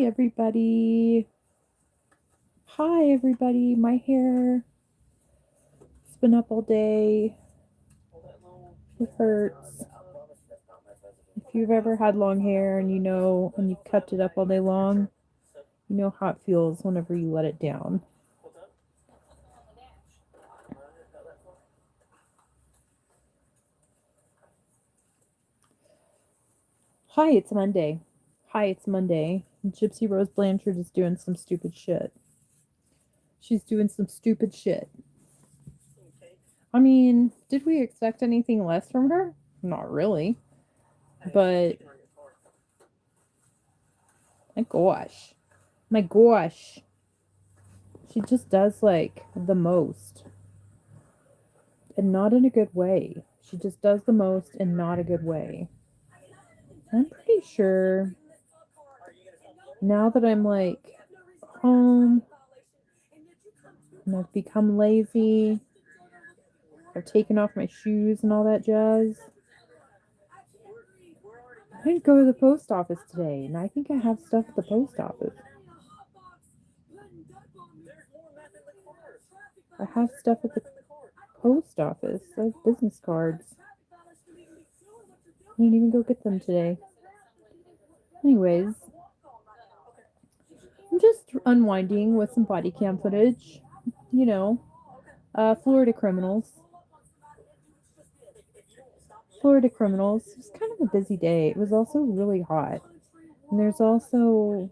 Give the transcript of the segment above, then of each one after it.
everybody. Hi, everybody. My hair has been up all day. It hurts. If you've ever had long hair and and you've kept it up all day long, you know how it feels whenever you let it down. Hi, it's Monday. Gypsy Rose Blanchard is doing some stupid shit. She's doing some stupid shit. I mean, did we expect anything less from her? Not really. But my gosh. My gosh. She just does like the most. And not in a good way. She just does the most and not a good way. I'm pretty sure now that I'm like home and I've become lazy, I've taken off my shoes and all that jazz. I didn't go to the post office today, and I think I have stuff at the post office. I have stuff at the post office. I have business cards. I didn't even go get them today. Anyways, I'm just unwinding with some body cam footage. Florida criminals. Florida criminals. It was kind of a busy day. It was also really hot. And there's also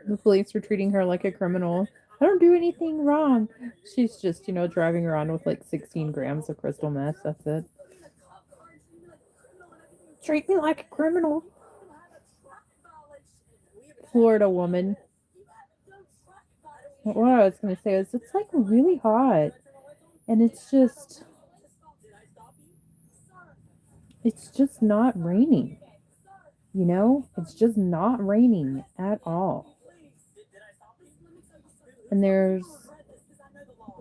the police were treating her like a criminal. I don't do anything wrong. She's just, driving around with like 16 grams of crystal meth. That's it. Treat me like a criminal. Florida woman. What I was going to say is it's like really hot. And it's just not raining. It's just not raining at all. And there's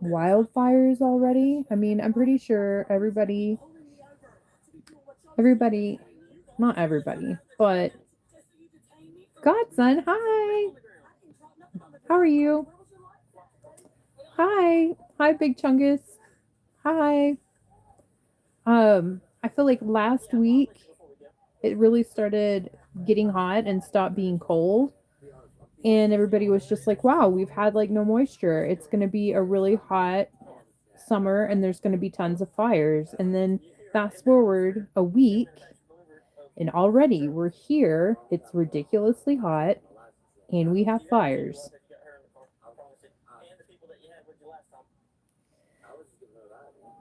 wildfires already. I mean, I'm pretty sure everybody, not everybody, but Godson, hi. How are you? Hi, Big Chungus. Hi. I feel like last week it really started getting hot and stopped being cold. And everybody was just like, wow, we've had like no moisture. It's going to be a really hot summer and there's going to be tons of fires. And then fast forward a week and already we're here. It's ridiculously hot and we have fires.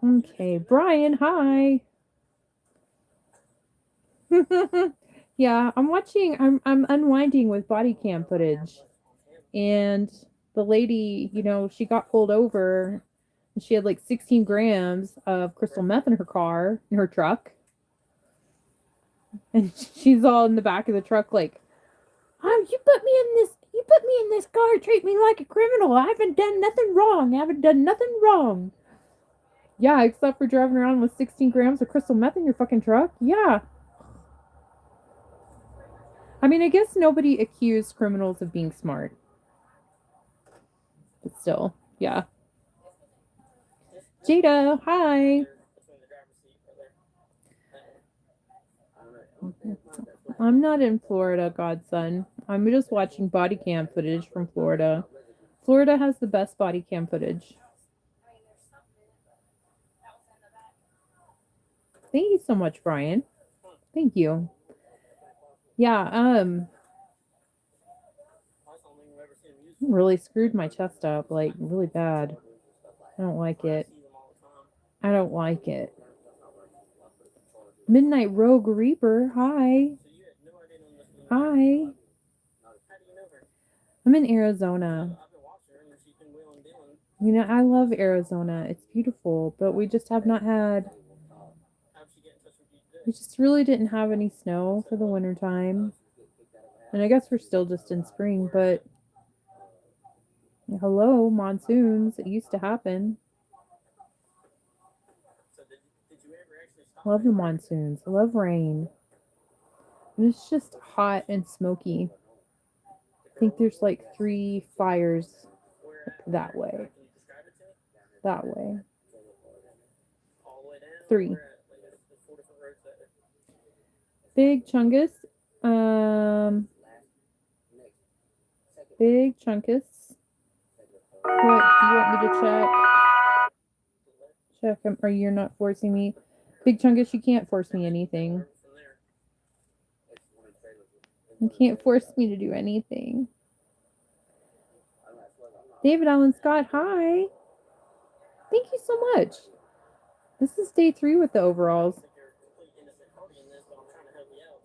Okay, Brian, hi. Yeah, I'm unwinding with body cam footage. And the lady, she got pulled over and she had like 16 grams of crystal meth in her truck. And she's all in the back of the truck like, "Oh, you put me in this car, treat me like a criminal. I haven't done nothing wrong. Yeah, except for driving around with 16 grams of crystal meth in your fucking truck. Yeah. I mean, I guess nobody accused criminals of being smart. But still, yeah. Jada, hi. I'm not in Florida, godson. I'm just watching body cam footage from Florida. Florida has the best body cam footage. Thank you so much, Brian. Thank you. Yeah, really screwed my chest up, like, really bad. I don't like it. Midnight Rogue Reaper, hi. Hi. I'm in Arizona. I love Arizona. It's beautiful, but we just really didn't have any snow for the winter time. And I guess we're still just in spring, but hello, monsoons. It used to happen. Love the monsoons. I love rain. And it's just hot and smoky. I think there's like 3 fires that way. That way. 3. Big Chungus. Big Chunkus. What do you want me to check? Check him, or you're not forcing me. Big Chungus, you can't force me anything. You can't force me to do anything. David Allen Scott, hi. Thank you so much. This is day 3 with the overalls.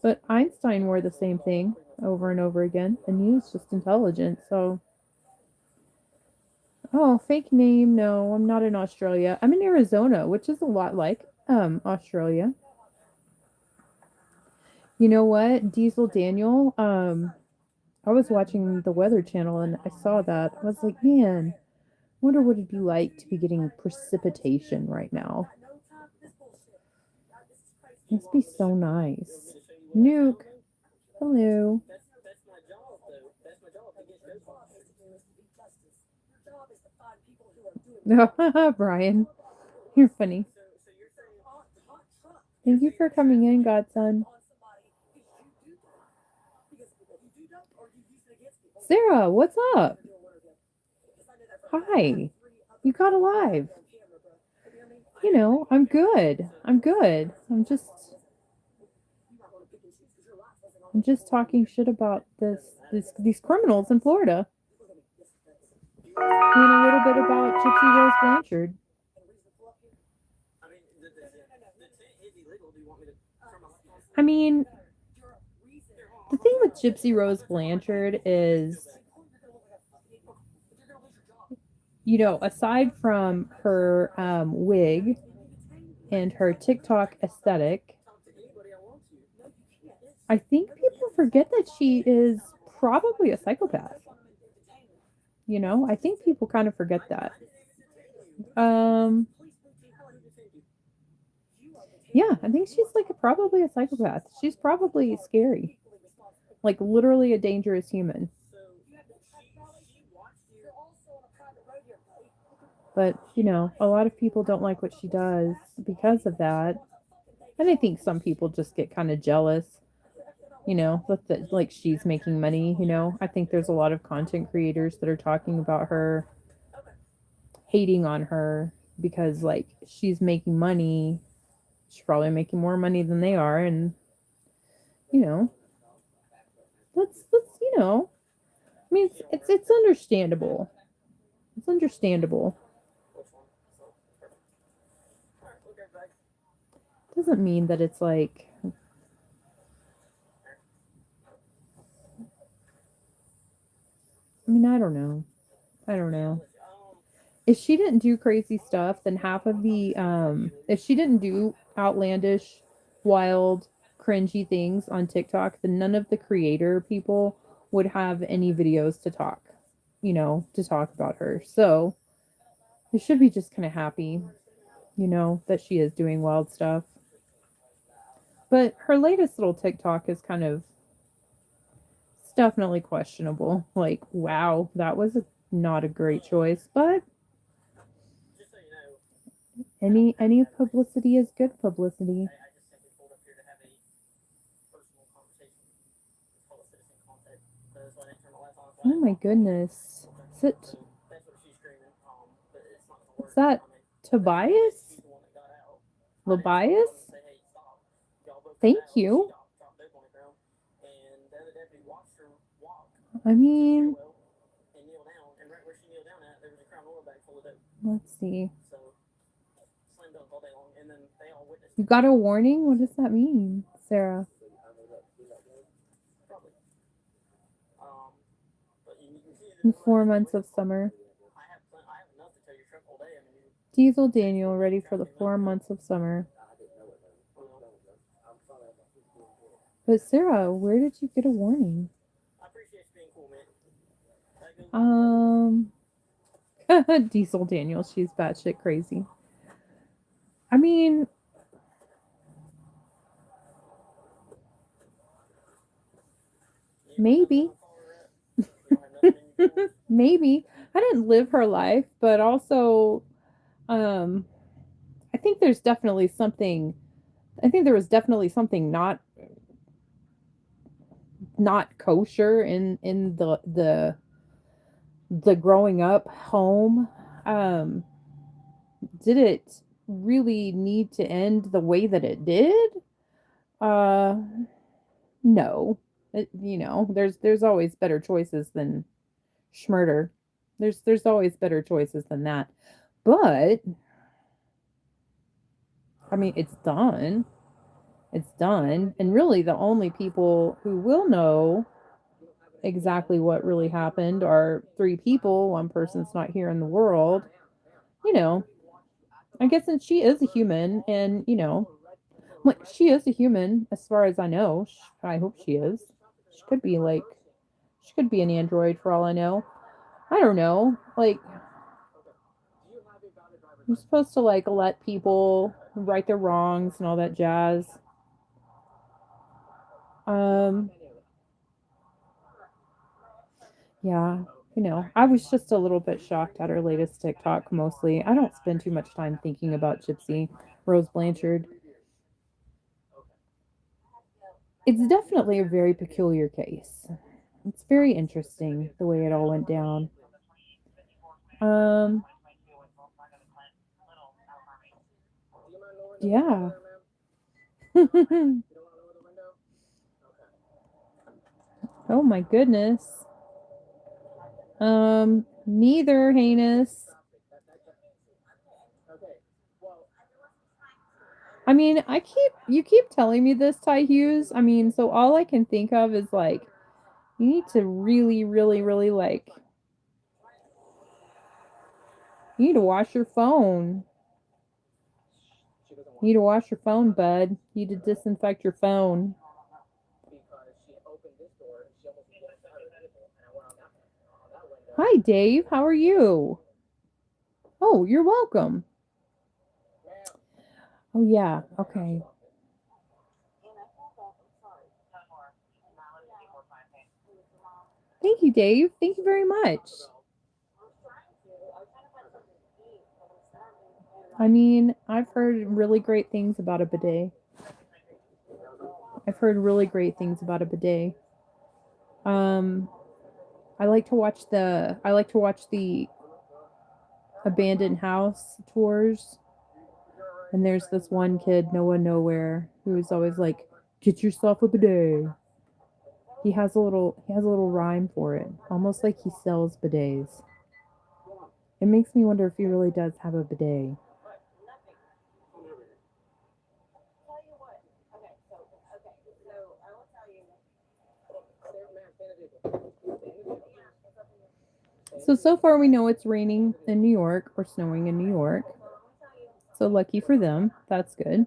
But Einstein wore the same thing over and over again, and he was just intelligent, so. Oh, fake name. No, I'm not in Australia. I'm in Arizona, which is a lot like Australia. You know what? Diesel Daniel, I was watching the Weather Channel and I saw that. I was like, man, I wonder what it'd be like to be getting precipitation right now. It must be so nice. Nuke. Hello. Brian, you're funny. Thank you for coming in, Godson. Sarah, what's up? Hi. You got alive. You know, I'm good. I'm good. I'm just talking shit about these criminals in Florida. And a little bit about Gypsy Rose Blanchard. I mean, the thing with Gypsy Rose Blanchard is, you know, aside from her wig and her TikTok aesthetic, I think people forget that she is probably a psychopath. You know, I think people kind of forget that. Yeah, I think she's like probably a psychopath. She's probably scary. Like literally a dangerous human. But, you know, a lot of people don't like what she does because of that. And I think some people just get kind of jealous, you know, like she's making money, you know. I think there's a lot of content creators that are talking about her, hating on her because like she's making money. She's probably making more money than they are, and you know, that's you know, I mean it's understandable. It's understandable. Doesn't mean that it's like, I mean, I don't know. I don't know. If she didn't do crazy stuff, then half of the if she didn't do outlandish, wild, cringy things on TikTok, then none of the creator people would have any videos to talk, you know, to talk about her. So, they should be just kind of happy, you know, that she is doing wild stuff. But her latest little TikTok is kind of, it's definitely questionable. Like, wow, that was not a great choice, but any publicity is good publicity. Oh my goodness. Is that Tobias? Tobias? Thank you. I mean, let's see. You got a warning? What does that mean, Sarah? In 4 months of summer. Diesel Daniel ready for the 4 months of summer. But Sarah, where did you get a warning? Diesel Daniel, she's batshit crazy. I mean, Maybe. Maybe. I didn't live her life, but also um I think there's definitely something I think there was definitely something not kosher in the growing up home. Um did it really need to end the way that it did? Uh no. There's always better choices than schmurder. There's always better choices than that. But I mean, it's done. It's done. And really the only people who will know exactly what really happened are three people. One person's not here in the world. You know, I guess since she is a human and, like she is a human as far as I know. I hope she is. She could be like she could be an android for all I know. I don't know. Like you're supposed to like let people right their wrongs and all that jazz. Um yeah, I was just a little bit shocked at her latest TikTok mostly. I don't spend too much time thinking about Gypsy Rose Blanchard. It's definitely a very peculiar case. It's very interesting the way it all went down. Um, yeah. Oh my goodness. Neither heinous. I mean, you keep telling me this, Ty Hughes. I mean, so all I can think of is like you need to really, really, really like you need to wash your phone. You need to wash your phone, bud. You need to disinfect your phone. Hi, Dave. How are you? Oh, you're welcome. Oh, yeah. Okay. Thank you, Dave. Thank you very much. I mean, I've heard really great things about a bidet. I've heard really great things about a bidet. Um, I like to watch the abandoned house tours, and there's this one kid, Noah Nowhere, who is always like, "Get yourself a bidet." He has a little rhyme for it, almost like he sells bidets. It makes me wonder if he really does have a bidet. So far we know it's raining in New York or snowing in New York. So lucky for them. That's good.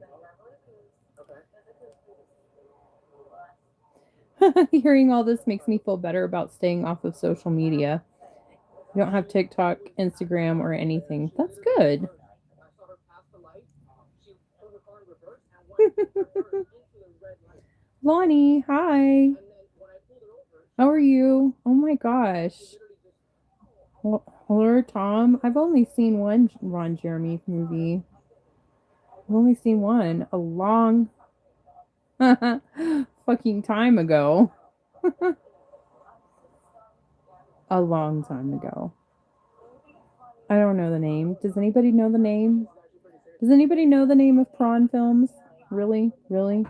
Hearing all this makes me feel better about staying off of social media. You don't have TikTok, Instagram, or anything. That's good. Lonnie, hi. How are you? Oh my gosh. Hello, Tom. I've only seen one Ron Jeremy movie. I've only seen one a long fucking time ago. A long time ago. I don't know the name. Does anybody know the name? Does anybody know the name of Prawn Films? Really? Really?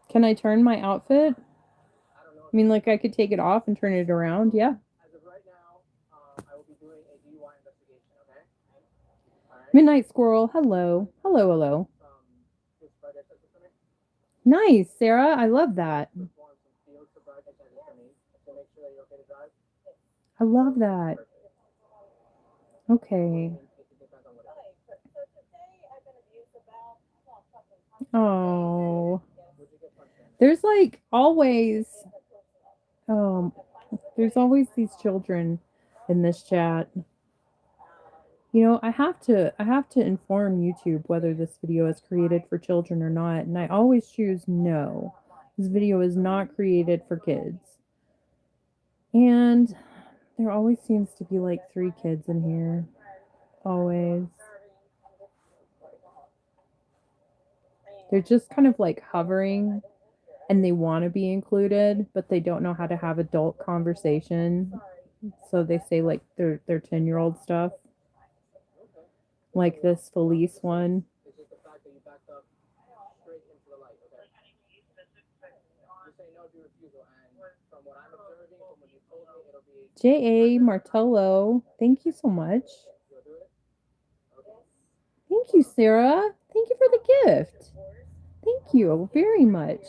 Can I turn my outfit? I mean, like I could take it off and turn it around. Yeah. Midnight Squirrel. Hello. Hello, hello. Nice, Sarah. I love that. I love that. Okay. Oh. There's like always um there's always these children in this chat. You know, I have to inform YouTube whether this video is created for children or not, and I always choose no. This video is not created for kids. And there always seems to be like 3 kids in here. Always. They're just kind of like hovering and they want to be included, but they don't know how to have adult conversation. So they say like their 10-year-old stuff. Like this Felice one. J.A. Martello, thank you so much. Thank you, Sarah. Thank you for the gift. Thank you very much.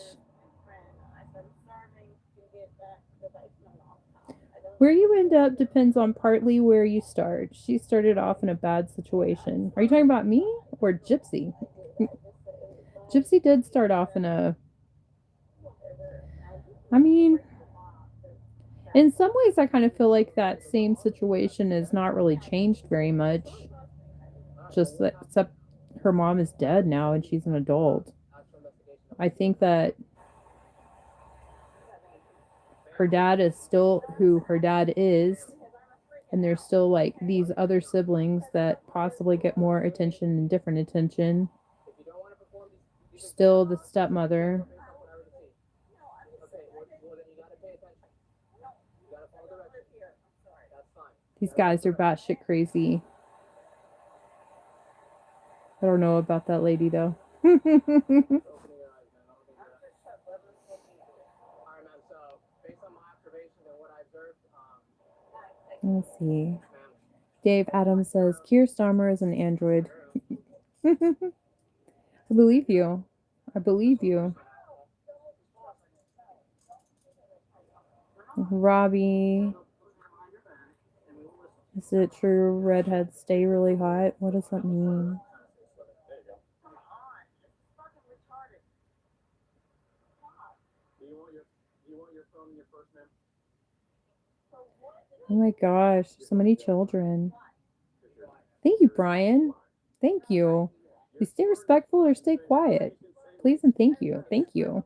Where you end up depends on partly where you start. She started off in a bad situation. Are you talking about me or Gypsy? Gypsy did start off in a. I mean, in some ways, I kind of feel like that same situation has not really changed very much. Just that, except her mom is dead now and she's an adult. I think that her dad is still who her dad is, and there's still like these other siblings that possibly get more attention and different attention. Still the stepmother. These guys are batshit crazy. I don't know about that lady though. Let's see. Dave Adams says Keir Starmer is an android. I believe you. I believe you. Robbie. Is it true redheads stay really hot? What does that mean? Oh my gosh, so many children. Thank you, Brian. Thank you. You stay respectful or stay quiet. Please and thank you. Thank you.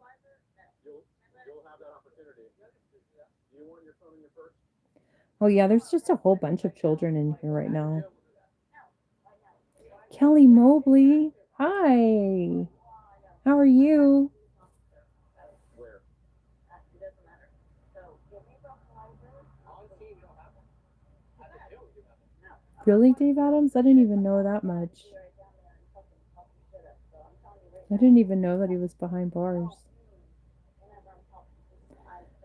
Oh yeah, there's just a whole bunch of children in here right now. Kelly Mobley. Hi. How are you? Really, Dave Adams? I didn't even know that much. I didn't even know that he was behind bars.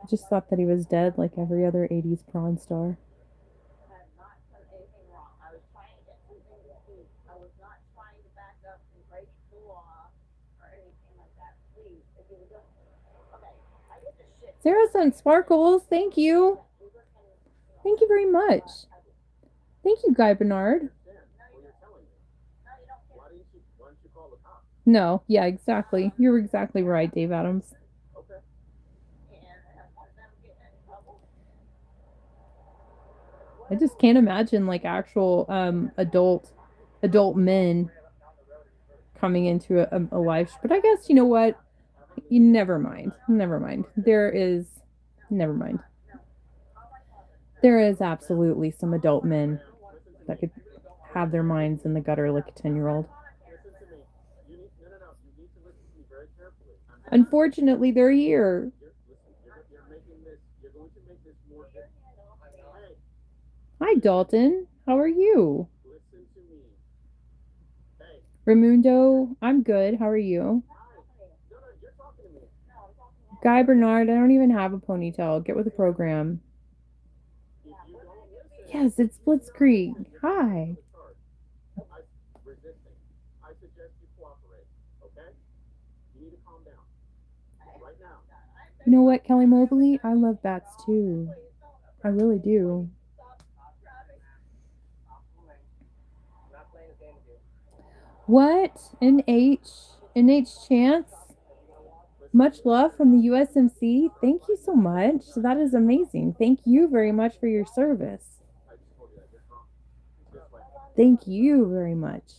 I just thought that he was dead like every other 80s prawn star. Sarah sent sparkles. Thank you. Thank you very much. Thank you, Guy Bernard. No, yeah, exactly. You're exactly right, Dave Adams. I just can't imagine like actual adult men coming into a life. But I guess you know what? You never mind. Never mind. Never mind. There is absolutely some adult men that could have their minds in the gutter like a 10-year-old. Unfortunately, they're here. Hi, Dalton. How are you? Raimundo, I'm good. How are you? Guy Bernard, I don't even have a ponytail. Get with the program. Yes, it's Blitzkrieg. Hi. You know what, Kelly Mobley? I love bats too. I really do. What? NH Chance? Much love from the USMC. Thank you so much. That is amazing. Thank you very much for your service. Thank you very much.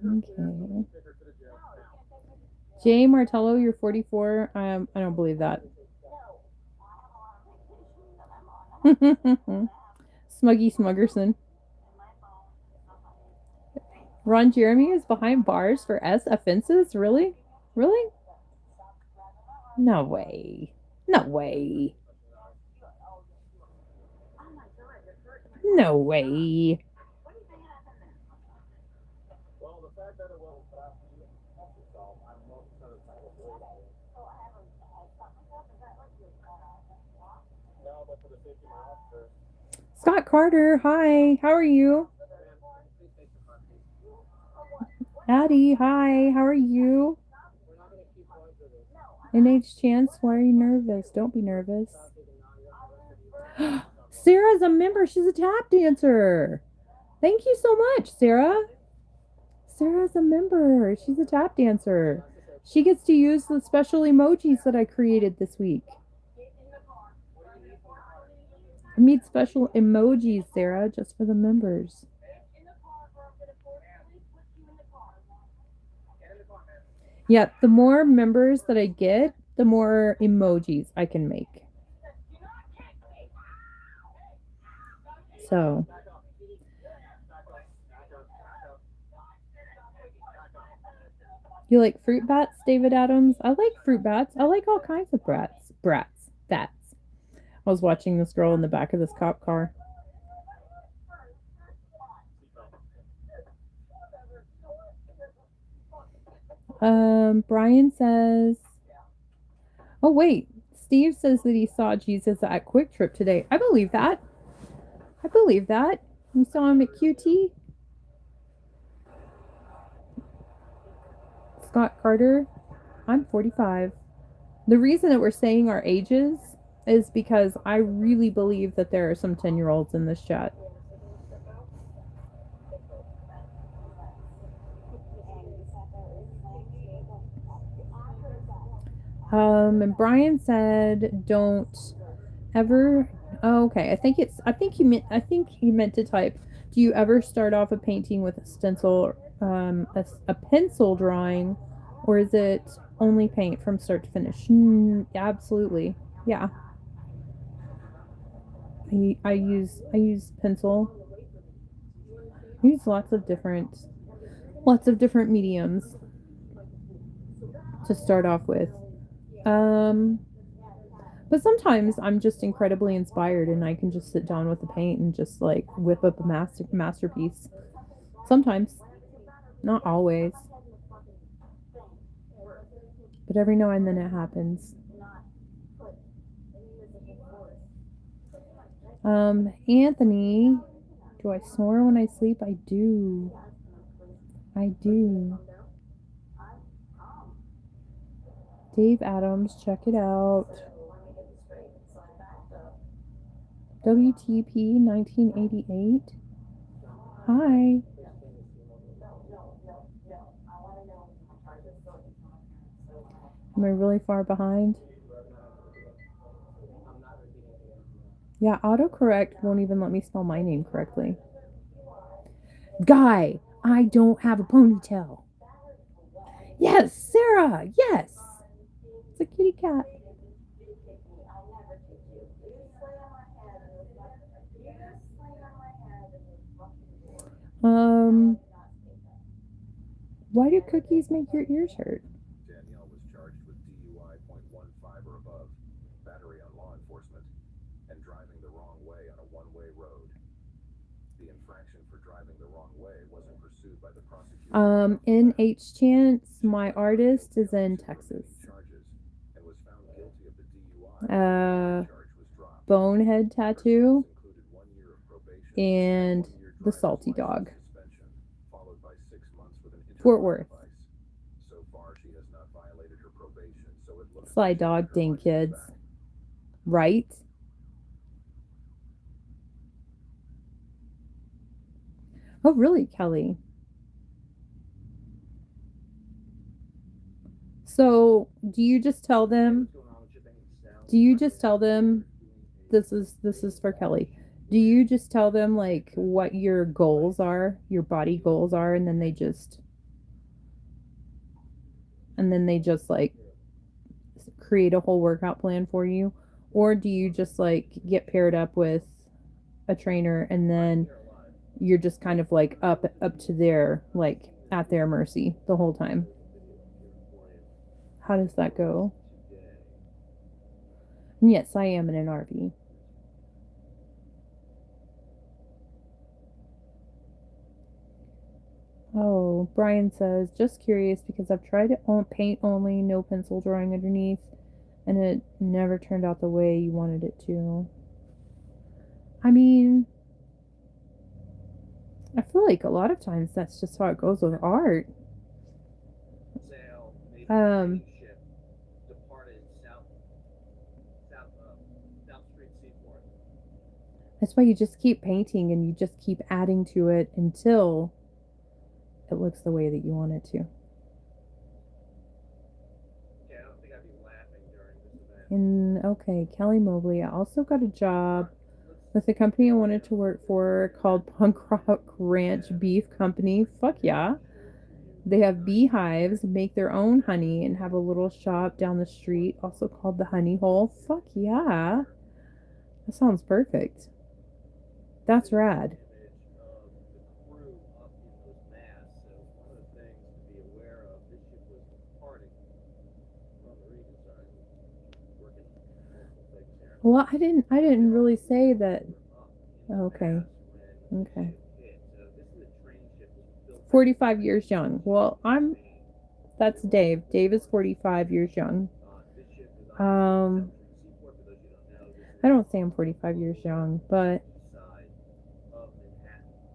Okay. Jay Martello, you're 44. I don't believe that. Smuggy Smuggerson. Ron Jeremy is behind bars for S offenses? Really? Really? No way. No way. No way. Scott Carter, hi. How are you? Addie, hi. How are you? NH Chance, why are you nervous? Don't be nervous. Sarah's a member. She's a tap dancer. Thank you so much, Sarah. Sarah's a member. She's a tap dancer. She gets to use the special emojis that I created this week. I made special emojis, Sarah, just for the members. Yeah, the more members that I get, the more emojis I can make. So, you like fruit bats, David Adams? I like fruit bats. I like all kinds of bats. I was watching this girl in the back of this cop car. Brian says, oh, wait. Steve says that he saw Jesus at Quick Trip today. I believe that. I believe that. You saw him at QT? Scott Carter, I'm 45. The reason that we're saying our ages is because I really believe that there are some 10-year-olds in this chat. And Brian said, "Don't ever." Oh, okay, I think he meant to type. Do you ever start off a painting with a stencil, a pencil drawing, or is it only paint from start to finish? Absolutely, yeah. I use pencil. I use lots of different mediums to start off with. Um, but sometimes I'm just incredibly inspired and I can just sit down with the paint and just like whip up a masterpiece. Sometimes, not always, but every now and then it happens. Anthony, do I snore when I sleep? I do. I do. Dave Adams, check it out. WTP 1988. Hi. Am I really far behind? Yeah, autocorrect won't even let me spell my name correctly. Guy, I don't have a ponytail. Yes, Sarah, yes. It's a kitty cat. Why do cookies make your ears hurt? Danielle was charged with DUI .15 or above, battery on law enforcement, and driving the wrong way on a one-way road. The infraction for driving the wrong way wasn't pursued by the prosecutor. NH Chance, my artist, is in Texas. And was found guilty of the DUI. Bonehead tattoo and the salty dog. Fort Worth. So far, she has not violated her probation, so it looks Sly dog, dang kids. Right? Oh, really, Kelly? So, do you just tell them? Do you just tell them this is for Kelly? Do you just tell them like what your goals are, your body goals are, and then they just like create a whole workout plan for you? Or do you just like get paired up with a trainer and then you're just kind of like up to their like at their mercy the whole time? How does that go? Yes, I am in an RV. Oh, Brian says, just curious because I've tried it on paint only, no pencil drawing underneath, and it never turned out the way you wanted it to. I mean, I feel like a lot of times that's just how it goes with art. Um, that's why you just keep painting and you just keep adding to it until it looks the way that you want it to. And okay, Kelly Mobley, I also got a job with a company I wanted to work for called Punk Rock Ranch Beef Company. Fuck yeah. They have beehives, make their own honey, and have a little shop down the street, also called the Honey Hole. Fuck yeah. That sounds perfect. That's rad. Well, I didn't really say that. Okay. Okay. 45 years young. Well, that's Dave. Dave is 45 years young. Um, I don't say I'm 45 years young, but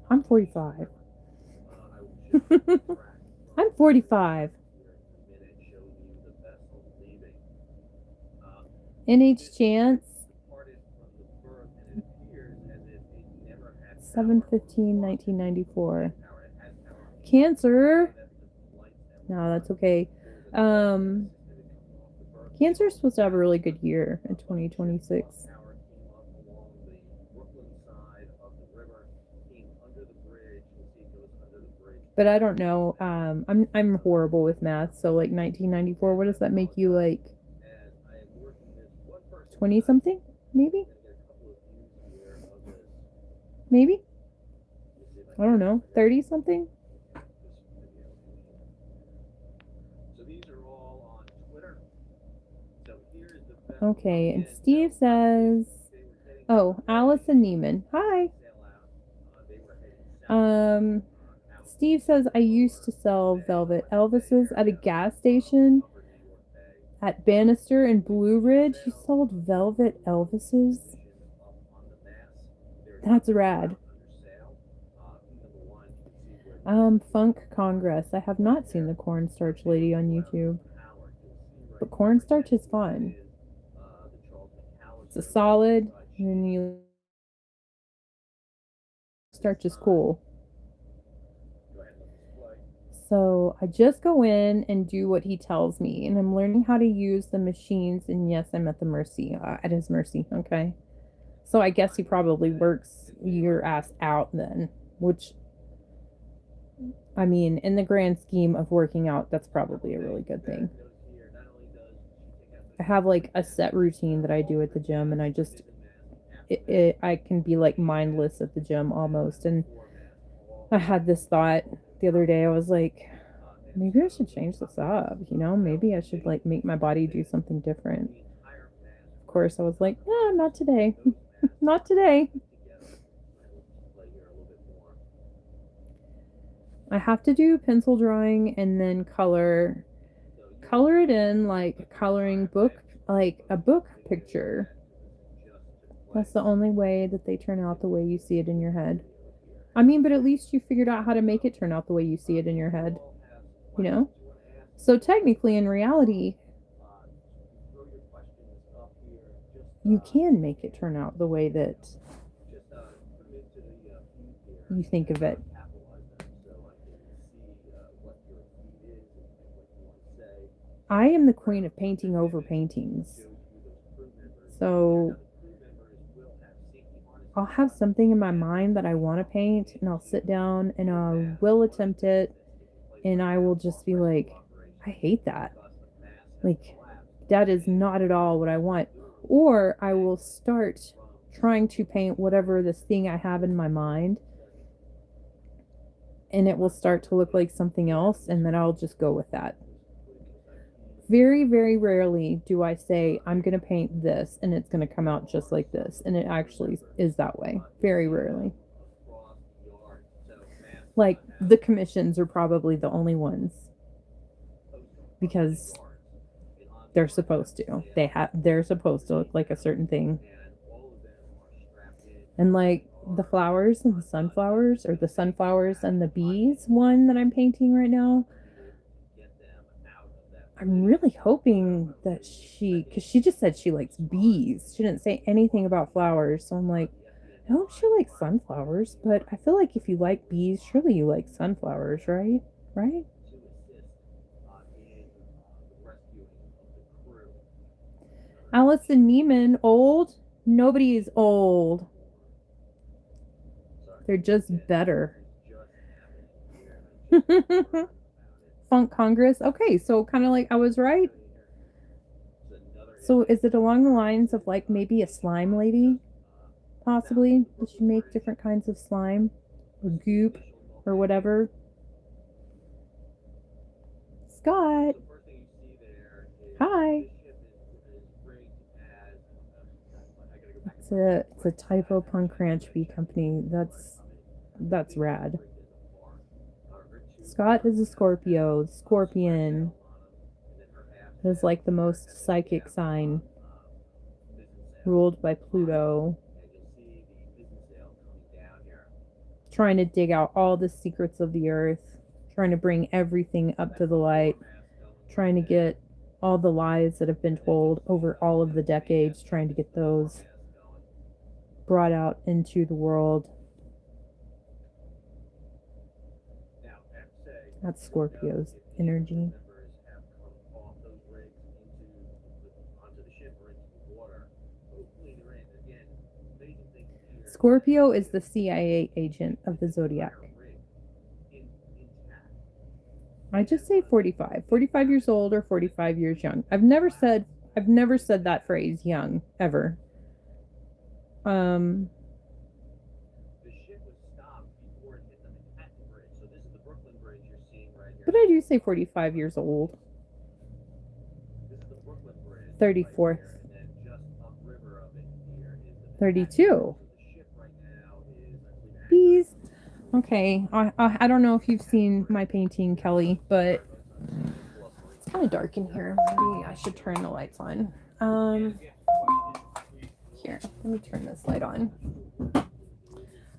I'm 45. I'm 45. NH Chance, 7/15/1994. Cancer. No, that's okay. Um, Cancer is supposed to have a really good year in 2026. But I don't know. I'm horrible with math. So like 1994, what does that make you like? 20 something? Maybe? Maybe? I don't know. 30 something? Okay, and Steve says, oh, Allison Neiman. Hi. Um, Steve says, I used to sell Velvet Elvises at a gas station at Bannister and Blue Ridge. You sold Velvet Elvises? That's rad. Funk Congress. I have not seen the cornstarch lady on YouTube, but cornstarch is fun. It's a solid, and then you starch is cool. So I just go in and do what he tells me, and I'm learning how to use the machines. And yes, I'm at his mercy. Okay, so I guess he probably works your ass out then, which I mean, in the grand scheme of working out, that's probably a really good thing. I have like a set routine that I do at the gym, and I can be like mindless at the gym almost. And I had this thought the other day. I was like, maybe I should change this up. Maybe I should like make my body do something different. Of course, I was like, no, not today. Not today. I have to do pencil drawing and then color it in like coloring book, like a book picture. That's the only way that they turn out the way you see it in your head. I mean, but at least you figured out how to make it turn out the way you see it in your head, you know? So technically, in reality, you can make it turn out the way that you think of it. I am the queen of painting over paintings. So I'll have something in my mind that I want to paint, and I'll sit down and I will attempt it, and I will just be like, I hate that. Like, that is not at all what I want. Or I will start trying to paint whatever this thing I have in my mind, and it will start to look like something else, and then I'll just go with that. Very, very rarely do I say, I'm going to paint this and it's going to come out just like this. And it actually is that way. Very rarely. Like, the commissions are probably the only ones because they're supposed to. They're supposed to look like a certain thing. And like the flowers and the sunflowers, or the sunflowers and the bees one that I'm painting right now, I'm really hoping that because she just said she likes bees. She didn't say anything about flowers. So I'm like, I hope she likes sunflowers, but I feel like if you like bees, surely you like sunflowers, right? Right? Allison Neiman, old? Nobody is old. They're just better. Funk Congress. Okay, so kind of like I was right. So is it along the lines of like maybe a slime lady? Possibly. Does she make different kinds of slime or goop or whatever? Scott. Hi. It's a typo punk ranch bee company. That's rad. Scott is a Scorpio. Scorpion is like the most psychic sign, ruled by Pluto, trying to dig out all the secrets of the earth, trying to bring everything up to the light, trying to get all the lies that have been told over all of the decades, trying to get those brought out into the world. That's Scorpio's energy. Scorpio is the CIA agent of the zodiac. I just say 45. 45 years old or 45 years young. I've never said that phrase young ever. But I do say 45 years old. 34th. 32. Bees. Okay, I don't know if you've seen my painting, Kelly, but it's kind of dark in here. Maybe I should turn the lights on. Here, let me turn this light on.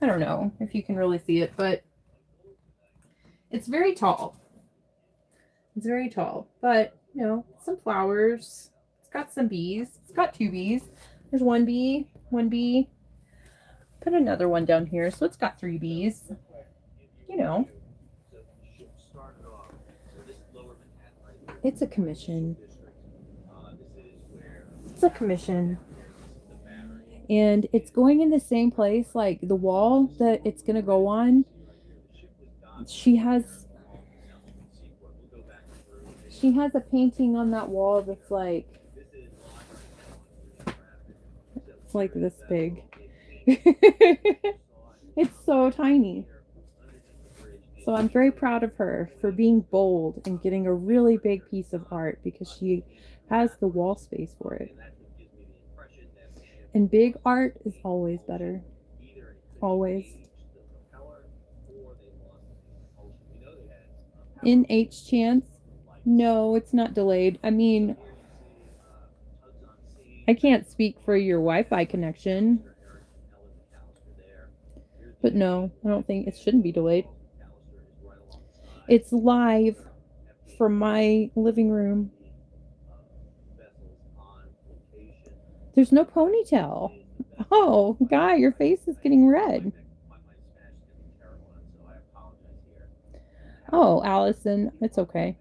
I don't know if you can really see it, but it's very tall. It's very tall, but some flowers. It's got some bees. It's got 2 bees. There's one bee. Put another one down here, so it's got 3 bees. It's a commission. It's a commission. And it's going in the same place, like the wall that it's going to go on. She has a painting on that wall that's like, it's like this big. It's so tiny. So I'm very proud of her for being bold and getting a really big piece of art because she has the wall space for it. And big art is always better. Always. In H chance? No, it's not delayed. I mean, I can't speak for your Wi-Fi connection. But no, I don't think it shouldn't be delayed. It's live from my living room. There's no ponytail. Oh, Guy, your face is getting red. Oh, Allison, it's okay.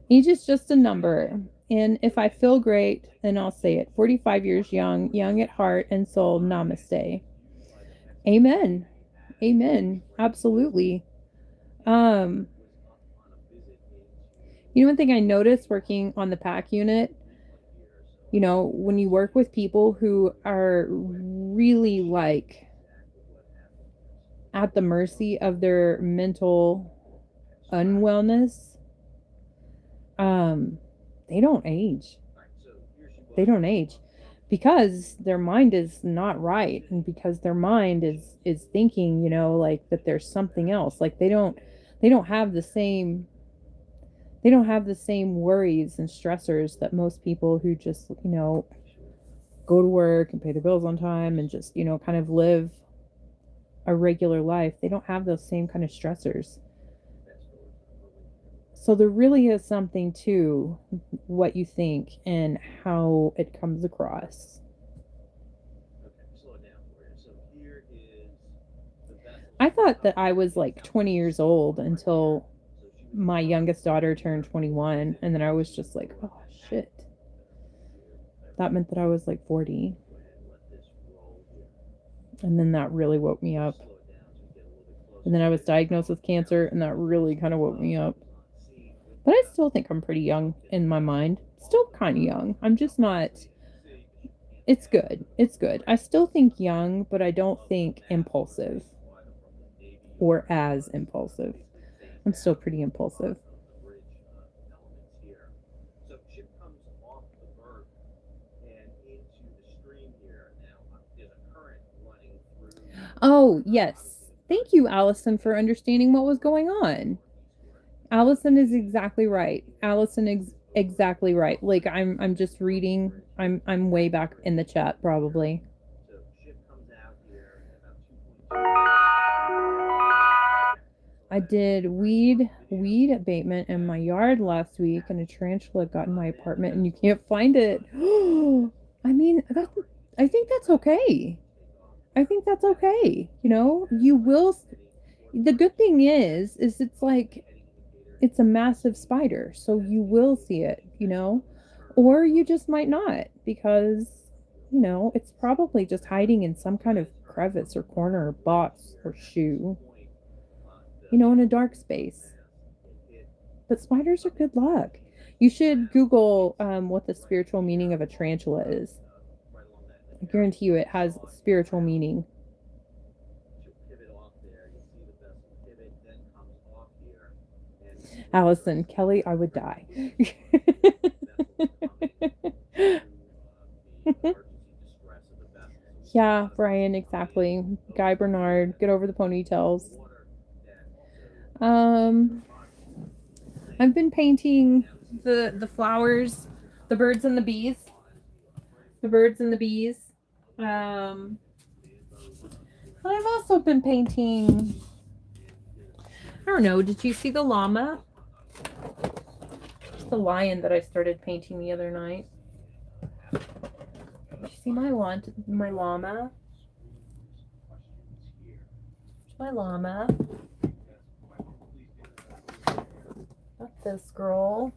Age is just a number. And if I feel great, then I'll say it. 45 years young, young at heart and soul. Namaste. Amen. Amen. Absolutely. Um, one thing I noticed working on the pack unit, when you work with people who are really like at the mercy of their mental unwellness, um, they don't age. They don't age because their mind is not right, and because their mind is thinking, like that there's something else. Like they don't have the same worries and stressors that most people who just, go to work and pay their bills on time and just, kind of live a regular life. They don't have those same kind of stressors. So there really is something to what you think and how it comes across. I thought that I was like 20 years old until my youngest daughter turned 21, and then I was just like, oh shit. That meant that I was like 40. And then that really woke me up. And then I was diagnosed with cancer, and that really kind of woke me up. But I still think I'm pretty young in my mind. Still kind of young. I'm just not. It's good. It's good. I still think young, but I don't think impulsive or as impulsive. I'm still pretty impulsive. Oh, yes. Thank you, Allison, for understanding what was going on. Allison is exactly right. Allison is exactly right. Like I'm just reading. I'm way back in the chat probably. I did weed abatement in my yard last week, and a tarantula got in my apartment, and you can't find it. I mean, I think that's okay. I think that's okay. You will. The good thing is it's like it's a massive spider, so you will see it. Or you just might not, because it's probably just hiding in some kind of crevice or corner or box or shoe, in a dark space. But spiders are good luck. You should Google what the spiritual meaning of a tarantula is. I guarantee you it has spiritual meaning. Allison, Kelly, I would die. Yeah, Brian, exactly. Guy Bernard, get over the ponytails. Um, I've been painting the flowers, the birds and the bees. The birds and the bees. Um, I've also been painting. I don't know. Did you see the llama? It's the lion that I started painting the other night. Did you see my llama? My llama. My llama. Not this girl.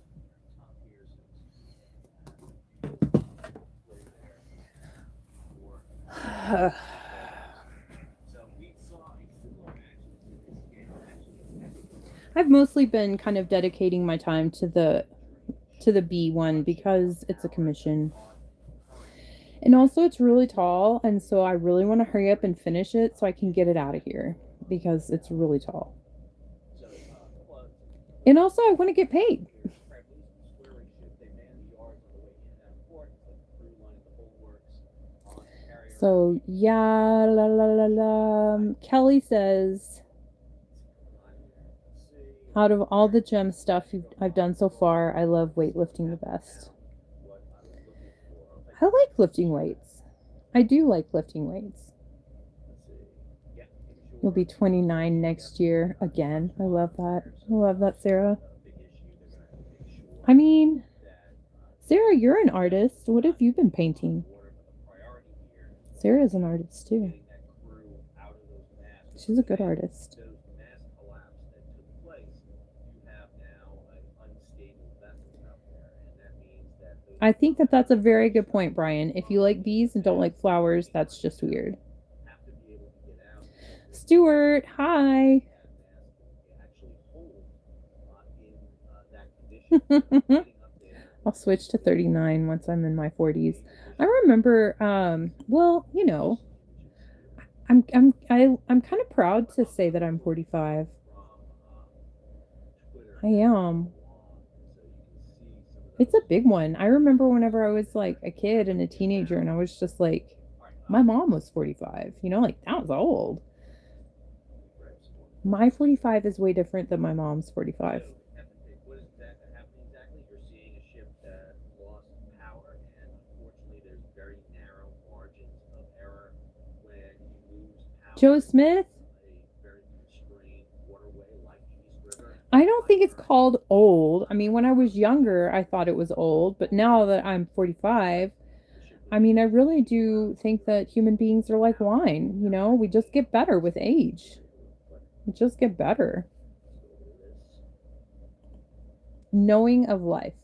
I've mostly been kind of dedicating my time to the bee one because it's a commission. And also it's really tall, and so I really want to hurry up and finish it so I can get it out of here because it's really tall. And also I want to get paid. So yeah, la la la la. Kelly says, out of all the gem stuff I've done so far, I love weightlifting the best. I like lifting weights. I do like lifting weights. You'll be 29 next year again. I love that. I love that, Sarah. I mean, Sarah, you're an artist. What have you been painting? Sarah's an artist too. She's a good artist. I think that that's a very good point, Brian. If you like bees and don't like flowers, that's just weird. Stuart, hi. I'll switch to 39 once I'm in my 40s. I remember, well, I'm kind of proud to say that I'm 45. I am. It's a big one. I remember whenever I was like a kid and a teenager and I was just like, my mom was 45, like that was old. My 45 is way different than my mom's 45. Joe Smith? I don't think it's called old. I mean, when I was younger, I thought it was old, but now that I'm 45, I mean, I really do think that human beings are like wine, we just get better with age. We just get better. Knowing of life.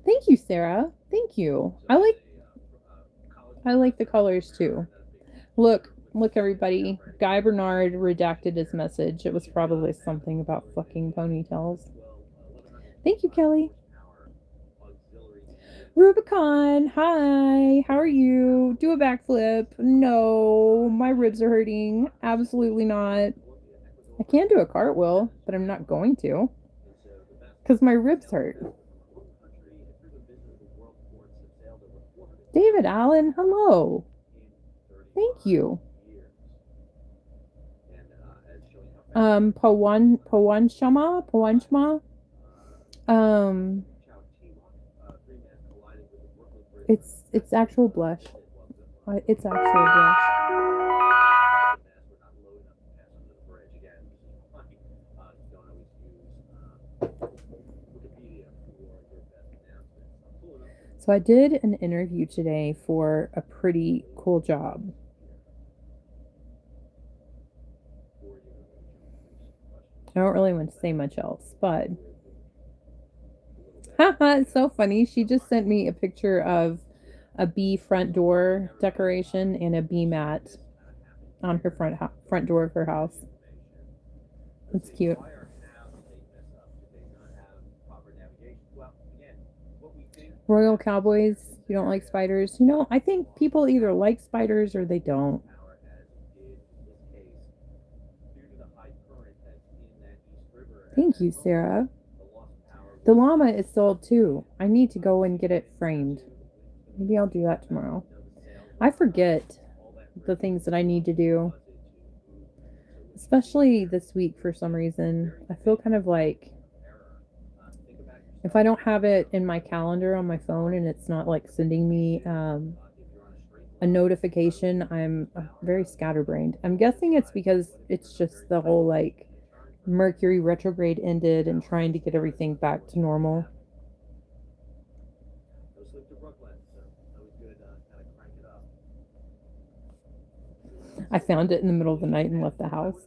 Thank you, Sarah. Thank you. I like the colors too. Look, everybody. Guy Bernard redacted his message. It was probably something about fucking ponytails. Thank you, Kelly. Rubicon, hi. How are you? Do a backflip. No, my ribs are hurting. Absolutely not. I can do a cartwheel, but I'm not going to because my ribs hurt. David Allen, hello. Thank you. Pawanchma. Um, it's actual blush. It's actual blush. So I did an interview today for a pretty cool job. I don't really want to say much else, but it's so funny. She just sent me a picture of a bee front door decoration and a bee mat on her front door of her house. It's cute. Royal Cowboys, you don't like spiders? I think people either like spiders or they don't. Thank you, Sarah. The llama is sold too. I need to go and get it framed. Maybe I'll do that tomorrow. I forget the things that I need to do, especially this week for some reason. I feel kind of like if I don't have it in my calendar on my phone and it's not like sending me a notification, I'm very scatterbrained. I'm guessing it's because it's just the whole like Mercury retrograde ended and trying to get everything back to normal. I found it in the middle of the night and left the house.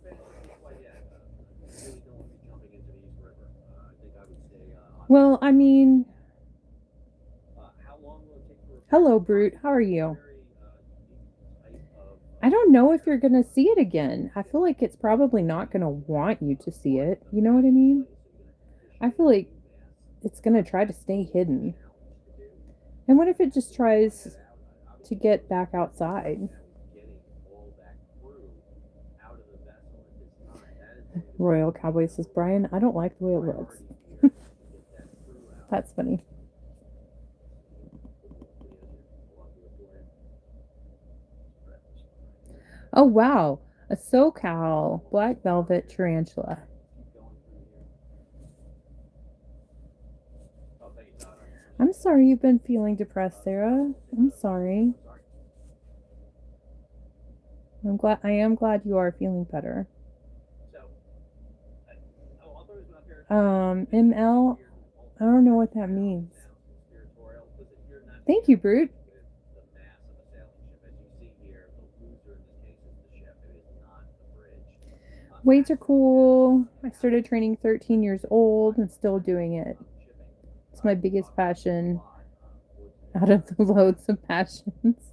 Well, I mean, hello, Brute. How are you? I don't know if you're going to see it again. I feel like it's probably not going to want you to see it. You know what I mean? I feel like it's going to try to stay hidden. And what if it just tries to get back outside? Royal Cowboy says, Brian, I don't like the way it looks. That's funny. Oh, wow. A SoCal black velvet tarantula. I'm sorry you've been feeling depressed, Sarah. I'm sorry. I am glad you are feeling better. ML, I don't know what that means. Thank you, Brute. Weights are cool. I started training 13 years old and still doing it. It's my biggest passion out of the loads of passions.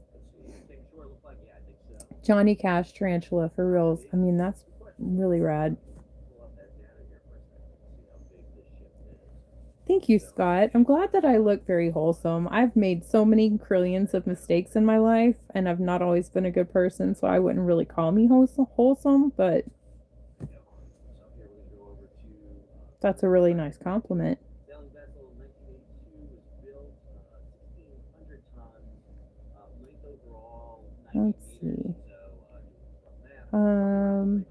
Johnny Cash Tarantula for reals. I mean, that's really rad. Thank you, Scott. I'm glad that I look very wholesome. I've made so many trillions of mistakes in my life, and I've not always been a good person, so I wouldn't really call me wholesome, but that's a really nice compliment. Let's see. Um,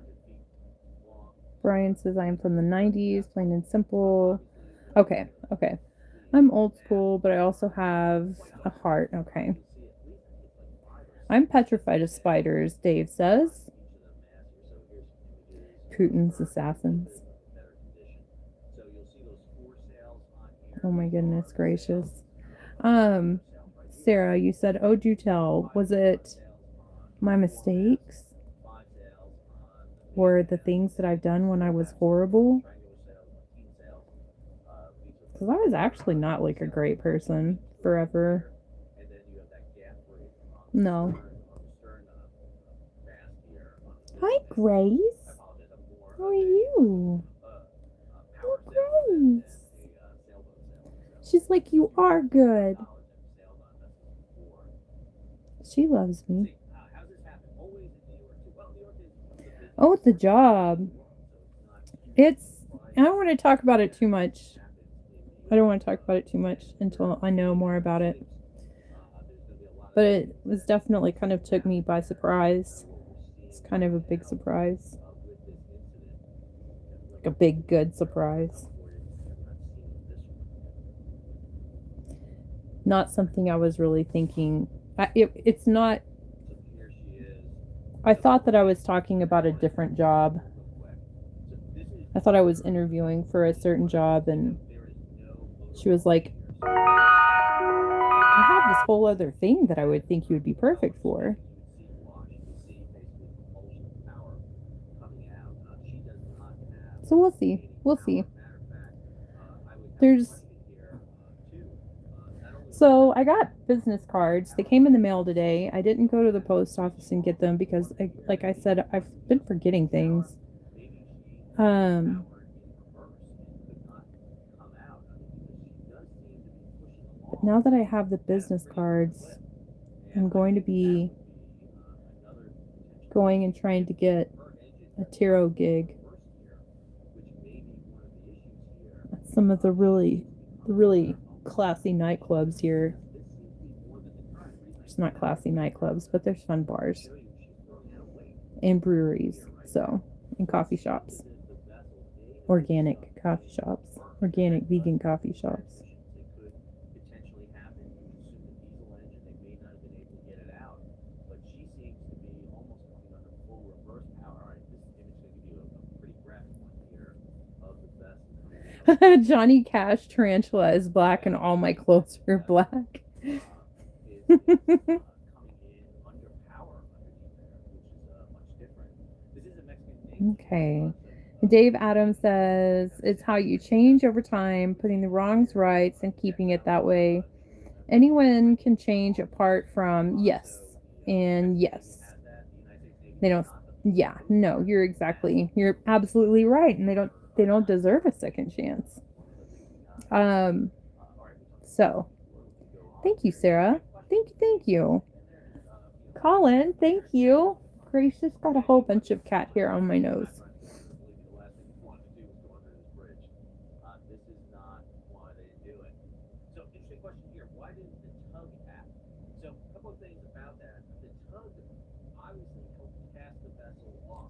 Brian says I'm from the 90s, plain and simple. Okay, okay. I'm old school, but I also have a heart. Okay. I'm petrified of spiders, Dave says. Putin's assassins. Oh my goodness gracious. Um, Sarah, you said, oh, do tell. Was it my mistakes? Or the things that I've done when I was horrible? Because I was actually not like a great person forever. No. Hi, Grace. How are you? Oh, Grace. She's like, you are good. She loves me. Oh, the job. I don't want to talk about it too much. I don't want to talk about it too much until I know more about it. But it was definitely kind of took me by surprise. It's kind of a big surprise. Like a big, good surprise. Not something I was really thinking. It's not. I thought that I was talking about a different job. I thought I was interviewing for a certain job, and she was like, I have this whole other thing that I would think you would be perfect for. So we'll see. We'll see. There's So I got business cards. They came in the mail today. I didn't go to the post office and get them because, like I said, I've been forgetting things. Um, but now that I have the business cards, I'm going to be going and trying to get a tarot gig at some of the really classy nightclubs here. It's not classy nightclubs, but there's fun bars and breweries, and coffee shops, organic coffee shops, organic vegan coffee shops. Johnny Cash Tarantula is black and all my clothes are black. Okay. Dave Adams says it's how you change over time, putting the wrongs rights and keeping it that way. Anyone can change apart from yes and yes. They don't Yeah, no, you're absolutely right, and they don't deserve a second chance. Um so thank you, Sarah. Thank you. Colin, thank you. Grace just got a whole bunch of cat hair on my nose.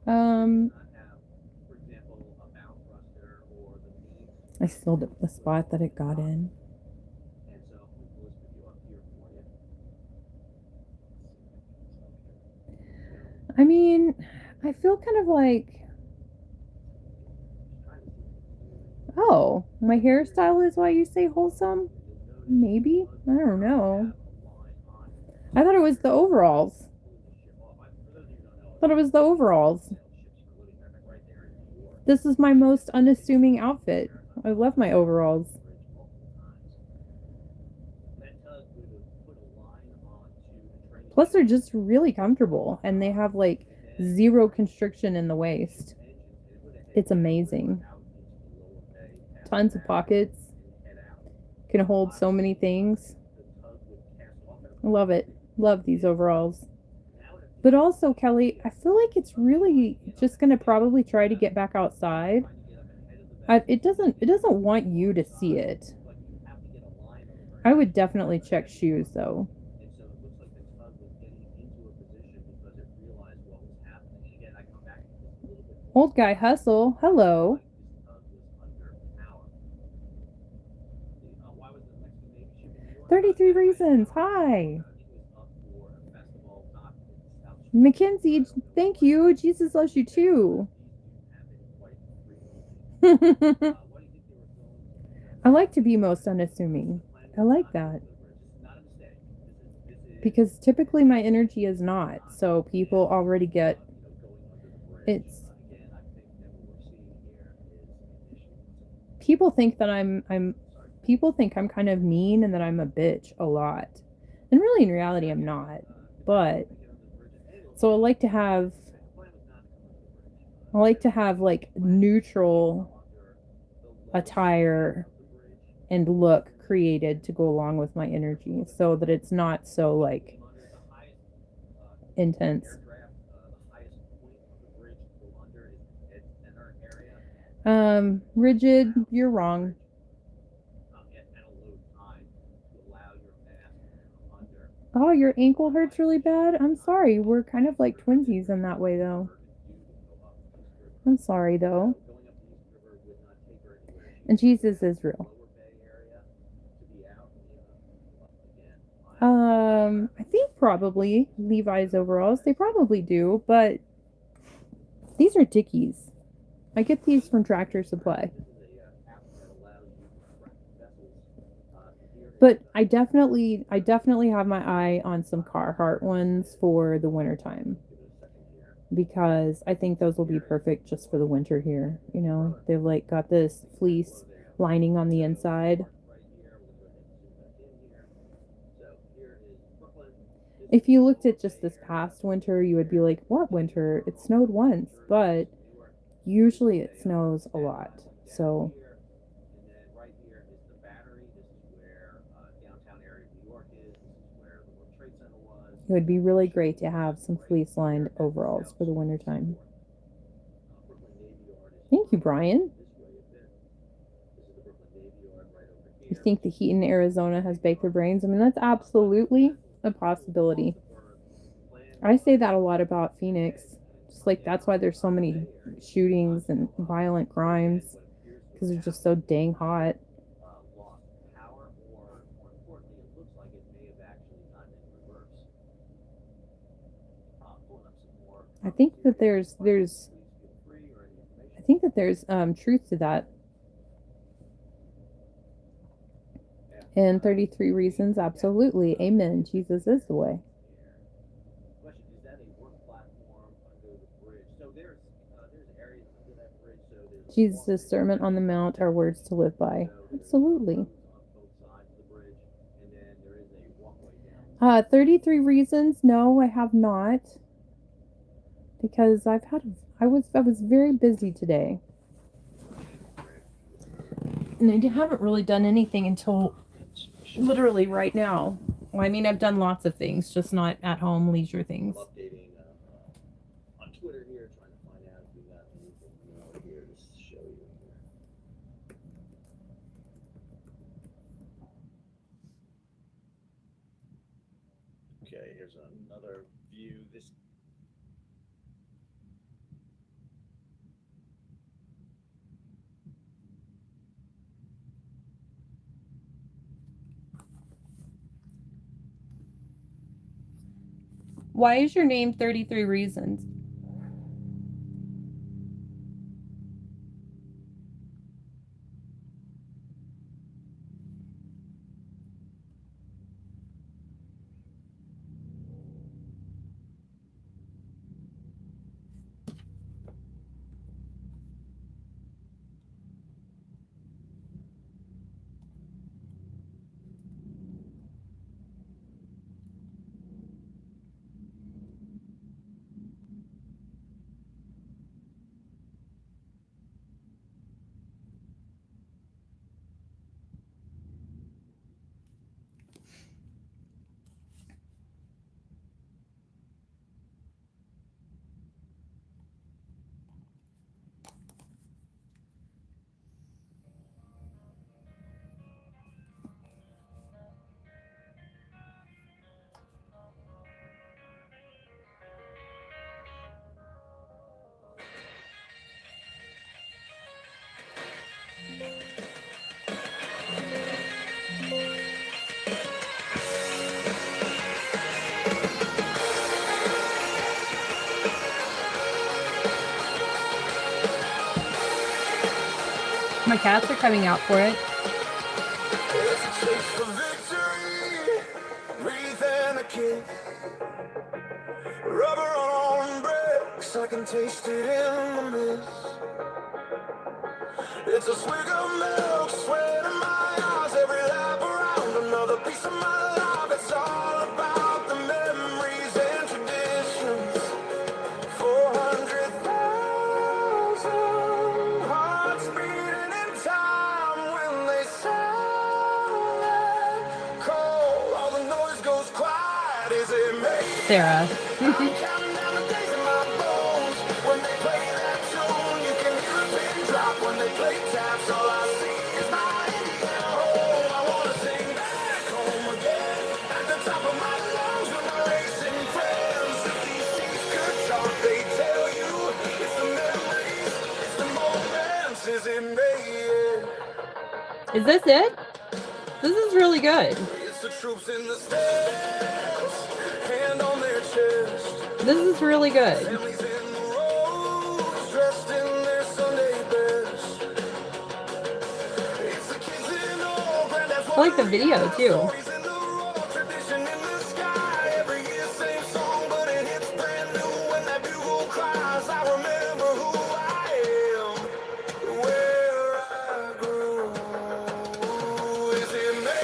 Um, I filled up the spot that it got in. I mean, I feel kind of like, oh, my hairstyle is why you say wholesome? Maybe? I don't know. I thought it was the overalls. I thought it was the overalls. This is my most unassuming outfit. I love my overalls. Plus, they're just really comfortable and they have like zero constriction in the waist. It's amazing. Tons of pockets. Can hold so many things. Love it. Love these overalls. But also, Kelly, I feel like it's really just gonna probably try to get back outside. It doesn't want you to see it. I would definitely check shoes though. Old guy hustle. Hello. 33 reasons. Hi. Mackenzie, thank you. Jesus loves you too. I like to be most unassuming. I like that. Because typically my energy is not. So people already get it's people think that I'm people think I'm kind of mean and that I'm a bitch a lot. And really in reality I'm not. But so I like to have like neutral attire and look created to go along with my energy so that it's not so like intense. Rigid, you're wrong. Oh, your ankle hurts really bad? I'm sorry. We're kind of like twinsies in that way though. I'm sorry though. And Jesus is real. I think probably Levi's overalls. They probably do, but these are Dickies. I get these from Tractor Supply. But I definitely have my eye on some Carhartt ones for the wintertime because I think those will be perfect just for the winter here. You know, they've like got this fleece lining on the inside. If you looked at just this past winter, you would be like, what winter? It snowed once, but usually it snows a lot. So it would be really great to have some fleece lined overalls for the wintertime. Thank you, Brian. You think the heat in Arizona has baked their brains? I mean, that's absolutely a possibility. I say that a lot about Phoenix. Just like that's why there's so many shootings and violent crimes because they're just so dang hot. I think that there's I think that there's truth to that. And 33 reasons, absolutely. Amen. Jesus is the way. Jesus' Sermon on the Mount are words to live by. Absolutely. 33 reasons. No, I have not. Because I was very busy today. And I haven't really done anything until literally right now. Well, I mean, I've done lots of things, just not at home leisure things. Okay, here's another view. This Why is your name 33 Reasons? my cats are coming out for it. It's a chase for victory, breathe and a kiss. Rubber on bricks, I can taste it in the mist. It's a swig of milk, sweat in my eyes, every lap around, another piece of my life. It's all about the memories and traditions. 400,000 hearts beating in time when they sound that call. All the noise goes quiet. Is it me? Sarah. I'm counting down the days in my bones. When they play that tune, you can hear a pin drop. When they play taps, all I see is my Indiana home. I wanna sing back home again at the top of my lungs with my racing friends. If these seats could talk, they tell you it's the memories, it's the moments. Is it me? Is this it? This is really good. It's the troops in the stands, hand on their chest. This is really good. Families in the roads, dressed in their Sunday best. It's the kids in all granddad's I like the video too. stories in the raw, tradition in the sky. Every year same song, but it hits brand new when that bugle cries. I remember who I am, where I grew. Is it me?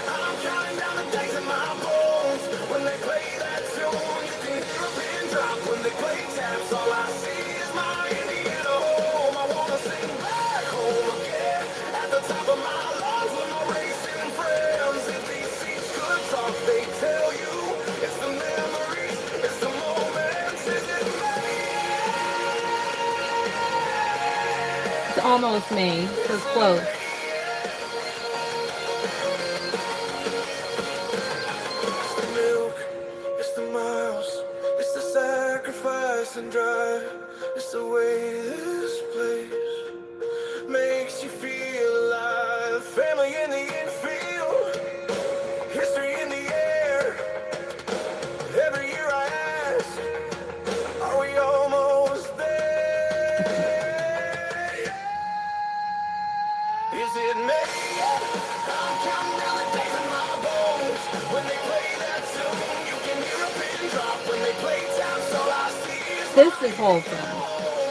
I'm counting down the days in my bones. When they play that tune, you can hear a pin drop. When they play taps, all I see is my Indiana home. I wanna sing back home again at the top of my lungs with my racing friends. If these seats could talk, they tell you it's the memories, it's the moments. Is it me? It's almost me. It's close. It's the milk, it's the miles, it's the sacrifice and drive. It's the way this place makes you feel alive. Family in the infield, history in the air. Every year I ask, are we almost there? Is it me? I'm counting down the days in my bones. When they play that tune, you can hear a pin drop. When they play taps, all I see is This is wholesome. home.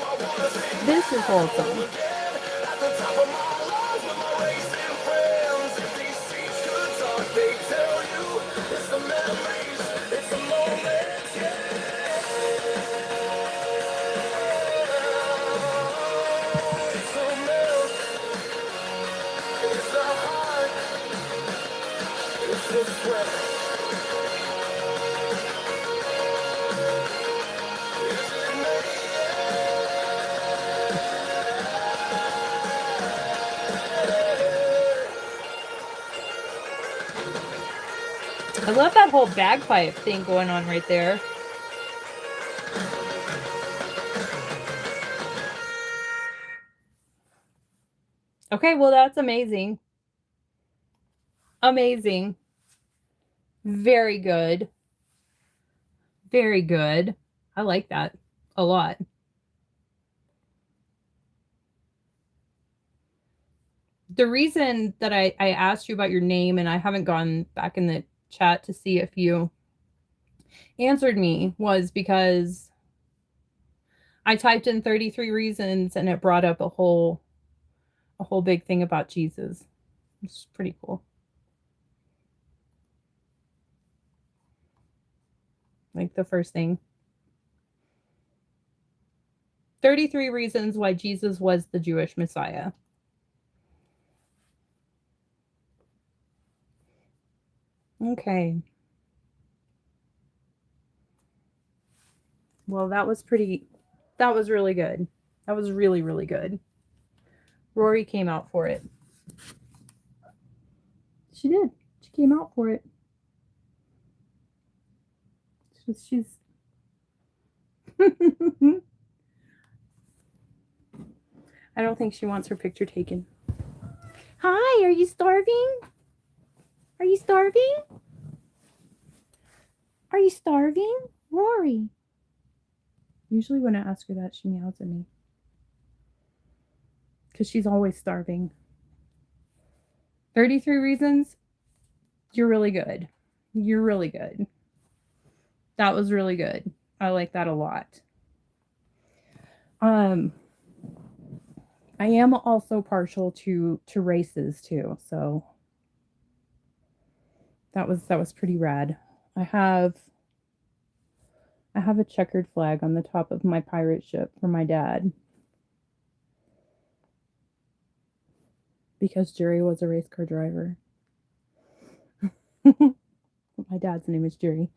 I wanna sing This is wholesome. again at the top of my lungs with my racing friends. If these seats could talk, they tell you it's the memories, it's the moments, yeah. It's the milk, it's the heart, it's the sweat. Is it me? I love that whole bagpipe thing going on right there. Okay, well, that's amazing. Amazing. Very good. Very good. I like that a lot. The reason that I asked you about your name, and I haven't gone back in the chat to see if you answered me, was because I typed in 33 reasons and it brought up a whole big thing about Jesus. It's pretty cool. Like the first thing. 33 reasons why Jesus was the Jewish Messiah. Okay. Well, that was really good. That was really, really good. Rory came out for it. She did. She came out for it. She's I don't think she wants her picture taken. Hi, are you starving? Are you starving? Are you starving? Rory. Usually when I ask her that, she meows at me. because she's always starving. 33 reasons. You're really good. You're really good. That was really good. I like that a lot. I am also partial to races too, so that was pretty rad. I have a checkered flag on the top of my pirate ship for my dad because Jerry was a race car driver. My dad's name is Jerry.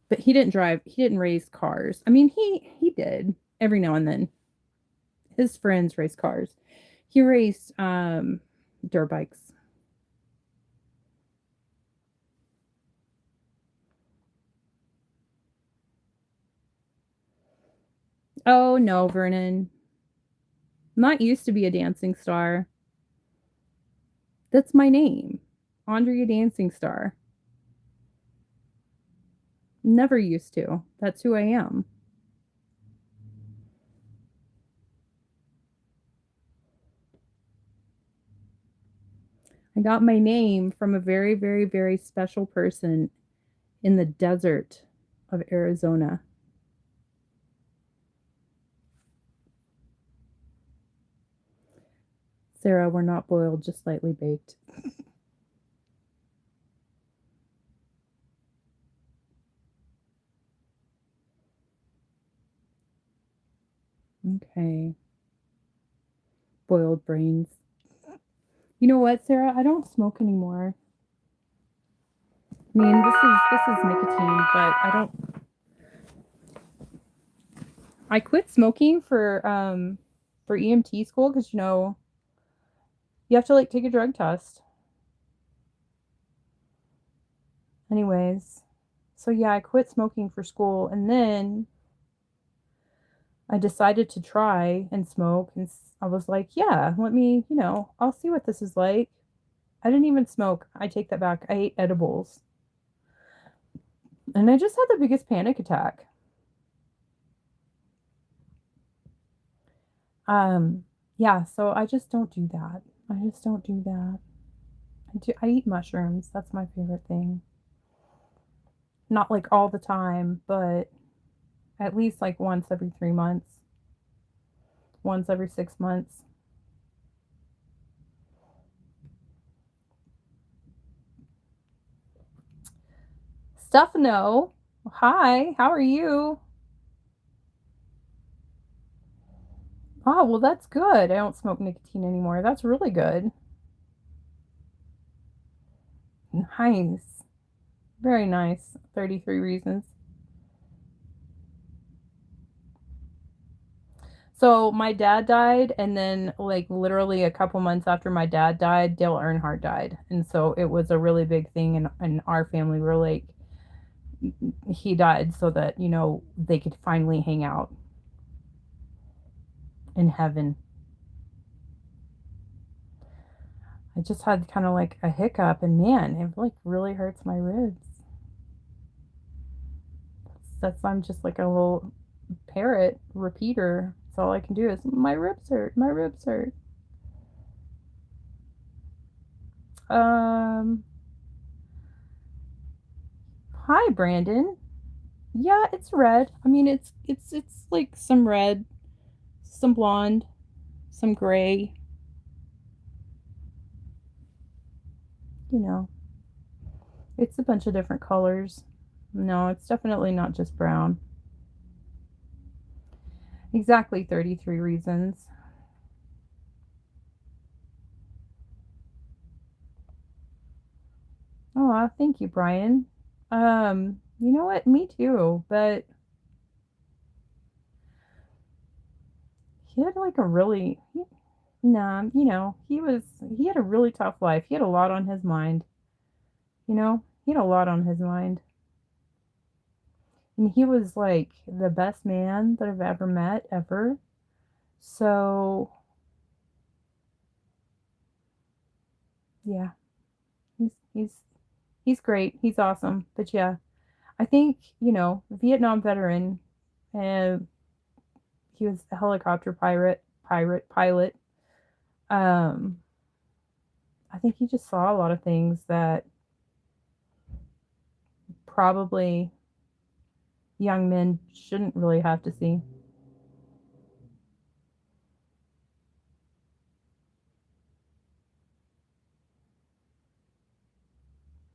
But he didn't drive. He didn't race cars. I mean, he did every now and then. His friends race cars. He raced dirt bikes. Oh no, Vernon. Not used to be a dancing star. That's my name. Andrea Dancing Star. Never used to. That's who I am. I got my name from a very, very, very special person in the desert of Arizona. Sarah, we're not boiled, just slightly baked. Okay. Boiled brains. You know what, Sarah? I don't smoke anymore. I mean, this is nicotine, but I don't. I quit smoking for EMT school because you have to like take a drug test. Anyways, so yeah, I quit smoking for school, and then I decided to try and smoke, and I was like, yeah, let me, I'll see what this is like. I didn't even smoke. I take that back. I ate edibles. And I just had the biggest panic attack. Yeah, so I just don't do that. I just don't do that. I eat mushrooms. That's my favorite thing. Not like all the time, but at least like once every 3 months, once every 6 months. Stefano, hi, how are you? Oh, well, that's good. I don't smoke nicotine anymore. That's really good. Nice. Very nice. 33 reasons. So my dad died, and then like literally a couple months after my dad died, Dale Earnhardt died. And so it was a really big thing in our family. We're like, he died so that, they could finally hang out in heaven. I just had kind of like a hiccup, and man, it like really hurts my ribs. I'm just like a little parrot repeater. So all I can do is my ribs hurt, my ribs hurt. Um, Hi Brandon. Yeah, it's red. I mean, it's like some red, some blonde, some gray. You know, it's a bunch of different colors. No, it's definitely not just brown. Exactly 33 reasons. Oh, thank you, Brian. You know what? Me too, but he had like a really nah, he had a really tough life. He had a lot on his mind. He had a lot on his mind. And he was like the best man that I've ever met ever. So, yeah. He's he's he's great. He's awesome. But yeah, I think, Vietnam veteran, uh, he was a helicopter pilot. I think he just saw a lot of things that probably young men shouldn't really have to see.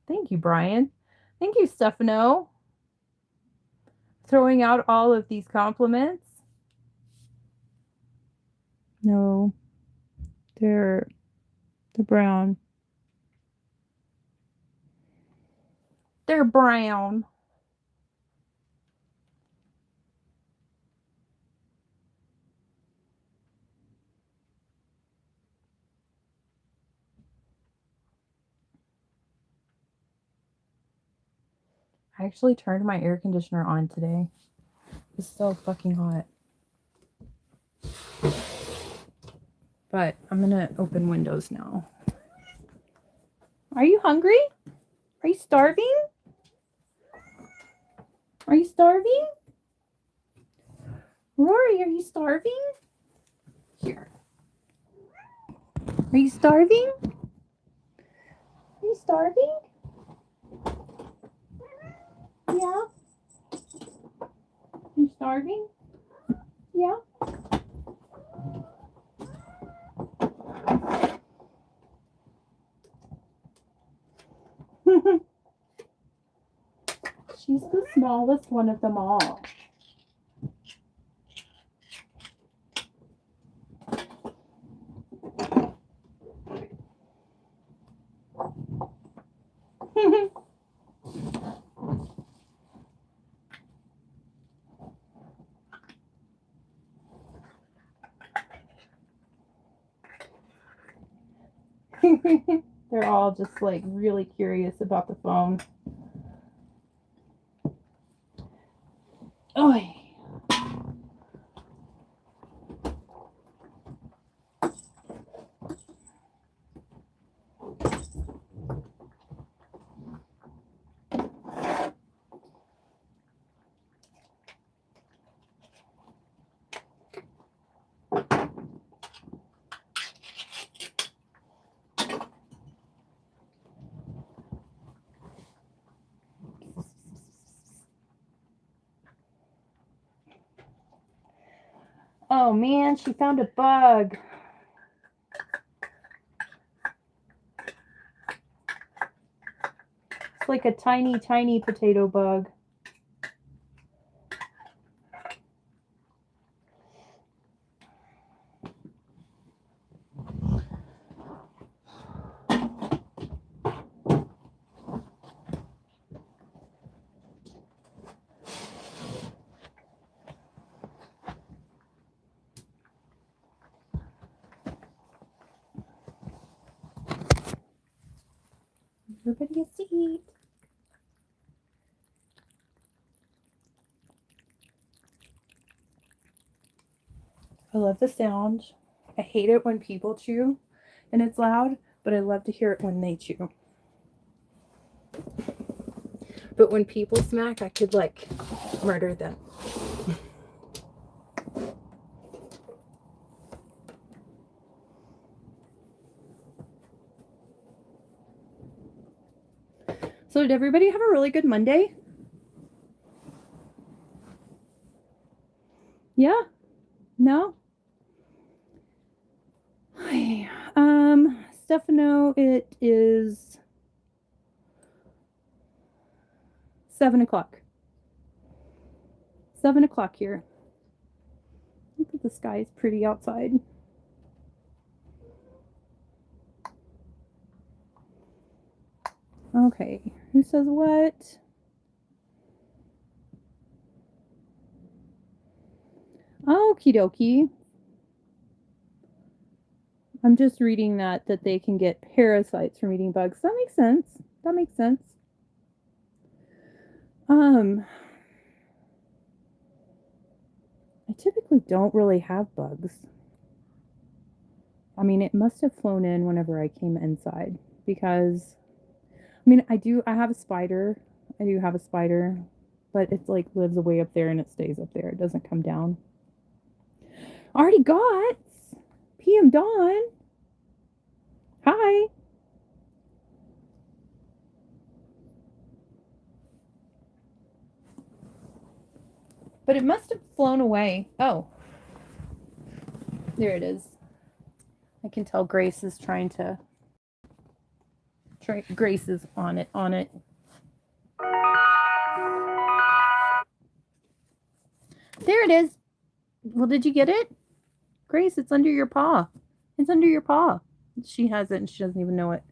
Thank you, Brian. Thank you, Stefano. Throwing out all of these compliments. No, they're brown. They're brown. I actually turned my air conditioner on today. It's so fucking hot. But I'm gonna open windows now. Are you hungry? Are you starving? Are you starving? Rory, are you starving? Here. Are you starving? Are you starving? Yeah. You starving? Yeah. She's the smallest one of them all. They're all just like really curious about the phone. Oh. Oh man, she found a bug. It's like a tiny, tiny potato bug. Everybody gets to eat. I love the sound. I hate it when people chew and it's loud, but I love to hear it when they chew. But when people smack, I could like murder them. So did everybody have a really good Monday? Yeah? No? Hi. Stefano, it is 7 o'clock. 7 o'clock here. Look at the sky, is pretty outside. Okay, who says what? Okie dokie. I'm just reading that they can get parasites from eating bugs. That makes sense. That makes sense. I typically don't really have bugs. I mean, it must have flown in whenever I came inside because, I mean, I have a spider. I do have a spider, but it's like lives way up there and it stays up there. It doesn't come down. Artie Gotts. PM Dawn. Hi. But it must have flown away. Oh. There it is. I can tell Grace is trying to... Grace is on it. There it is. Well, did you get it? Grace, it's under your paw. It's under your paw. She has it and she doesn't even know it.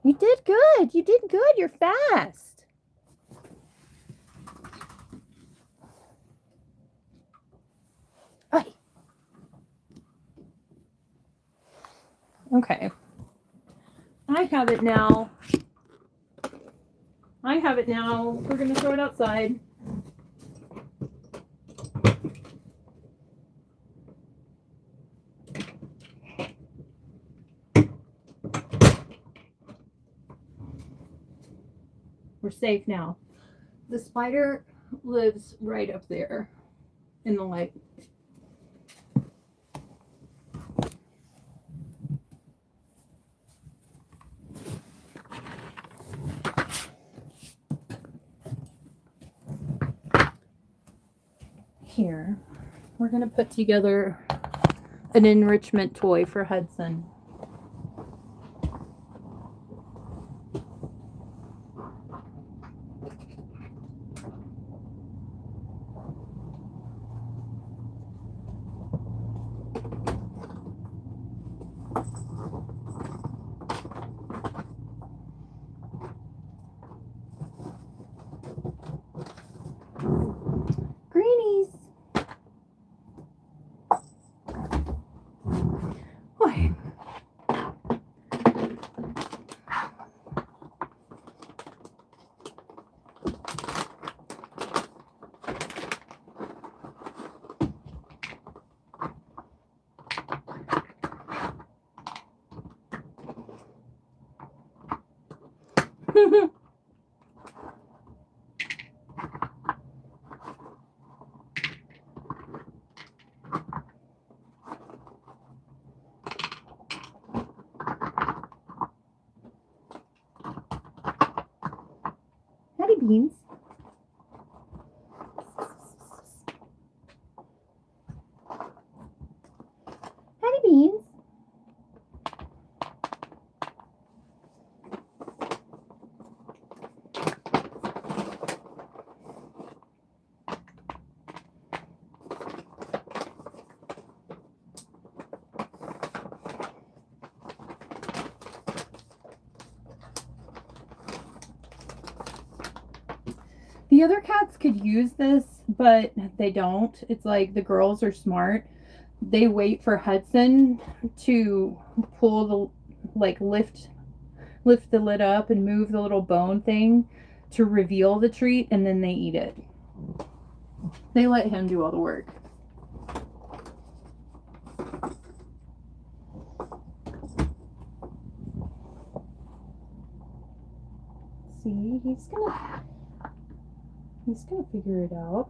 You did good. You did good. You're fast. Okay. I have it now. We're going to throw it outside. We're safe now. The spider lives right up there in the light. Here, we're going to put together an enrichment toy for Hudson. Greenies. Boy. Hattie beans. Hattie beans. The other cats could use this, but they don't. It's like the girls are smart. They wait for Hudson to pull the, like, lift the lid up and move the little bone thing to reveal the treat, and then they eat it. They let him do all the work. See, he's gonna figure it out.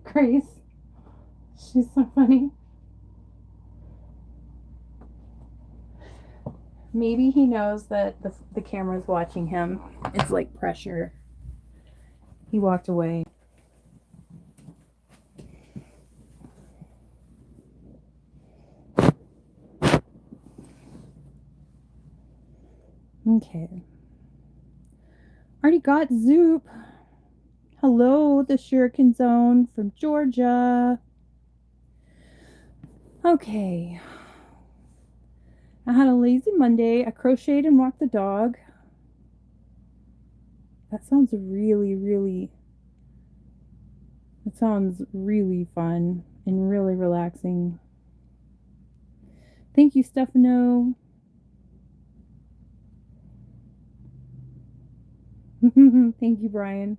Grace. She's so funny. Maybe he knows that the camera's watching him. It's like pressure. He walked away. Okay. Already got Zoop. Hello, the Shuriken Zone from Georgia. Okay. I had a lazy Monday. I crocheted and walked the dog. That sounds really fun and really relaxing. Thank you, Stefano. Thank you, Brian.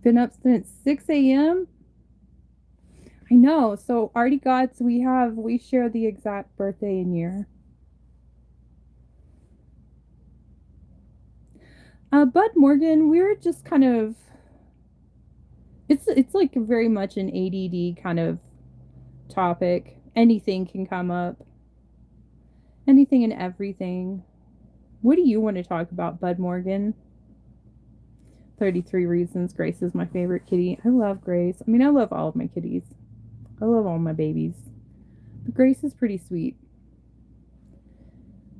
Been up since 6 a.m. I know. So Artie Gots, we share the exact birthday and year. Bud Morgan, we were just kind of it's like very much an ADD kind of topic. Anything can come up. Anything and everything. What do you want to talk about, Bud Morgan? 33 Reasons Grace is my favorite kitty. I love Grace. I mean, I love all of my kitties. I love all my babies. But Grace is pretty sweet.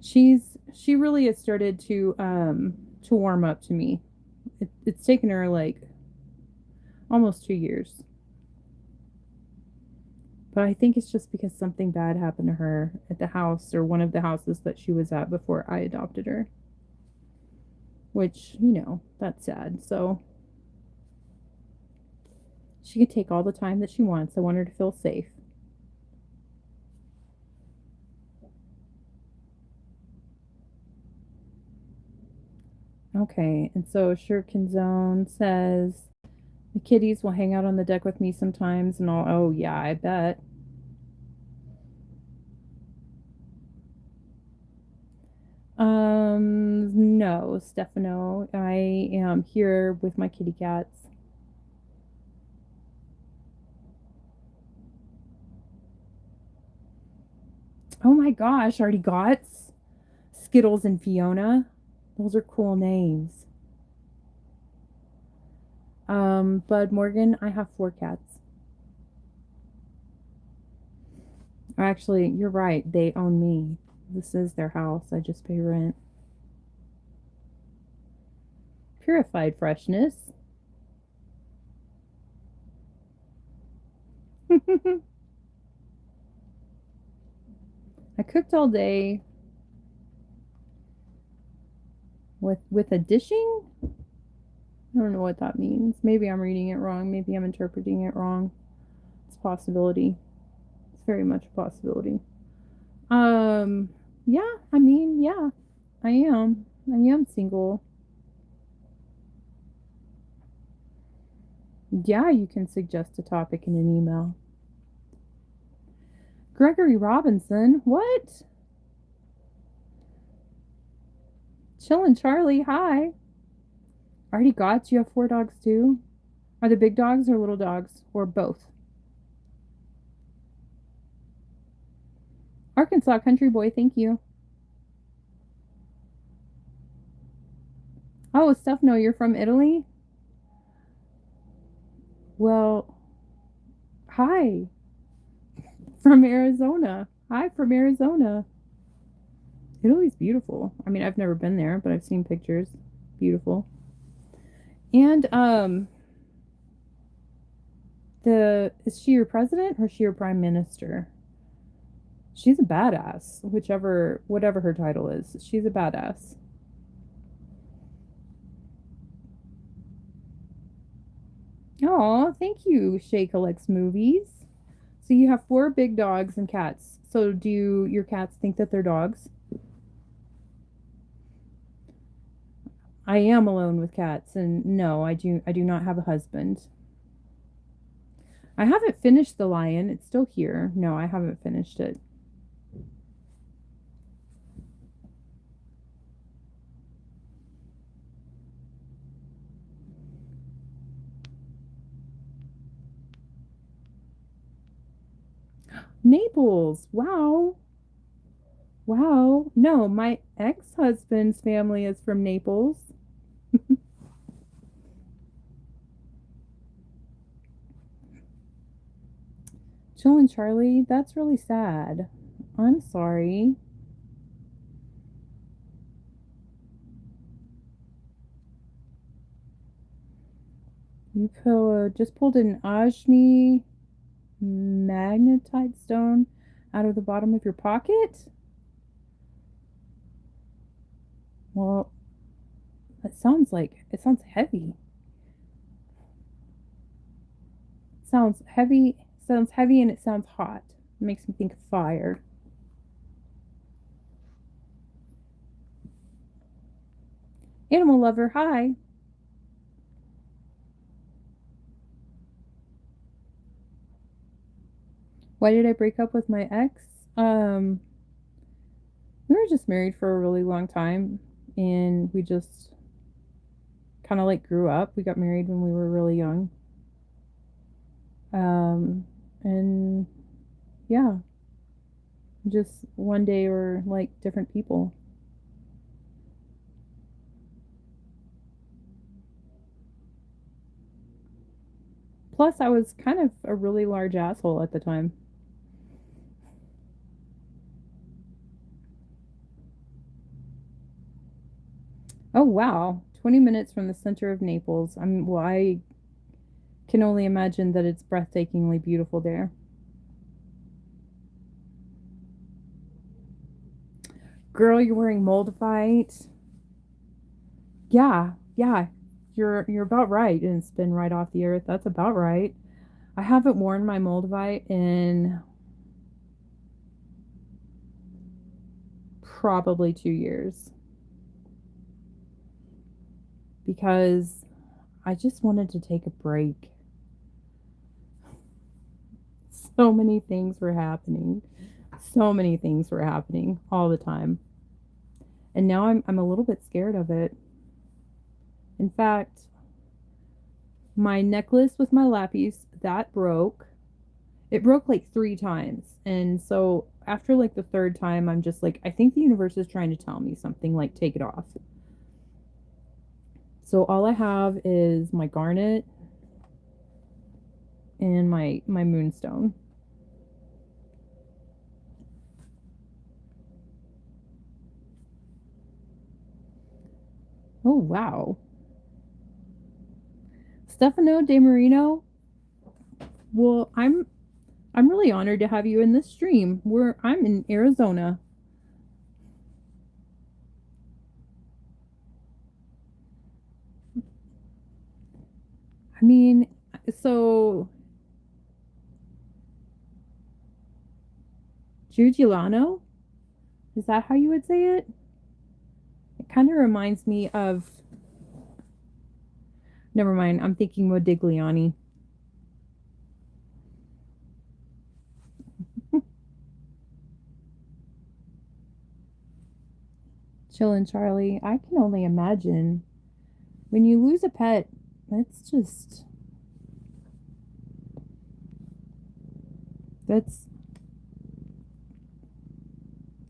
She really has started to warm up to me. It's taken her like almost 2 years. But I think it's just because something bad happened to her at the house or one of the houses that she was at before I adopted her. Which, that's sad. So she can take all the time that she wants. I want her to feel safe. Okay, and so Shuriken Zone says the kitties will hang out on the deck with me sometimes and all. Oh, yeah, I bet. No, Stefano. I am here with my kitty cats. Oh my gosh, already got Skittles and Fiona. Those are cool names. Bud Morgan, I have 4 cats. Actually, you're right. They own me. This is their house. I just pay rent. Purified freshness. I cooked all day with a dishing. I don't know what that means. Maybe I'm reading it wrong. Maybe I'm interpreting it wrong. It's a possibility. It's very much a possibility. Yeah, I mean, yeah, I am. I am single. Yeah, you can suggest a topic in an email. Gregory Robinson, what? Chillin' Charlie, hi. Already got you have 4 dogs too? Are they big dogs or little dogs? Or both? Arkansas Country Boy, thank you. Oh, Stefano, you're from Italy? Well, hi. From Arizona. Hi from Arizona. Italy's beautiful. I mean, I've never been there, but I've seen pictures. Beautiful. And is she your president or is she your prime minister? She's a badass, whatever her title is. She's a badass. Oh, thank you, Shay Collects Movies. So you have 4 big dogs and cats. So do your cats think that they're dogs? I am alone with cats, and no, I do not have a husband. I haven't finished The Lion. It's still here. No, I haven't finished it. Naples. Wow. Wow. No, my ex-husband's family is from Naples. Chillin' Charlie, that's really sad. I'm sorry. You just pulled an Ajni magnetite stone out of the bottom of your pocket? Well, it sounds heavy. Sounds heavy and it sounds hot. It makes me think of fire. Animal lover, hi. Why did I break up with my ex? We were just married for a really long time and we just kind of like grew up. We got married when we were really young. And yeah, just one day we're like different people. Plus, I was kind of a really large asshole at the time. Oh wow, 20 minutes from the center of Naples. I can only imagine that it's breathtakingly beautiful there. Girl, you're wearing moldavite. Yeah, yeah. You're about right. And spin right off the earth. That's about right. I haven't worn my moldavite in probably 2 years because I just wanted to take a break. So many things were happening. So many things were happening all the time. And now I'm a little bit scared of it. In fact, my necklace with my lappies that broke. It broke like 3 times. And so after like the third time, I'm just like, I think the universe is trying to tell me something, like take it off. So all I have is my garnet and my moonstone. Oh wow. Stefano De Marino. Well, I'm really honored to have you in this stream. I'm in Arizona. I mean, so Giuliano? Is that how you would say it? It kind of reminds me of. Never mind. I'm thinking Modigliani. Chillin' Charlie. I can only imagine when you lose a pet. That's that's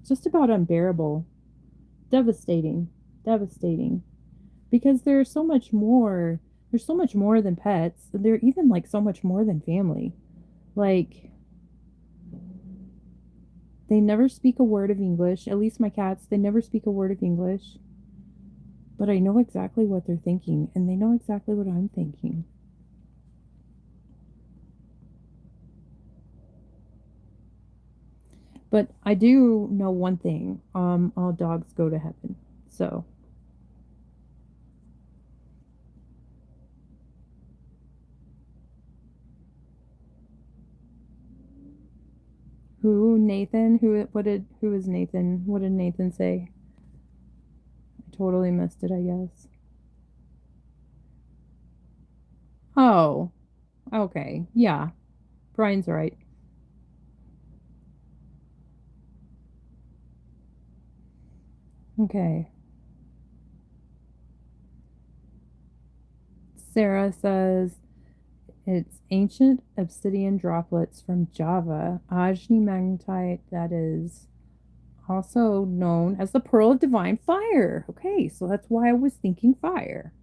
just about unbearable. Devastating. Devastating. Because there's so much more. There's so much more than pets. They're even like so much more than family. Like, they never speak a word of English. At least my cats, they never speak a word of English. But I know exactly what they're thinking, and they know exactly what I'm thinking. But I do know one thing. All dogs go to heaven. So who Nathan? Who is Nathan? What did Nathan say? I totally missed it, I guess. Oh, okay. Yeah. Brian's right. Okay. Sarah says it's ancient obsidian droplets from Java, Ajni magnetite, that is also known as the pearl of divine fire. Okay, so that's why I was thinking fire.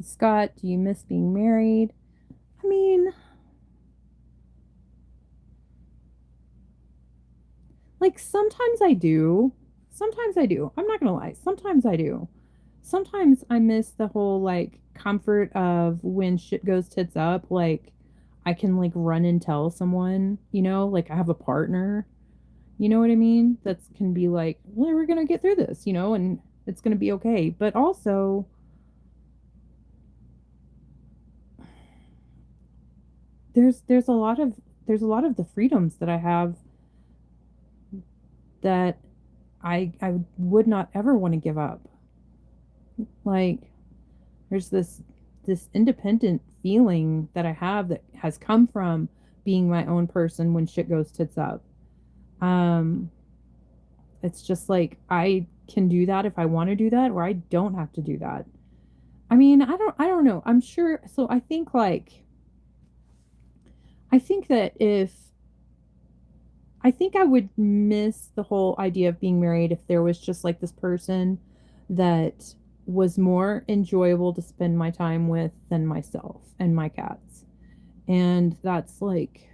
Scott, do you miss being married? I mean, like sometimes I do. Sometimes I do. I'm not gonna lie. Sometimes I do. Sometimes I miss the whole like comfort of when shit goes tits up. Like I can like run and tell someone, like I have a partner. You know what I mean? That's can be like, well, we're gonna get through this, and it's gonna be okay. But also, there's a lot of the freedoms that I have that I would not ever want to give up. Like there's this independent feeling that I have that has come from being my own person when shit goes tits up. Um it's just like can do that if I want to do that, or I don't have to do that. I mean, I don't know. I'm sure. So I think like, I think that if, I think I would miss the whole idea of being married if there was just like this person that was more enjoyable to spend my time with than myself and my cats. And that's like,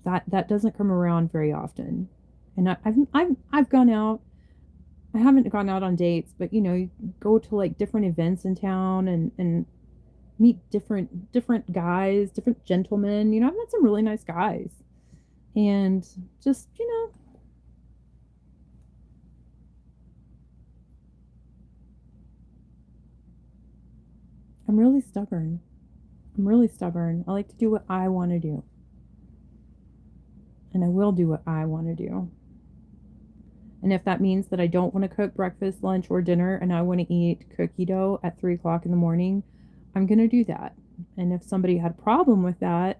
that doesn't come around very often. And I've gone out. I haven't gone out on dates, but you know, you go to like different events in town and meet different guys, different gentlemen. You know, I've met some really nice guys, and just you know, I'm really stubborn. I'm really stubborn. I like to do what I want to do, and I will do what I want to do. And if that means that I don't want to cook breakfast, lunch, or dinner, and I want to eat cookie dough at 3 o'clock in the morning, I'm going to do that. And if somebody had a problem with that,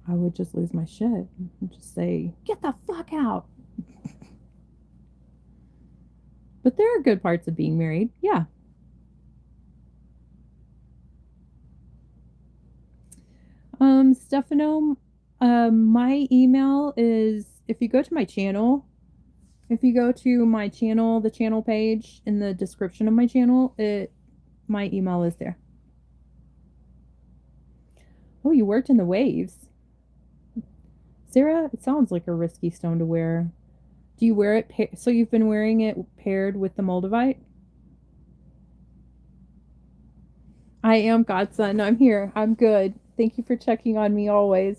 I would just lose my shit and just say, get the fuck out. But there are good parts of being married. Yeah. Stefano, my email is, if you go to my channel, if you go to my channel, the channel page in the description of my channel, my email is there. Oh, you worked in the waves. Sarah, it sounds like a risky stone to wear. Do you wear it? So you've been wearing it paired with the Moldavite? I am Godson. I'm here. I'm good. Thank you for checking on me always.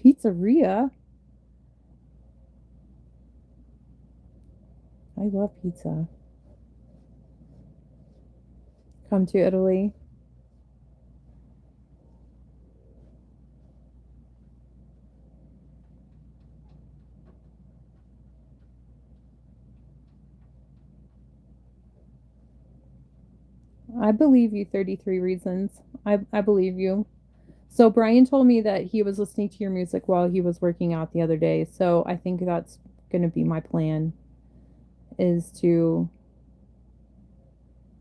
Pizzeria? I love pizza. Come to Italy. I believe you 33 reasons. I believe you. So Brian told me that he was listening to your music while he was working out the other day. So I think that's going to be my plan, is to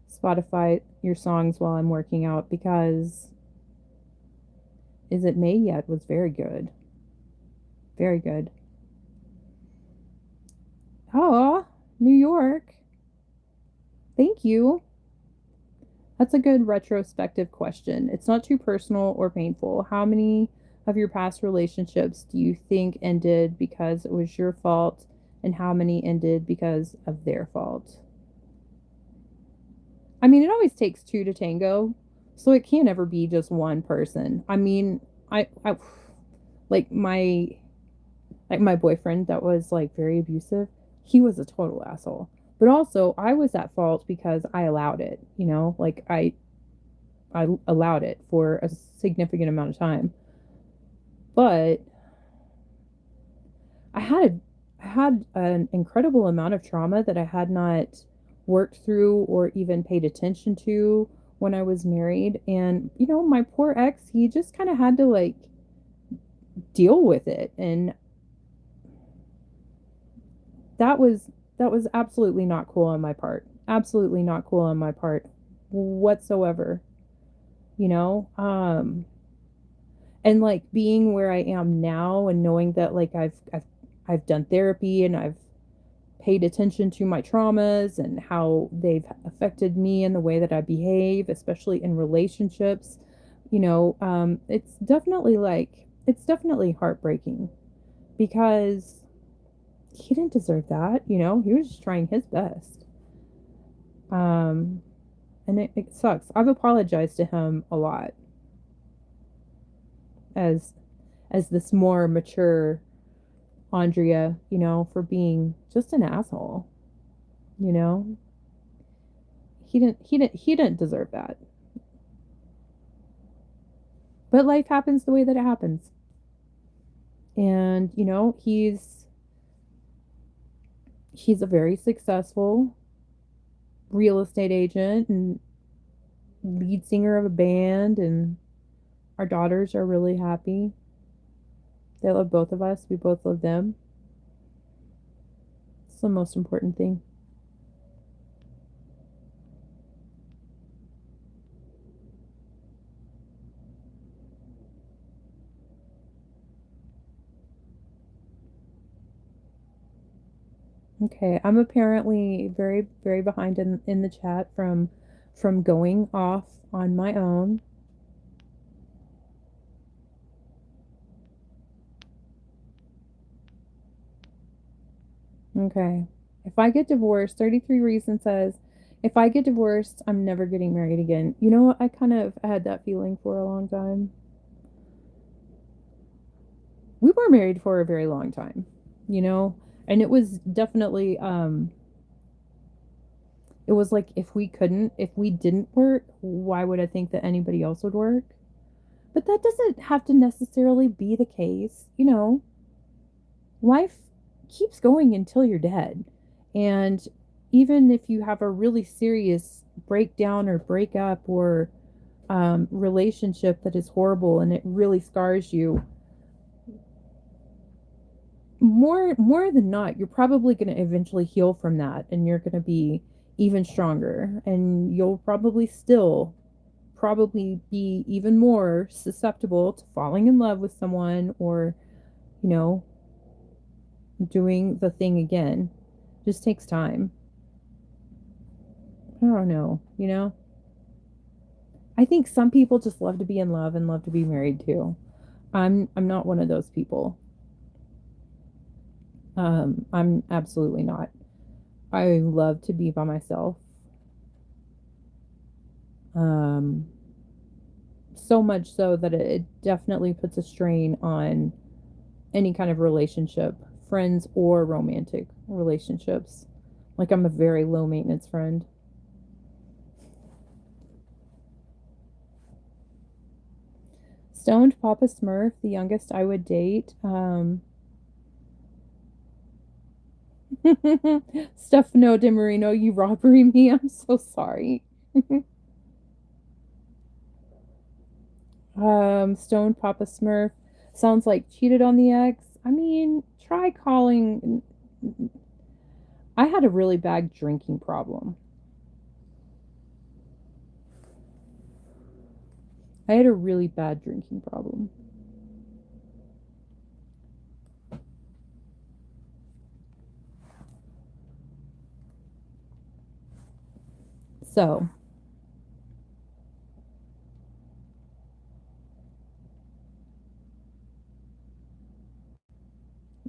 Spotify your songs while I'm working out, because Is It May Yet was very good. Very good. Oh, New York. Thank you. That's a good retrospective question. It's not too personal or painful. How many of your past relationships do you think ended because it was your fault, and how many ended because of their fault? I mean, it always takes two to tango, so it can't ever be just one person. I mean, I like my boyfriend that was like very abusive. He was a total asshole. But also, I was at fault because I allowed it, you know? Like I allowed it for a significant amount of time. But I had an incredible amount of trauma that I had not worked through or even paid attention to when I was married. And you know, my poor ex, he just kind of had to like deal with it. And that was that was absolutely not cool on my part. Absolutely not cool on my part whatsoever. You know? And like being where I am now and knowing that like I've done therapy and I've paid attention to my traumas and how they've affected me and the way that I behave, especially in relationships. You know, it's definitely heartbreaking, because he didn't deserve that. You know, he was just trying his best. Um, and it sucks. I've apologized to him a lot as this more mature Andrea, you know, for being just an asshole. You know, he didn't deserve that. But life happens the way that it happens. And, you know, he's a very successful real estate agent, and lead singer of a band, and our daughters are really happy. They love both of us. We both love them. It's the most important thing. Okay, I'm apparently very, very behind in the chat from going off on my own. Okay. If I get divorced, 33 Reasons says, if I get divorced, I'm never getting married again. You know what? I kind of had that feeling for a long time. We were married for a very long time, you know? And it was definitely it was like if we didn't work, why would I think that anybody else would work? But that doesn't have to necessarily be the case, you know. Life keeps going until you're dead. And even if you have a really serious breakdown or breakup or relationship that is horrible and it really scars you, more than not, you're probably going to eventually heal from that, and you're going to be even stronger, and you'll probably be even more susceptible to falling in love with someone or, you know, doing the thing again. Just takes time. I don't know, you know? I think some people just love to be in love and love to be married too. I'm not one of those people. I'm absolutely not. I love to be by myself. Um, so much so that it definitely puts a strain on any kind of relationship, friends or romantic relationships. Like, I'm a very low maintenance friend. Stoned Papa Smurf, the youngest I would date. Stefano De Marino, you robbery me. I'm so sorry. Stoned Papa Smurf sounds like cheated on the ex. I mean, try calling. I had a really bad drinking problem. I had a really bad drinking problem. So,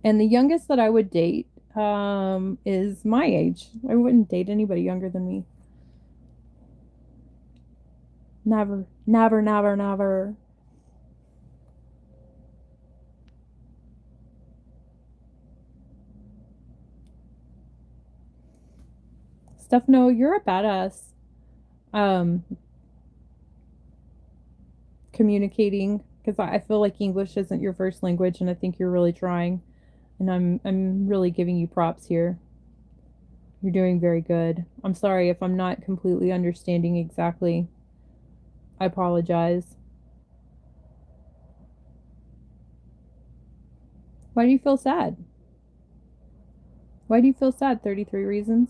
and the youngest that I would date is my age. I wouldn't date anybody younger than me. Never, never, never, never. Stefano, you're a badass. Um, Communicating, because I feel like English isn't your first language, and I think you're really trying, and I'm really giving you props here. You're doing very good. I'm sorry if I'm not completely understanding exactly. I apologize. Why do you feel sad? Why do you feel sad? 33 reasons.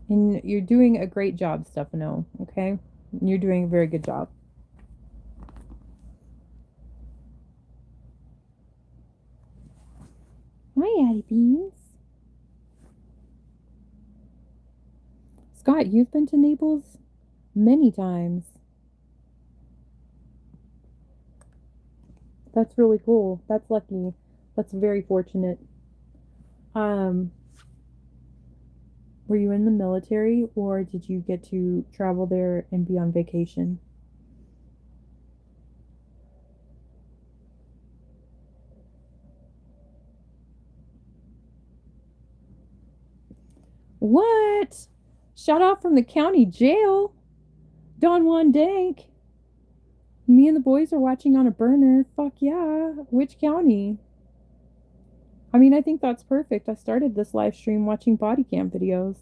And you're doing a great job, Stefano, okay? You're doing a very good job. Hi, Addie Beans. Scott, you've been to Naples many times. That's really cool. That's lucky. That's very fortunate. Um, were you in the military or did you get to travel there and be on vacation? What? Shut off from the county jail? Don Juan Dank. Me and the boys are watching on a burner. Fuck yeah. Which county? I mean, I think that's perfect. I started this live stream watching body cam videos.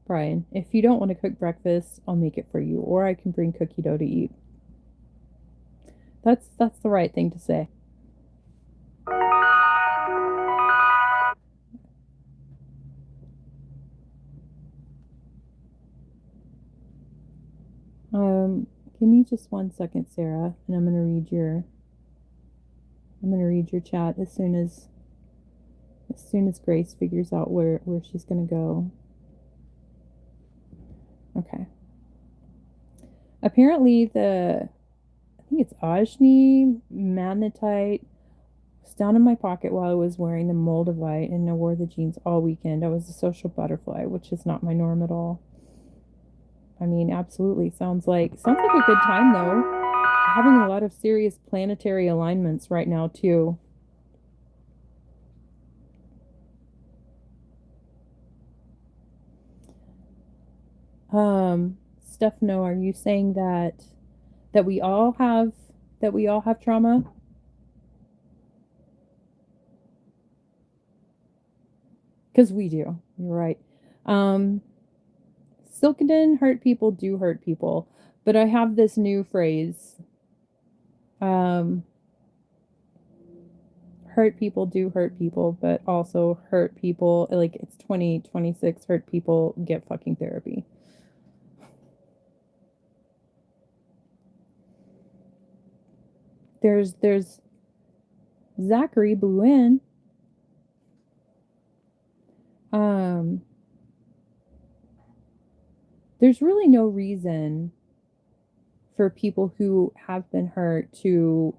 Brian, if you don't want to cook breakfast, I'll make it for you, or I can bring cookie dough to eat. That's the right thing to say. Give me just 1 second, Sarah, and I'm gonna read your chat as soon as Grace figures out where she's gonna go. Okay. Apparently I think it's Ajni magnetite was down in my pocket while I was wearing the Moldavite, and I wore the jeans all weekend. I was a social butterfly, which is not my norm at all. I mean, absolutely. Sounds like a good time though. Having a lot of serious planetary alignments right now too. Stefano, are you saying that we all have trauma? Because we do. You're right. Silkenden, hurt people do hurt people. But I have this new phrase. Hurt people do hurt people, but also hurt people, like it's 2026, hurt people get fucking therapy. There's Zachary blew in. There's really no reason for people who have been hurt to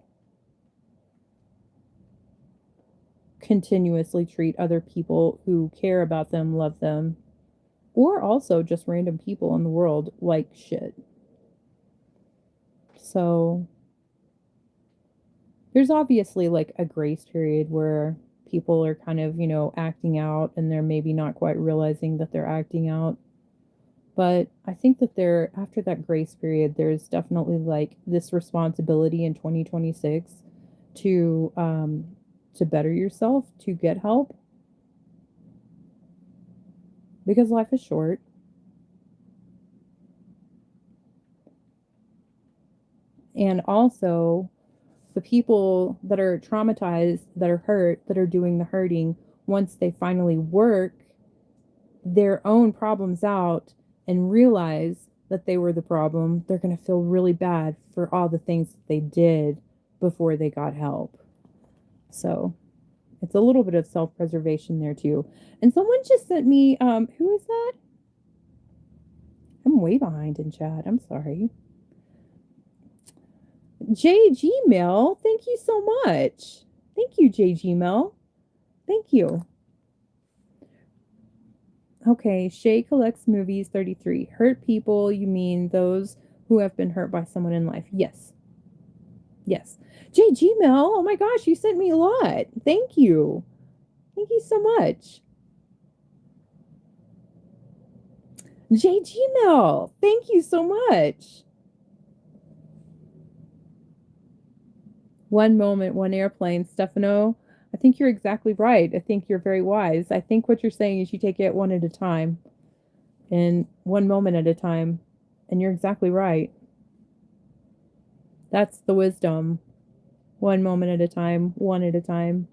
continuously treat other people who care about them, love them, or also just random people in the world like shit. So there's obviously like a grace period where people are kind of, acting out and they're maybe not quite realizing that they're acting out. But I think that after that grace period, there's definitely like this responsibility in 2026 to better yourself, to get help. Because life is short. And also, the people that are traumatized, that are hurt, that are doing the hurting, once they finally work their own problems out and realize that they were the problem, they're going to feel really bad for all the things that they did before they got help. So it's a little bit of self-preservation there too. And someone just sent me, who is that? I'm way behind in chat. I'm sorry. JGmail, thank you so much. Thank you, JGmail. Thank you. Okay, Shay collects movies 33. Hurt people, you mean those who have been hurt by someone in life? Yes. Yes. JGmail, oh my gosh, you sent me a lot. Thank you. Thank you so much. JGmail, thank you so much. One moment, one airplane. Stefano, I think you're exactly right. I think you're very wise. I think what you're saying is you take it one at a time and one moment at a time. And you're exactly right. That's the wisdom. One moment at a time, one at a time.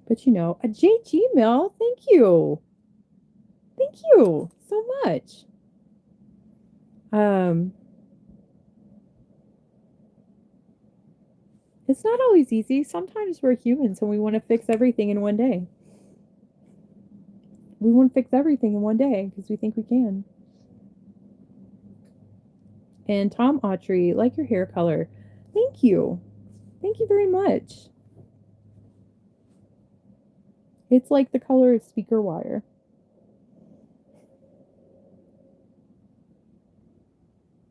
But a JGmail, thank you. Thank you so much. It's not always easy. Sometimes we're humans and we want to fix everything in one day. We want to fix everything in one day because we think we can. And Tom Autry, like your hair color. Thank you. Thank you very much. It's like the color of speaker wire.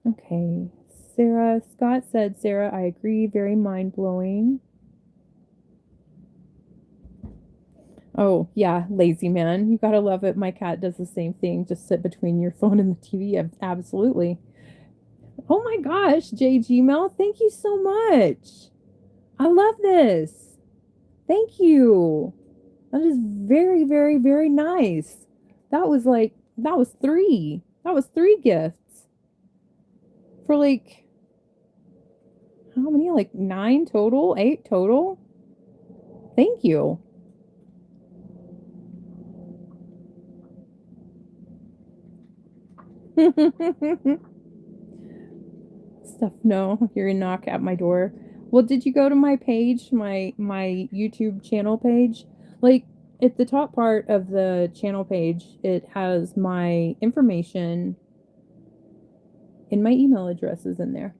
Okay. Scott said, Sarah, I agree. Very mind-blowing. Oh, yeah, lazy man. You gotta love it. My cat does the same thing. Just sit between your phone and the TV. Absolutely. Oh my gosh, JGmail, thank you so much. I love this. Thank you. That is very, very, very nice. That was three. That was three gifts. For like, how many? Like nine total? Eight total? Thank you. No, you're a knock at my door. Well, did you go to my page, my YouTube channel page? Like at the top part of the channel page, it has my information and my email addresses in there.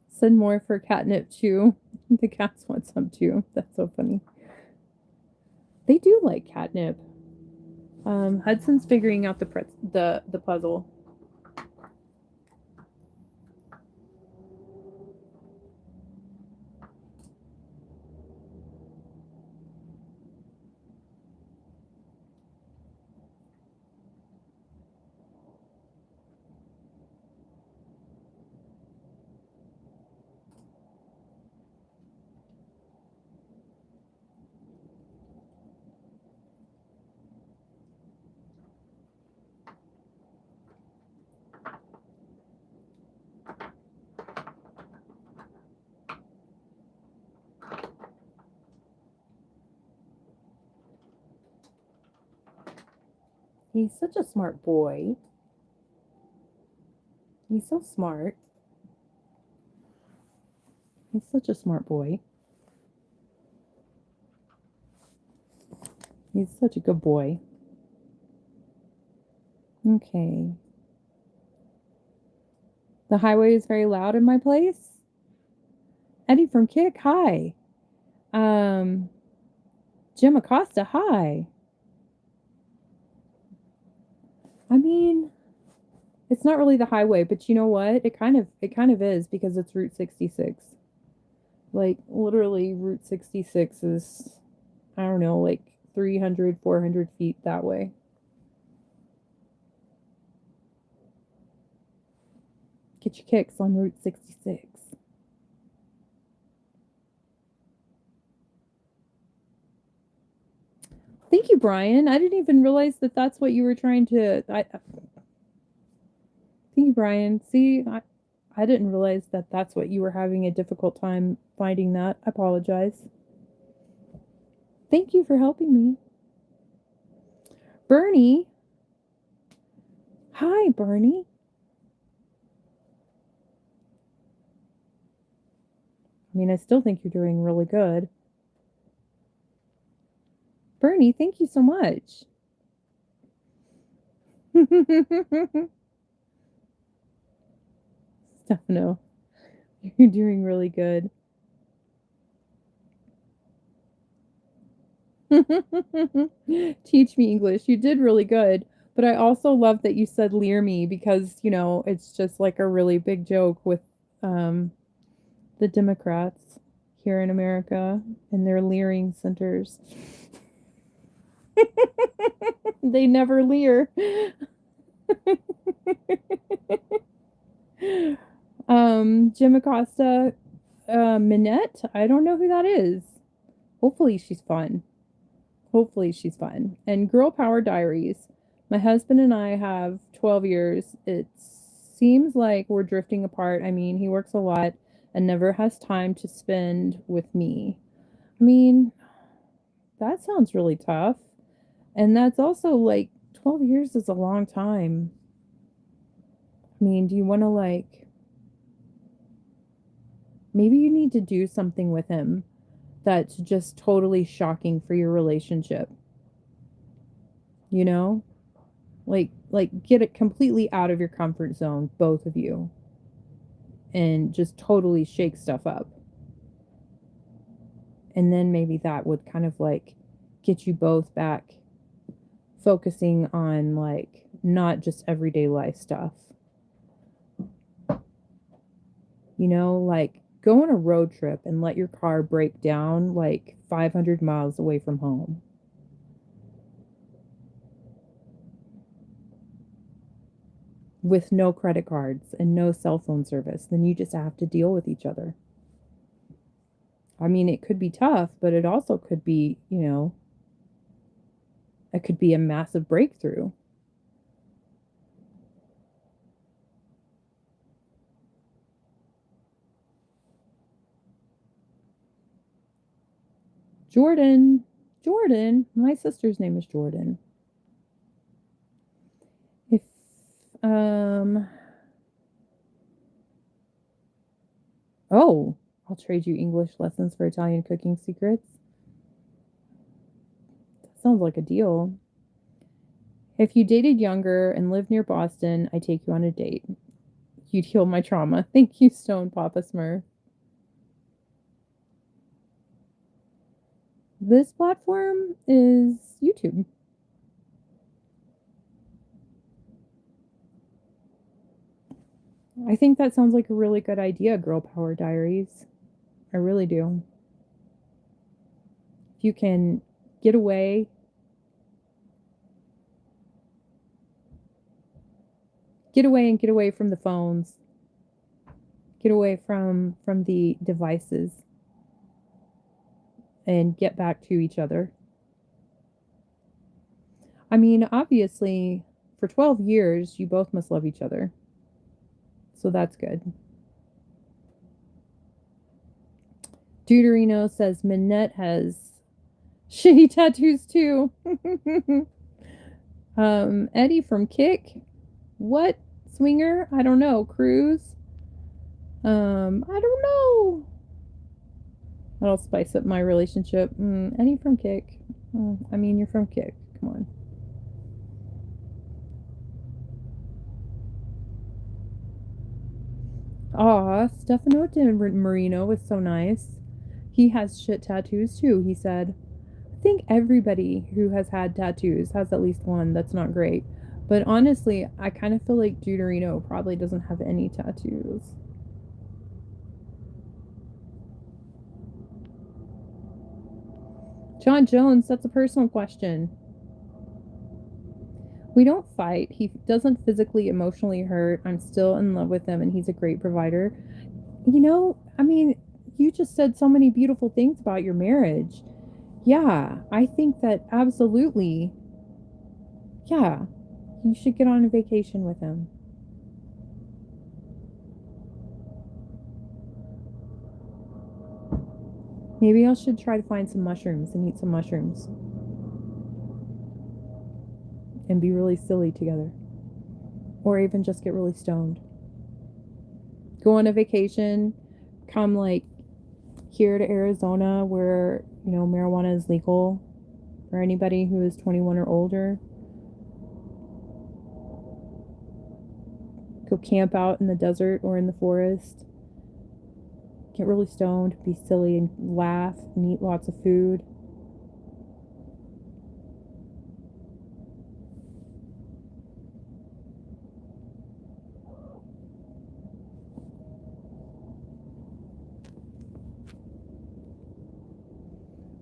Send more for catnip too. The cats want some too. That's so funny. They do like catnip. Hudson's figuring out the puzzle. He's such a smart boy. He's so smart. He's such a smart boy. He's such a good boy. Okay. The highway is very loud in my place. Eddie from Kick, hi. Jim Acosta, hi. I mean, it's not really the highway, but you know what? It kind of is because it's Route 66. Like literally Route 66 is, I don't know, like 300, 400 feet that way. Get your kicks on Route 66. Thank you, Brian. I didn't even realize that that's what you were trying to. Thank you, Brian. See, I didn't realize that that's what you were having a difficult time finding that. I apologize. Thank you for helping me. Bernie. Hi, Bernie. I mean, I still think you're doing really good. Bernie, thank you so much. Stefano, you're doing really good. Teach me English. You did really good. But I also love that you said leer me because, it's just like a really big joke with um, the Democrats here in America and their leering centers. They never leer. Jim Acosta, Minette, I don't know who that is. Hopefully she's fun. Hopefully she's fun. And Girl Power Diaries. My husband and I have 12 years. It seems like we're drifting apart. I mean, he works a lot and never has time to spend with me. I mean, that sounds really tough. And that's also like 12 years is a long time. I mean, do you want to maybe you need to do something with him that's just totally shocking for your relationship. You know? Like get it completely out of your comfort zone, both of you. And just totally shake stuff up. And then maybe that would kind of like get you both back focusing on like not just everyday life stuff. You know, like go on a road trip and let your car break down like 500 miles away from home. With no credit cards and no cell phone service, then you just have to deal with each other. I mean, it could be tough, but it also could be, you know, it could be a massive breakthrough. Jordan, Jordan, my sister's name is Jordan. If, um, oh, I'll trade you English lessons for Italian cooking secrets. That sounds like a deal. If you dated younger and lived near Boston, I take you on a date. You'd heal my trauma. Thank you, Stone Papa Smurf. This platform is YouTube. I think that sounds like a really good idea, Girl Power Diaries. I really do. If you can get away, and get away from the phones, get away from the devices, and get back to each other. I mean, obviously, for 12 years, you both must love each other. So that's good. Deuterino says Minette has shitty tattoos too. Eddie from Kick. What? Swinger? I don't know. Cruise? I don't know. That'll spice up my relationship. Eddie from Kick. I mean, you're from Kick. Come on. Aw, Stefano Marino was so nice. He has shit tattoos too, he said. I think everybody who has had tattoos has at least one that's not great. But honestly, I kind of feel like Deuterino probably doesn't have any tattoos. John Jones, that's a personal question. We don't fight. He doesn't physically, emotionally hurt. I'm still in love with him and he's a great provider. You know, I mean, you just said so many beautiful things about your marriage. Yeah, I think that absolutely. Yeah, you should get on a vacation with him. Maybe I should try to find some mushrooms and eat some mushrooms. And be really silly together. Or even just get really stoned. Go on a vacation, come like here to Arizona where, you know, marijuana is legal for anybody who is 21 or older. Go camp out in the desert or in the forest. Get really stoned, be silly and laugh and eat lots of food.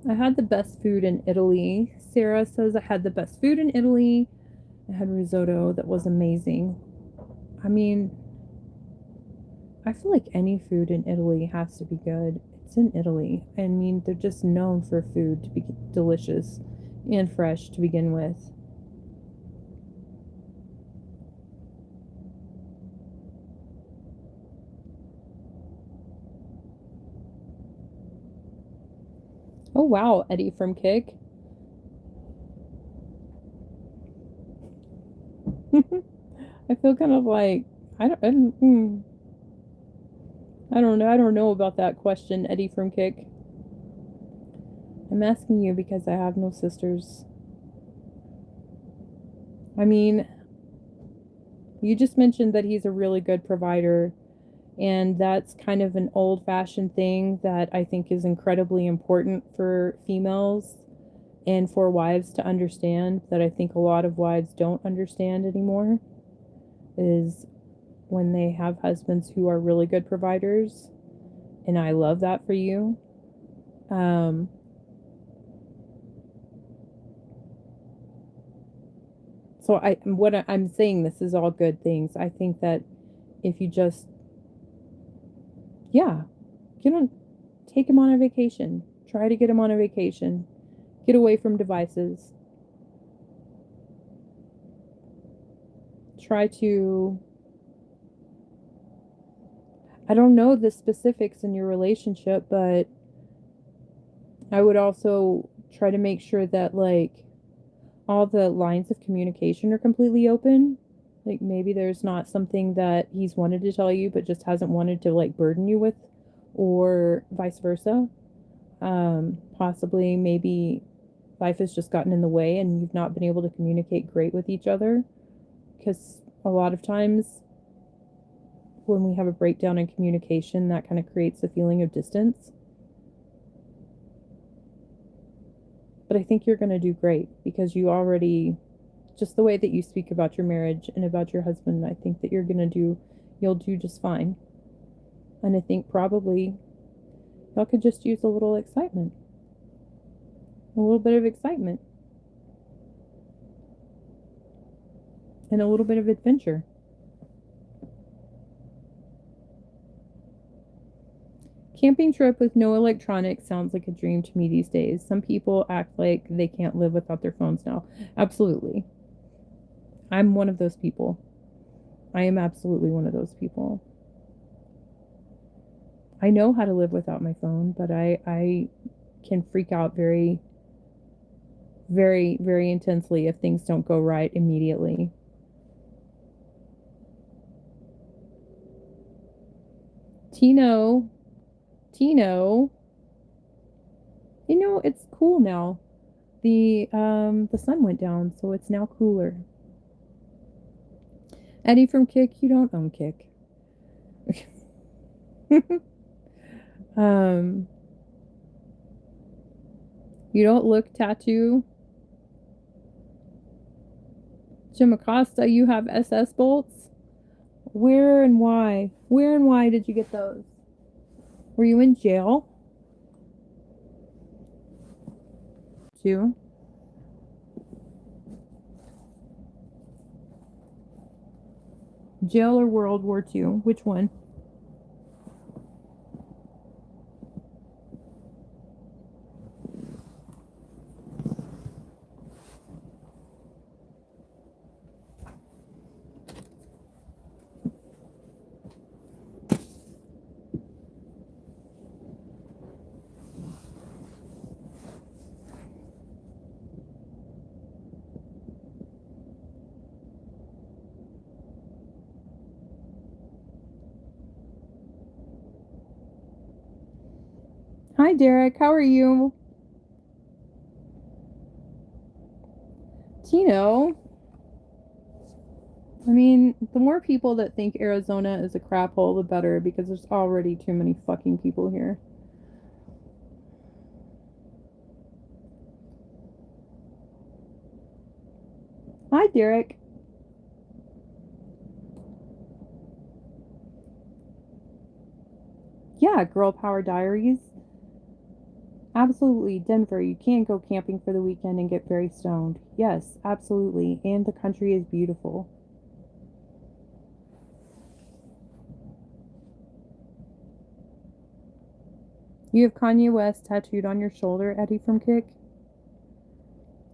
I had the best food in Italy. Sarah says I had the best food in Italy. I had risotto that was amazing. I mean, I feel like any food in Italy has to be good. It's in Italy. I mean, they're just known for food to be delicious and fresh to begin with. Oh wow, Eddie from Kick. I feel kind of like I don't know. I don't know about that question, Eddie from Kick. I'm asking you because I have no sisters. I mean, you just mentioned that he's a really good provider, and that's kind of an old-fashioned thing that I think is incredibly important for females and for wives to understand that I think a lot of wives don't understand anymore is when they have husbands who are really good providers, and I love that for you. So I'm saying, this is all good things. I think that if you just, yeah, take him on a vacation. Try to get him on a vacation. Get away from devices. Try to, I don't know the specifics in your relationship, but I would also try to make sure that, like, all the lines of communication are completely open. Like, maybe there's not something that he's wanted to tell you, but just hasn't wanted to, like, burden you with, or vice versa. Possibly, maybe life has just gotten in the way and you've not been able to communicate great with each other. Because a lot of times when we have a breakdown in communication, that kind of creates a feeling of distance. But I think you're going to do great, because you already, just the way that you speak about your marriage and about your husband, I think that you'll do just fine. And I think probably y'all could just use a little excitement. A little bit of excitement. And a little bit of adventure. Camping trip with no electronics sounds like a dream to me these days. Some people act like they can't live without their phones now. Absolutely. I'm one of those people. I am absolutely one of those people. I know how to live without my phone, but I can freak out very, very, very intensely if things don't go right immediately. Tino, it's cool now. The sun went down, so it's now cooler. Eddie from Kick, you don't own Kick. You don't look tattoo. Jim Acosta, you have SS bolts? Where and why? Where and why did you get those? Were you in jail? Too? Jail or World War II? Which one? Hi, Derek. How are you? Tino. I mean, the more people that think Arizona is a crap hole, the better, because there's already too many fucking people here. Hi, Derek. Yeah, Girl Power Diaries. Absolutely. Denver, you can go camping for the weekend and get very stoned. Yes, absolutely. And the country is beautiful. You have Kanye West tattooed on your shoulder, Eddie from Kick?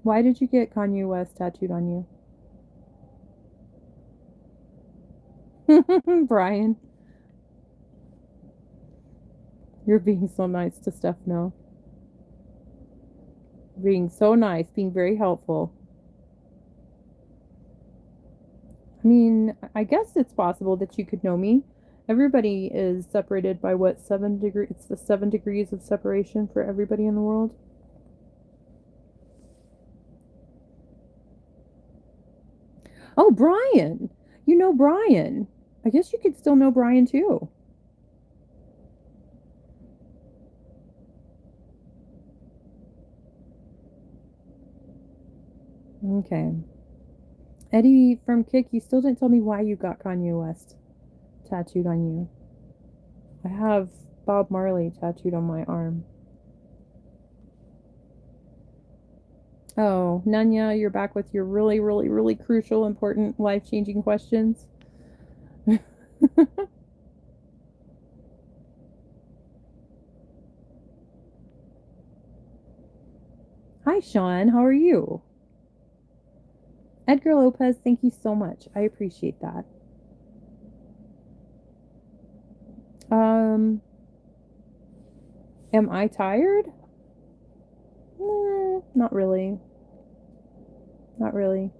Why did you get Kanye West tattooed on you? Brian. You're being so nice to Stefano. Being so nice, being very helpful. I mean, I guess it's possible that you could know me. Everybody is separated by what, 7 degrees? It's the 7 degrees of separation for everybody in the world. Oh, Brian! You know Brian. I guess you could still know Brian too. Okay. Eddie from Kick, you still didn't tell me why you got Kanye West tattooed on you. I have Bob Marley tattooed on my arm. Oh, Nanya, you're back with your really, really, really crucial, important, life-changing questions. Hi, Sean. How are you? Edgar Lopez, thank you so much. I appreciate that. Am I tired? Not really. Not really.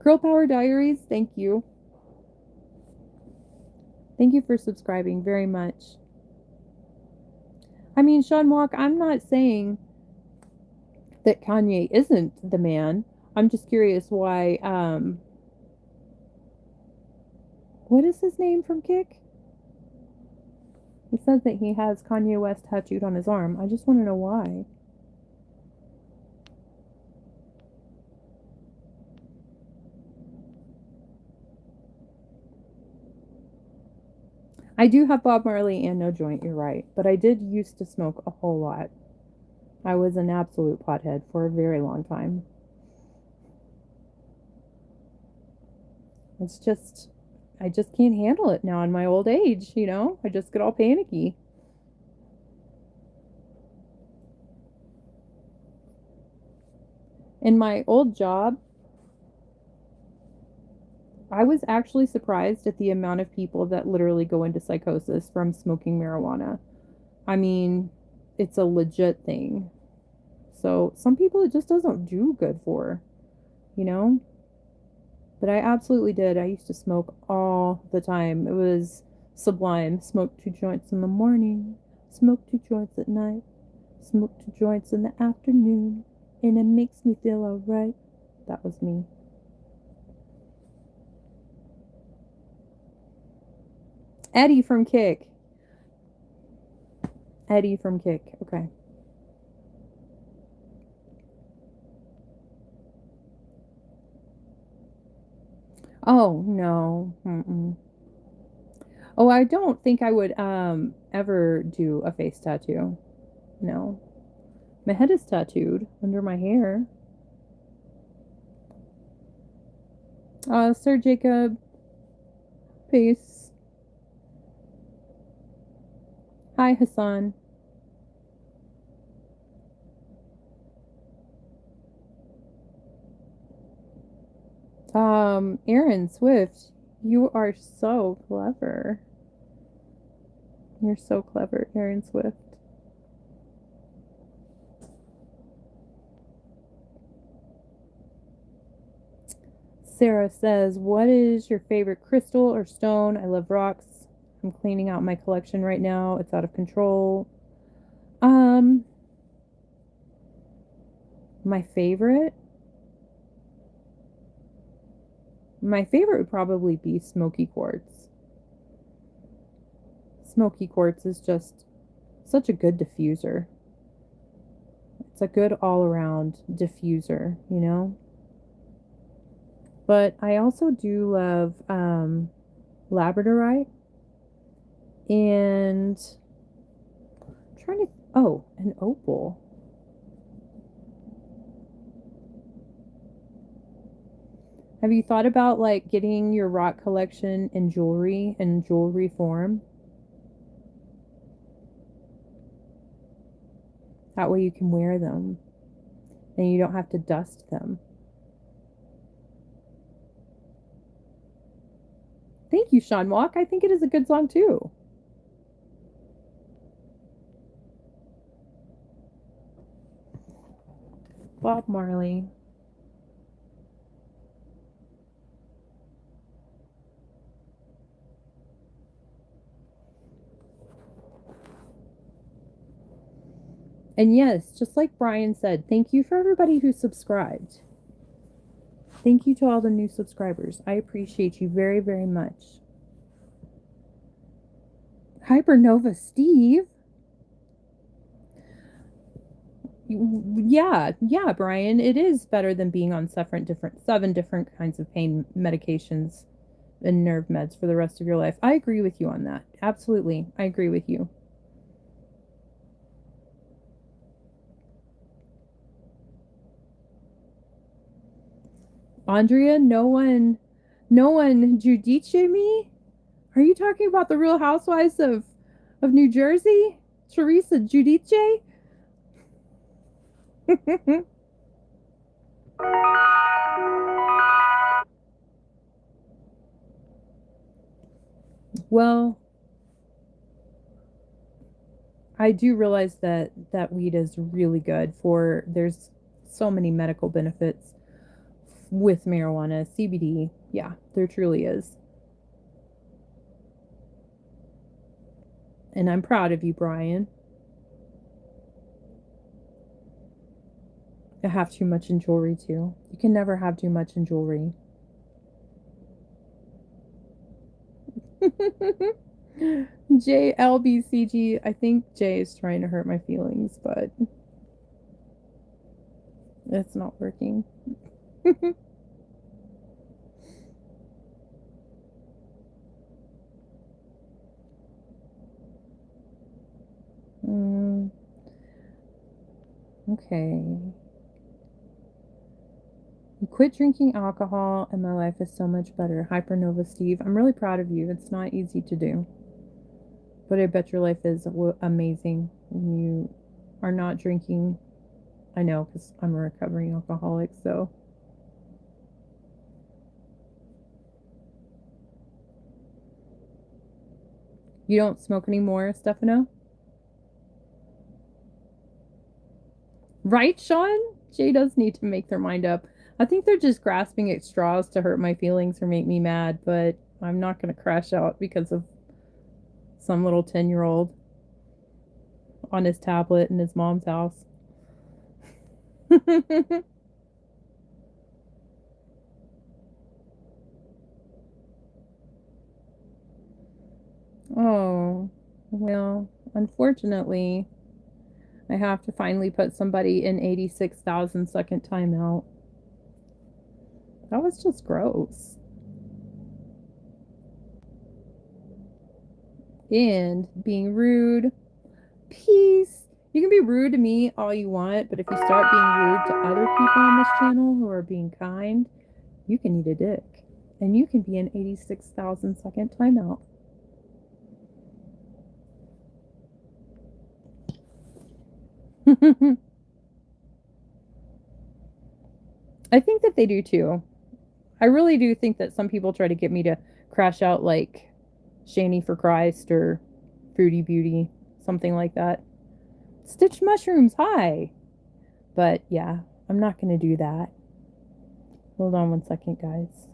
Girl Power Diaries, thank you. Thank you for subscribing very much. I mean, Sean Walk, I'm not saying that Kanye isn't the man. I'm just curious why, what is his name from Kick? He says that he has Kanye West tattooed on his arm. I just want to know why. I do have Bob Marley and No Joint, you're right. But I did used to smoke a whole lot. I was an absolute pothead for a very long time. It's just, I just can't handle it now in my old age, you know? I just get all panicky. In my old job, I was actually surprised at the amount of people that literally go into psychosis from smoking marijuana. I mean, it's a legit thing. So some people it just doesn't do good for, you know? But I absolutely did. I used to smoke all the time. It was sublime. Smoke 2 joints in the morning, smoke 2 joints at night, smoke 2 joints in the afternoon, and it makes me feel alright. That was me. Eddie from Kick. Eddie from Kick. Okay. Oh, no. Mm-mm. Oh, I don't think I would ever do a face tattoo. No. My head is tattooed under my hair. Sir Jacob. Peace. Hi, Hassan. Aaron Swift, you are so clever. You're so clever, Aaron Swift. Sarah says, what is your favorite crystal or stone? I love rocks. I'm cleaning out my collection right now. It's out of control. My favorite? My favorite would probably be smoky quartz. Smoky quartz is just such a good diffuser. It's a good all around diffuser, you know? But I also do love labradorite and I'm trying to, oh, an opal. Have you thought about like getting your rock collection in jewelry form? That way you can wear them and you don't have to dust them. Thank you, Sean Walk. I think it is a good song too. Bob Marley. And yes, just like Brian said, thank you for everybody who subscribed. Thank you to all the new subscribers. I appreciate you very, very much. Hypernova Steve. Yeah, Brian, it is better than being on seven different kinds of pain medications and nerve meds for the rest of your life. I agree with you on that. Absolutely. I agree with you. Andrea, no one Judice me? Are you talking about the Real Housewives of New Jersey? Teresa Judice? Well, I do realize that weed is really good for there's so many medical benefits with marijuana, CBD. Yeah, there truly is. And I'm proud of you, Brian. I have too much in jewelry too. You can never have too much in jewelry. JLBCG. I think Jay is trying to hurt my feelings, but it's not working. mm, okay. Quit drinking alcohol and my life is so much better. Hypernova Steve. I'm really proud of you. It's not easy to do. But I bet your life is amazing when you are not drinking. I know because I'm a recovering alcoholic, so. You don't smoke anymore, Stefano? Right, Sean? Jay does need to make their mind up. I think they're just grasping at straws to hurt my feelings or make me mad, but I'm not going to crash out because of some little 10-year-old on his tablet in his mom's house. Oh, well, unfortunately, I have to finally put somebody in 86,000 second timeout. That was just gross. And being rude. Peace. You can be rude to me all you want, but if you start being rude to other people on this channel who are being kind, you can eat a dick. And you can be in 86,000 second timeout. I think that they do too. I really do think that some people try to get me to crash out like Shani for Christ or Fruity Beauty, something like that. Stitch mushrooms, hi. But yeah, I'm not going to do that. Hold on one second, guys.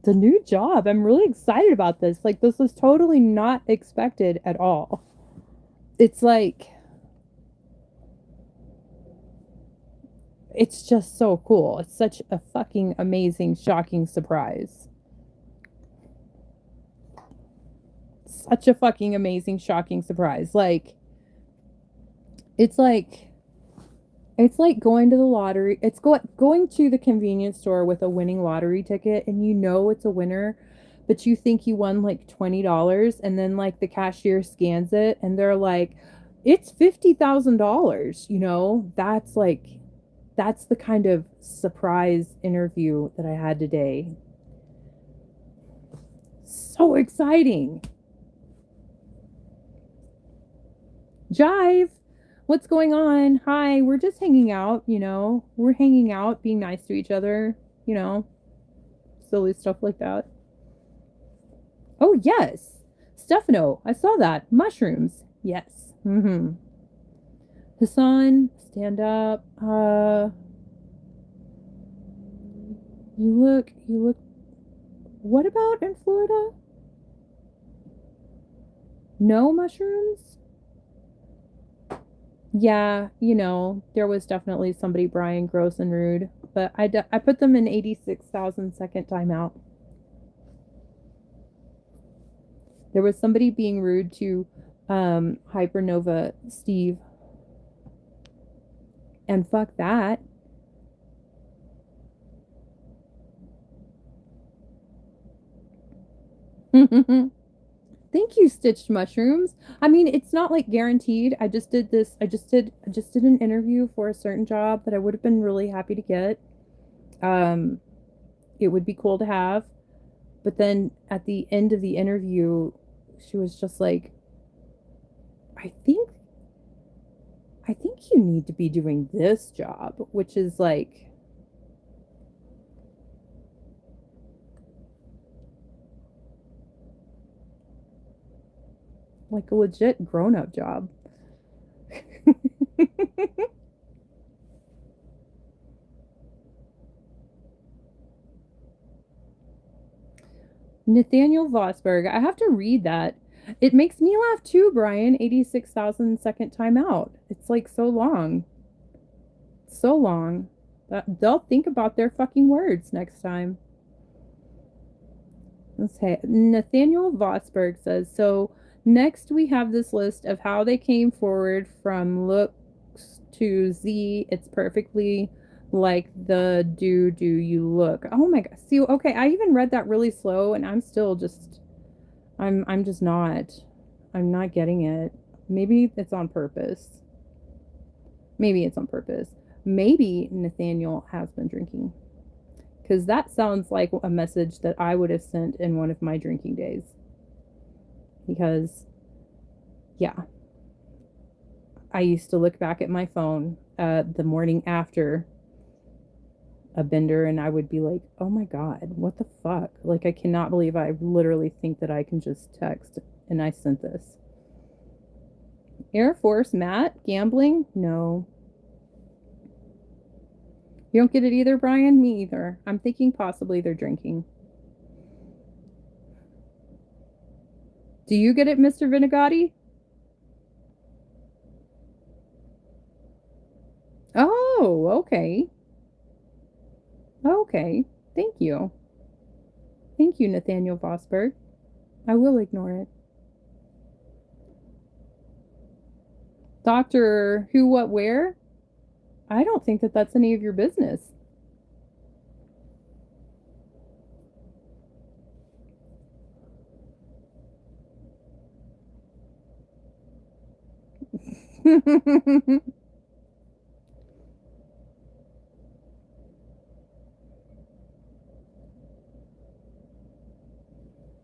The new job. I'm really excited about this. Like, this was totally not expected at all. It's like, it's just so cool. It's such a fucking amazing, shocking surprise. Such a fucking amazing, shocking surprise. Like, it's like, it's like going to the lottery. It's going to the convenience store with a winning lottery ticket and you know it's a winner, but you think you won like $20 and then like the cashier scans it and they're like, it's $50,000. You know, that's the kind of surprise interview that I had today. So exciting. Jive, what's going on? Hi, we're just hanging out, you know. We're hanging out, being nice to each other, you know, silly stuff like that. Oh, yes. Stefano, I saw that. Mushrooms. Yes. Mm-hmm. Hassan, stand up. You look. What about in Florida? No mushrooms? Yeah, you know, there was definitely somebody Brian gross and rude, but I put them in 86,000 second timeout. There was somebody being rude to Hypernova Steve, and fuck that. Thank you, Stitched Mushrooms. I mean, it's not like guaranteed. I just did this. I just did an interview for a certain job that I would have been really happy to get. Um, it would be cool to have. But then at the end of the interview, she was just like, I think I think you need to be doing this job, which is like a legit grown-up job. Nathaniel Vosberg. I have to read that. It makes me laugh too, Brian. 86,000 second time out. It's like so long. So long. That they'll think about their fucking words next time. Let's say Nathaniel Vosberg says so. Next, we have this list of how they came forward from looks to Z. It's perfectly like the do you look. Oh my god. See, okay, I even read that really slow and I'm still just I'm just not. I'm not getting it. Maybe it's on purpose. Maybe it's on purpose. Maybe Nathaniel has been drinking. Because that sounds like a message that I would have sent in one of my drinking days. Because, yeah, I used to look back at my phone the morning after a bender and I would be like, oh my God, what the fuck? Like, I cannot believe I literally think that I can just text and I sent this. Air Force, Matt, gambling? No. You don't get it either, Brian? Me either. I'm thinking possibly they're drinking. Do you get it, Mr. Vinagati? Oh, okay. Okay. Thank you. Thank you, Nathaniel Vosberg. I will ignore it. Doctor Who, What, Where? I don't think that that's any of your business.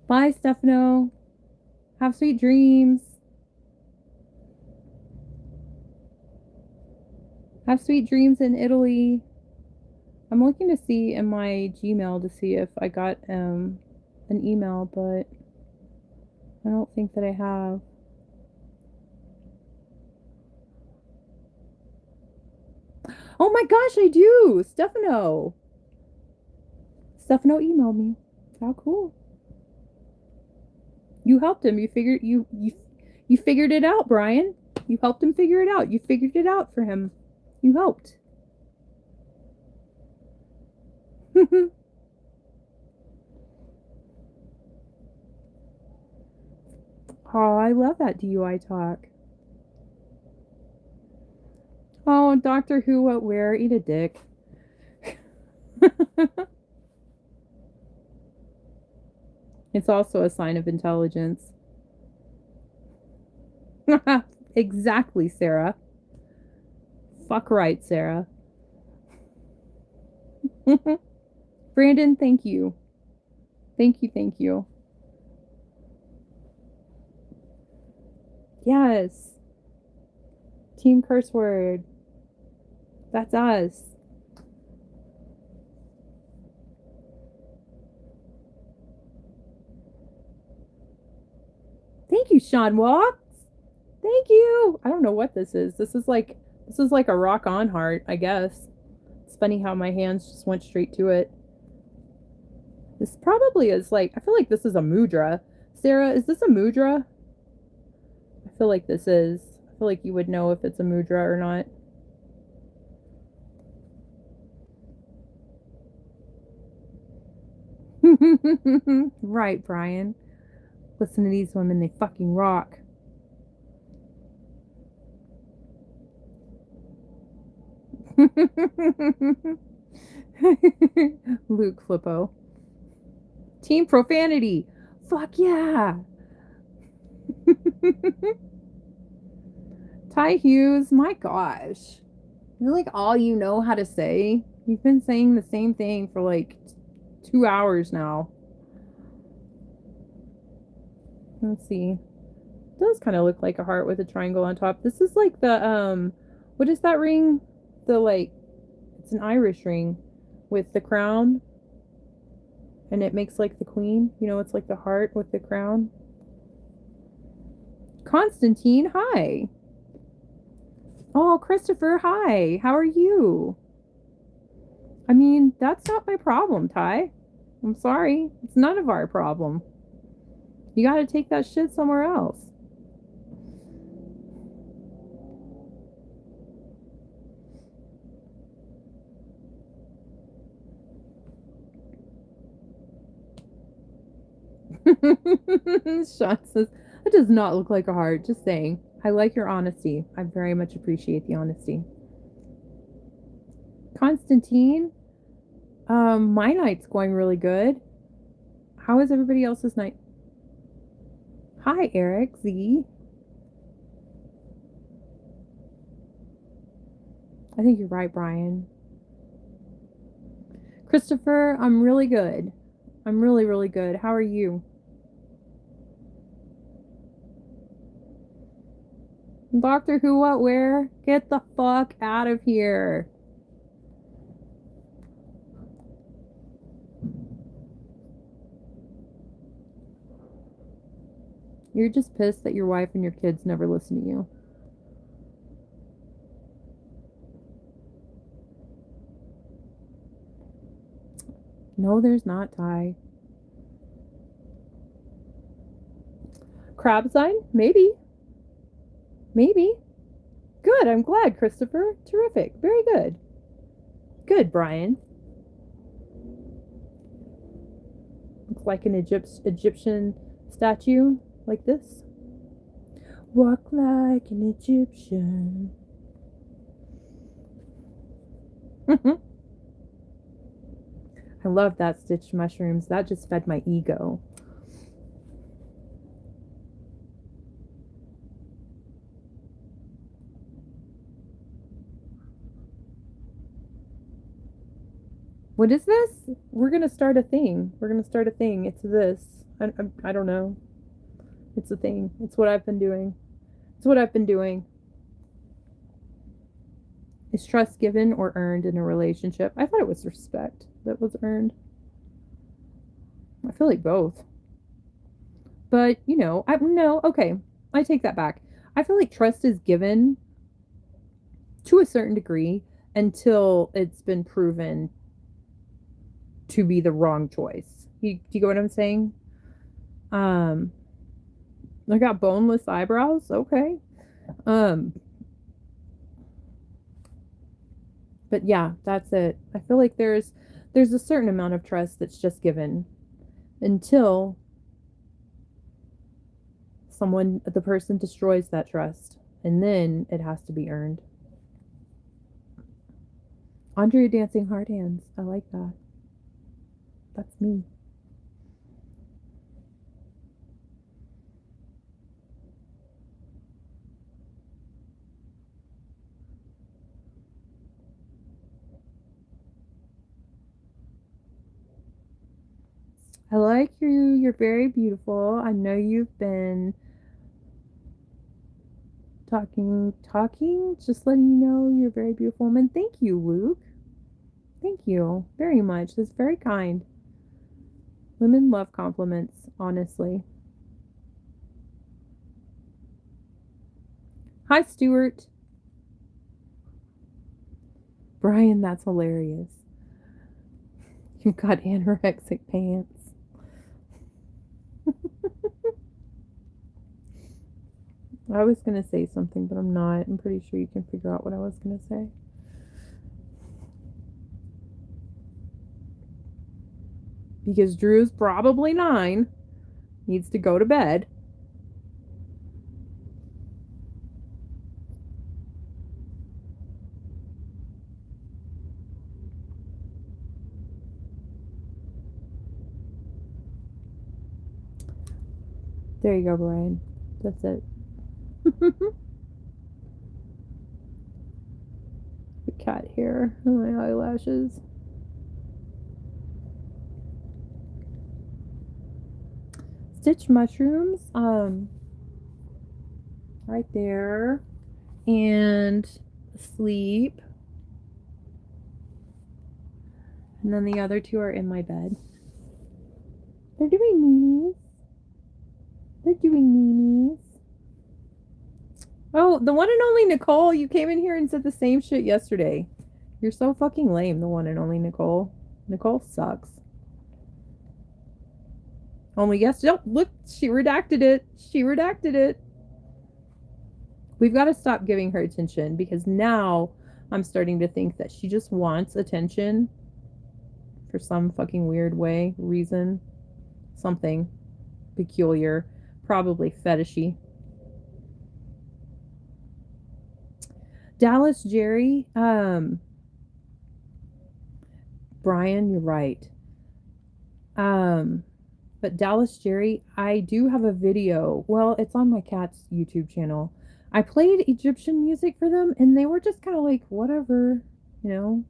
Bye, Stefano. Have sweet dreams. Have sweet dreams in Italy. I'm looking to see in my Gmail to see if I got an email, but I don't think that I have. Oh my gosh, I do! Stefano! Stefano emailed me. How cool. You helped him. You figured it out, Brian. You helped him figure it out. You figured it out for him. You helped. Oh, I love that DUI talk. Oh, Doctor Who, What, Where? Eat a dick. It's also a sign of intelligence. Exactly, Sarah. Fuck right, Sarah. Brandon, thank you. Thank you, thank you. Yes. Team curse word. That's us. Thank you, Sean Watts. Thank you. I don't know what this is. This is like a rock on heart, I guess. It's funny how my hands just went straight to it. This probably is like, I feel like this is a mudra. Sarah, is this a mudra? I feel like this is. I feel like you would know if it's a mudra or not. Right, Brian. Listen to these women, they fucking rock. Luke Flippo. Team profanity. Fuck yeah. Ty Hughes, my gosh. You're like all you know how to say. You've been saying the same thing for like 2 hours now. Let's see. It does kind of look like a heart with a triangle on top. This is like the what is that ring? The like, it's an Irish ring with the crown. And it makes like the queen. You know, it's like the heart with the crown. Constantine, hi. Oh, Christopher, hi. How are you? I mean, that's not my problem, Ty. I'm sorry. It's none of our problem. You gotta take that shit somewhere else. Sean says, it does not look like a heart. Just saying. I like your honesty. I very much appreciate the honesty. Constantine, my night's going really good. How is everybody else's night? Hi, Eric Z. I think you're right, Brian. Christopher, I'm really good. I'm really, really good. How are you? Doctor Who, what, where? Get the fuck out of here. You're just pissed that your wife and your kids never listen to you. No, there's not, Ty. Crab sign? Maybe. Maybe. Good, I'm glad, Christopher. Terrific. Very good. Good, Brian. Looks like an Egyptian statue, like this. Walk like an Egyptian. I love that stitched mushrooms. That just fed my ego. What is this? We're gonna start a thing. We're gonna start a thing. It's this. I don't know. It's a thing. It's what I've been doing. It's what I've been doing. Is trust given or earned in a relationship? I thought it was respect that was earned. I feel like both. But, you know, okay. I take that back. I feel like trust is given to a certain degree until it's been proven to be the wrong choice. Do you get what I'm saying? I got boneless eyebrows. Okay. But yeah, that's it. I feel like there's a certain amount of trust that's just given until the person destroys that trust, and then it has to be earned. Andrea dancing hard hands. I like that. That's me. I like you. You're very beautiful. I know you've been talking, just letting you know you're a very beautiful woman. Thank you, Luke. Thank you very much. That's very kind. Women love compliments, honestly. Hi, Stuart. Brian, that's hilarious. You've got anorexic pants. I was going to say something, but I'm not. I'm pretty sure you can figure out what I was going to say. Because Drew's probably 9, needs to go to bed. There you go, Brian. That's it. The cat hair and my eyelashes. Stitch mushrooms, right there, and sleep, and then the other 2 are in my bed. They're doing memes. They're doing memes. Oh, the one and only Nicole, you came in here and said the same shit yesterday. You're so fucking lame, the one and only Nicole. Nicole sucks. Only yes. Oh, look, she redacted it. She redacted it. We've got to stop giving her attention because now I'm starting to think that she just wants attention for some fucking weird reason. Something peculiar. Probably fetishy. Dallas Jerry. Brian, you're right. But Dallas Jerry, I do have a video. Well, it's on my cat's YouTube channel. I played Egyptian music for them, and they were just kind of like, whatever, you know?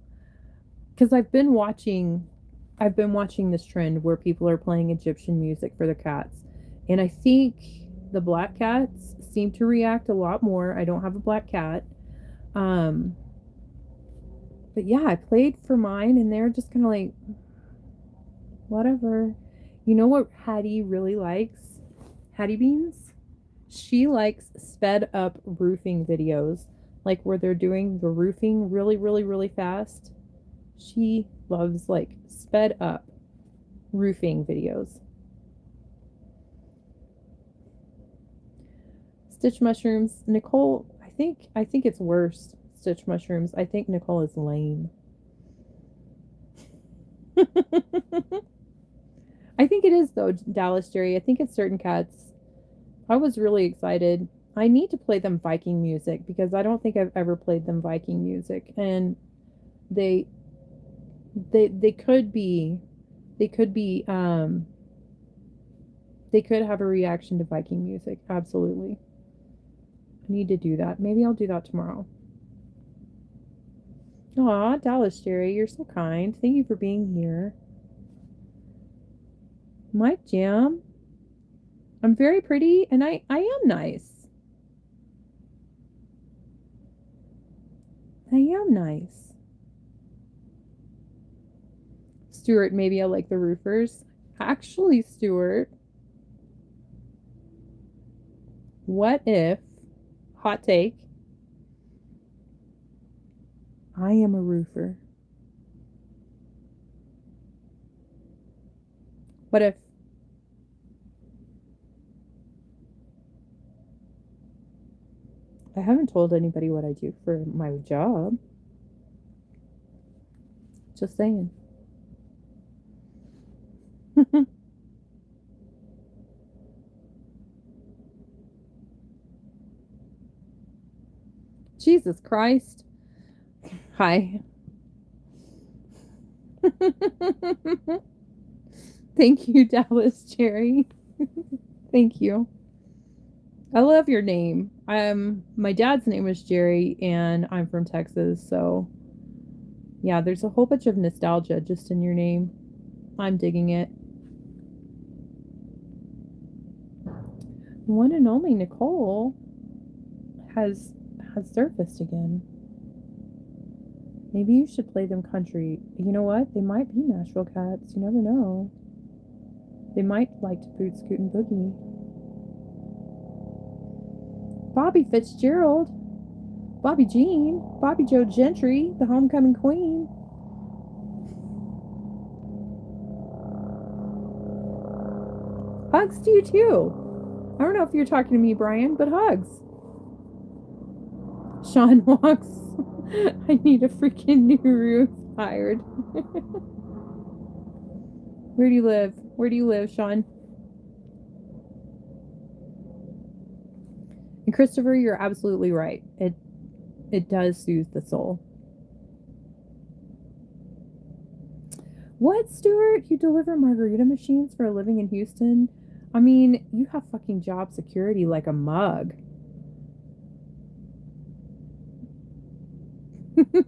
Because I've been watching this trend where people are playing Egyptian music for their cats. And I think the black cats seem to react a lot more. I don't have a black cat. But yeah, I played for mine, and they're just kind of like, whatever. You know what Hattie really likes? Hattie Beans? She likes sped up roofing videos. Like where they're doing the roofing really, really, really fast. She loves like sped up roofing videos. Stitch mushrooms. Nicole, I think it's worse. Stitch mushrooms. I think Nicole is lame. I think it is though, Dallas Jerry. I think it's certain cats. I was really excited. I need to play them Viking music because I don't think I've ever played them Viking music, and they could be they could have a reaction to Viking music. Absolutely. I need to do that. Maybe I'll do that tomorrow. Aw, Dallas Jerry, you're so kind. Thank you for being here. Mike Jam. I'm very pretty and I am nice. I am nice. Stuart, maybe I like the roofers. Actually, Stuart, what if, hot take, I am a roofer? What if? I haven't told anybody what I do for my job. Just saying. Jesus Christ. Hi. Thank you, Dallas Jerry. Thank you. I love your name. My dad's name is Jerry and I'm from Texas, so yeah, there's a whole bunch of nostalgia just in your name. I'm digging it. One and only Nicole. has surfaced again. Maybe you should play them country. You know what? They might be Nashville cats. You never know. They might like to boot, scoot, and boogie. Bobby Fitzgerald. Bobby Jean. Bobby Joe Gentry, the homecoming queen. Hugs to you too. I don't know if you're talking to me, Brian, but hugs. Sean walks. I need a freaking new roof hired. Where do you live? Where do you live, Sean? And Christopher, you're absolutely right. It does soothe the soul. What, Stuart? You deliver margarita machines for a living in Houston? I mean, you have fucking job security like a mug.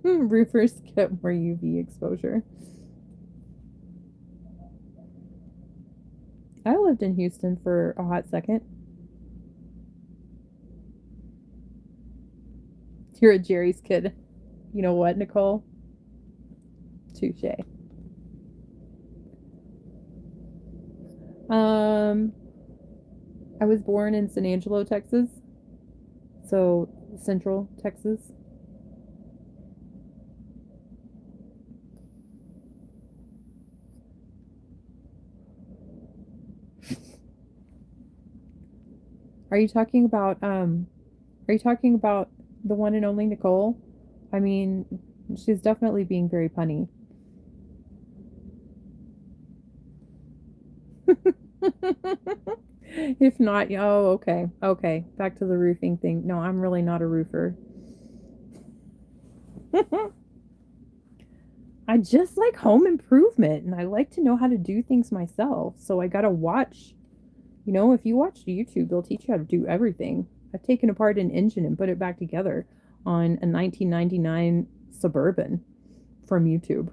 Roofers get more UV exposure. I lived in Houston for a hot second. You're a Jerry's kid. You know what, Nicole? Touche. I was born in San Angelo, Texas. So, Central Texas. Are you talking about the one and only Nicole? I mean, she's definitely being very punny. If not, oh, okay. Okay. Back to the roofing thing. No, I'm really not a roofer. I just like home improvement and I like to know how to do things myself. So I gotta watch. You know, if you watch YouTube, they'll teach you how to do everything. I've taken apart an engine and put it back together on a 1999 Suburban from YouTube.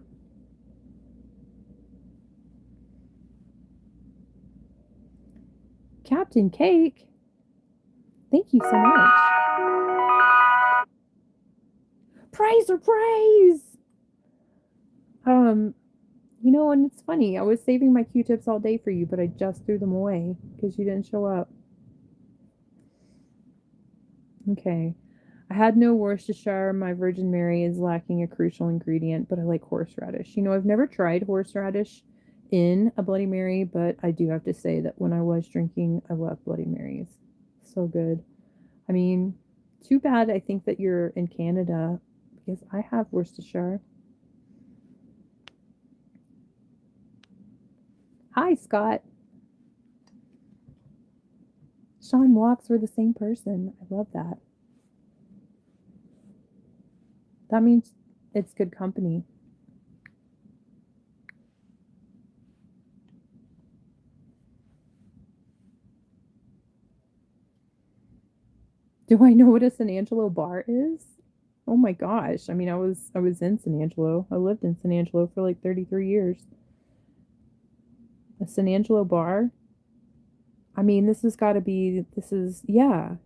Captain Cake, thank you so much. Praise or praise! You know, and it's funny, I was saving my Q-tips all day for you, but I just threw them away because you didn't show up. Okay. I had no Worcestershire. My Virgin Mary is lacking a crucial ingredient, but I like horseradish. You know, I've never tried horseradish in a Bloody Mary, but I do have to say that when I was drinking, I love Bloody Marys. So good. I mean, too bad I think that you're in Canada because I have Worcestershire. Hi, Scott. Sean walks, we're the same person. I love that. That means it's good company. Do I know what a San Angelo bar is? Oh my gosh. I mean, I was in San Angelo. I lived in San Angelo for like 33 years. A San Angelo bar? I mean, this is, yeah.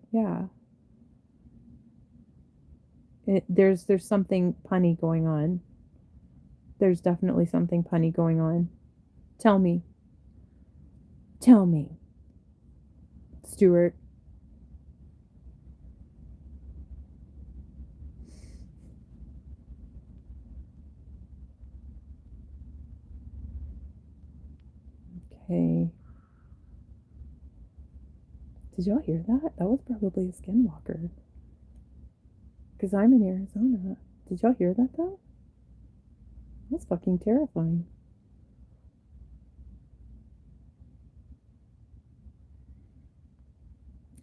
There's something punny going on. There's definitely something punny going on. Tell me. Stuart. Okay. Did y'all hear that? That was probably a skinwalker. Because I'm in Arizona. Did y'all hear that though? That's fucking terrifying.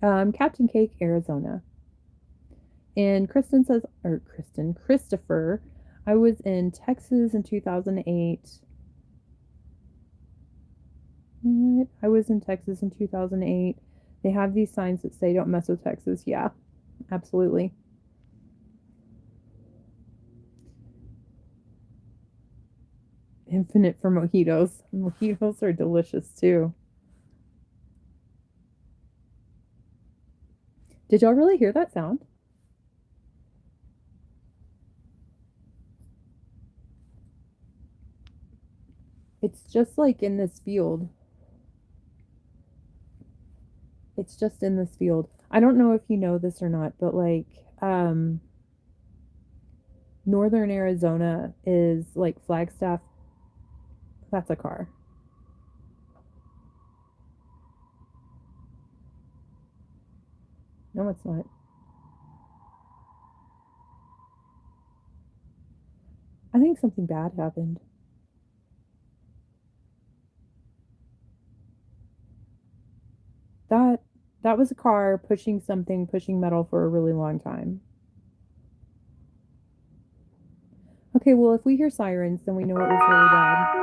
Captain Cake, Arizona. And Christopher, I was in Texas in 2008. What? I was in Texas in 2008. They have these signs that say don't mess with Texas. Yeah, absolutely. Infinite for mojitos. Mojitos are delicious too. Did y'all really hear that sound? just like in this field. It's just in this field. I don't know if you know this or not, but like northern Arizona is like Flagstaff. That's a car. No, it's not. I think something bad happened. That that was a car pushing something, pushing metal for a really long time. Okay, well, if we hear sirens, then we know it was really bad.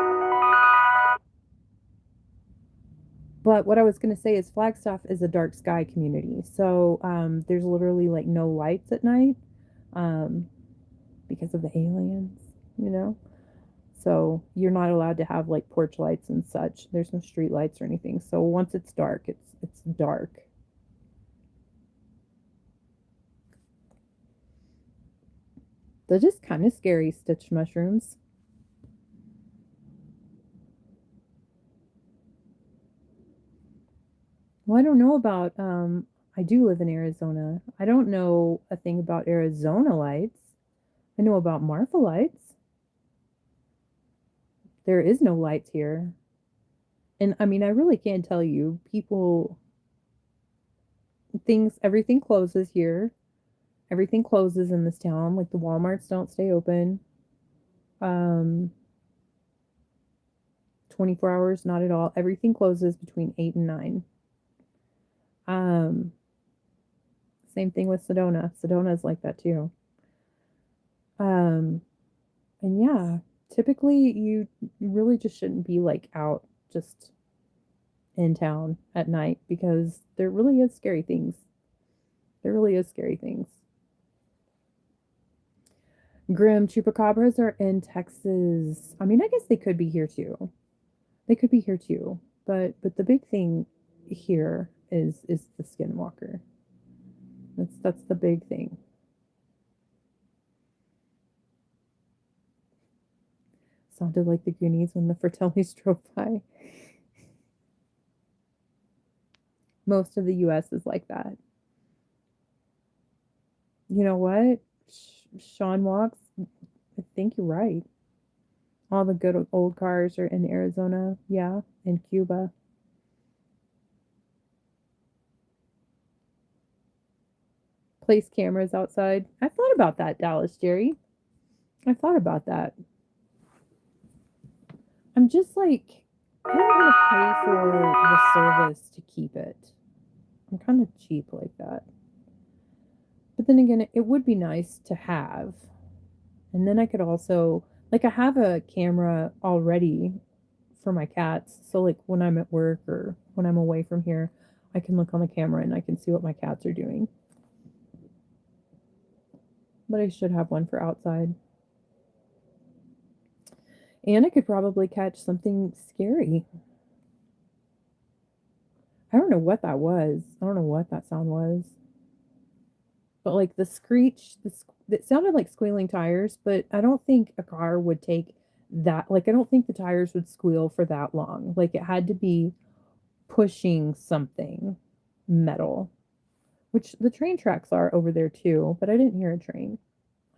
But what I was going to say is Flagstaff is a dark sky community. So there's literally like no lights at night um, because of the aliens, you know? So you're not allowed to have like porch lights and such. There's no street lights or anything. So once it's dark, it's dark. They're just kind of scary, stitch mushrooms. Well, I don't know about I do live in Arizona. I don't know a thing about Arizona lights. I know about Marfa lights. There is no lights here. And I mean, I really can't tell you. People things everything closes here. Everything closes in this town. Like the Walmarts don't stay open. Um 24 hours, not at all. Everything closes between 8 and 9. Um Same thing with Sedona. Sedona is like that too. Um and yeah, typically you really just shouldn't be like out just in town at night because there really is scary things. There really is scary things. Grim chupacabras are in Texas. I mean, I guess they could be here too. They could be here too. But the big thing here is the skinwalker. That's the big thing. Sounded like the Goonies when the Fratellis drove by. Most of the US is like that. You know what? Sean walks. I think you're right. All the good old cars are in Arizona. Yeah, in Cuba. Place cameras outside. I thought about that, Dallas Jerry. I thought about that. I'm just like, I don't want to pay for the service to keep it. I'm kind of cheap like that. But then again, it would be nice to have. And then I could also, like, I have a camera already for my cats. So, like, when I'm at work or when I'm away from here, I can look on the camera and I can see what my cats are doing. But I should have one for outside. And I could probably catch something scary. I don't know what that was. I don't know what that sound was. But like the screech, it sounded like squealing tires, but I don't think a car would take that. Like, I don't think the tires would squeal for that long. Like, it had to be pushing something metal, which the train tracks are over there too, but I didn't hear a train.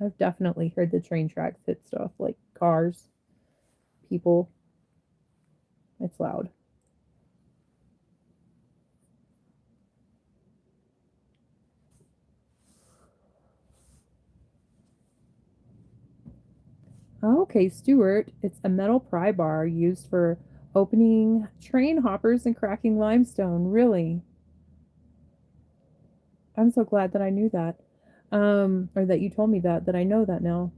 I've definitely heard the train tracks hit stuff like cars, people. It's loud. Okay, Stuart, it's a metal pry bar used for opening train hoppers and cracking limestone. Really? I'm so glad that I knew that. Or that you told me that I know that now.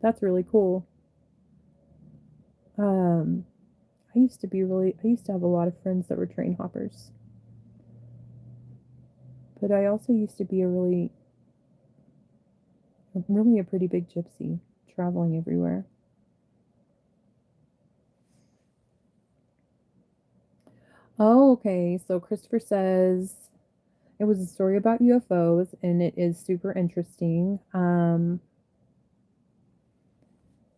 That's really cool. Um, I used to have a lot of friends that were train hoppers. But I also used to be really a pretty big gypsy, traveling everywhere. Oh, okay. So Christopher says it was a story about UFOs and it is super interesting.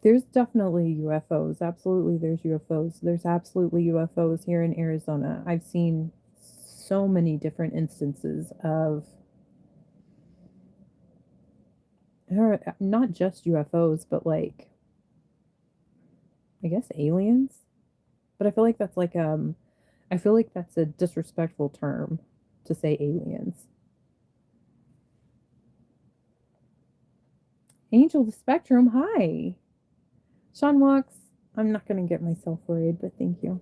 There's definitely UFOs. Absolutely, there's UFOs. There's absolutely UFOs here in Arizona. I've seen so many different instances of not just UFOs, but like, I guess aliens. But I feel like that's like I feel like that's a disrespectful term to say aliens. Angel the Spectrum, hi. Sean Walks. I'm not gonna get myself worried, but thank you.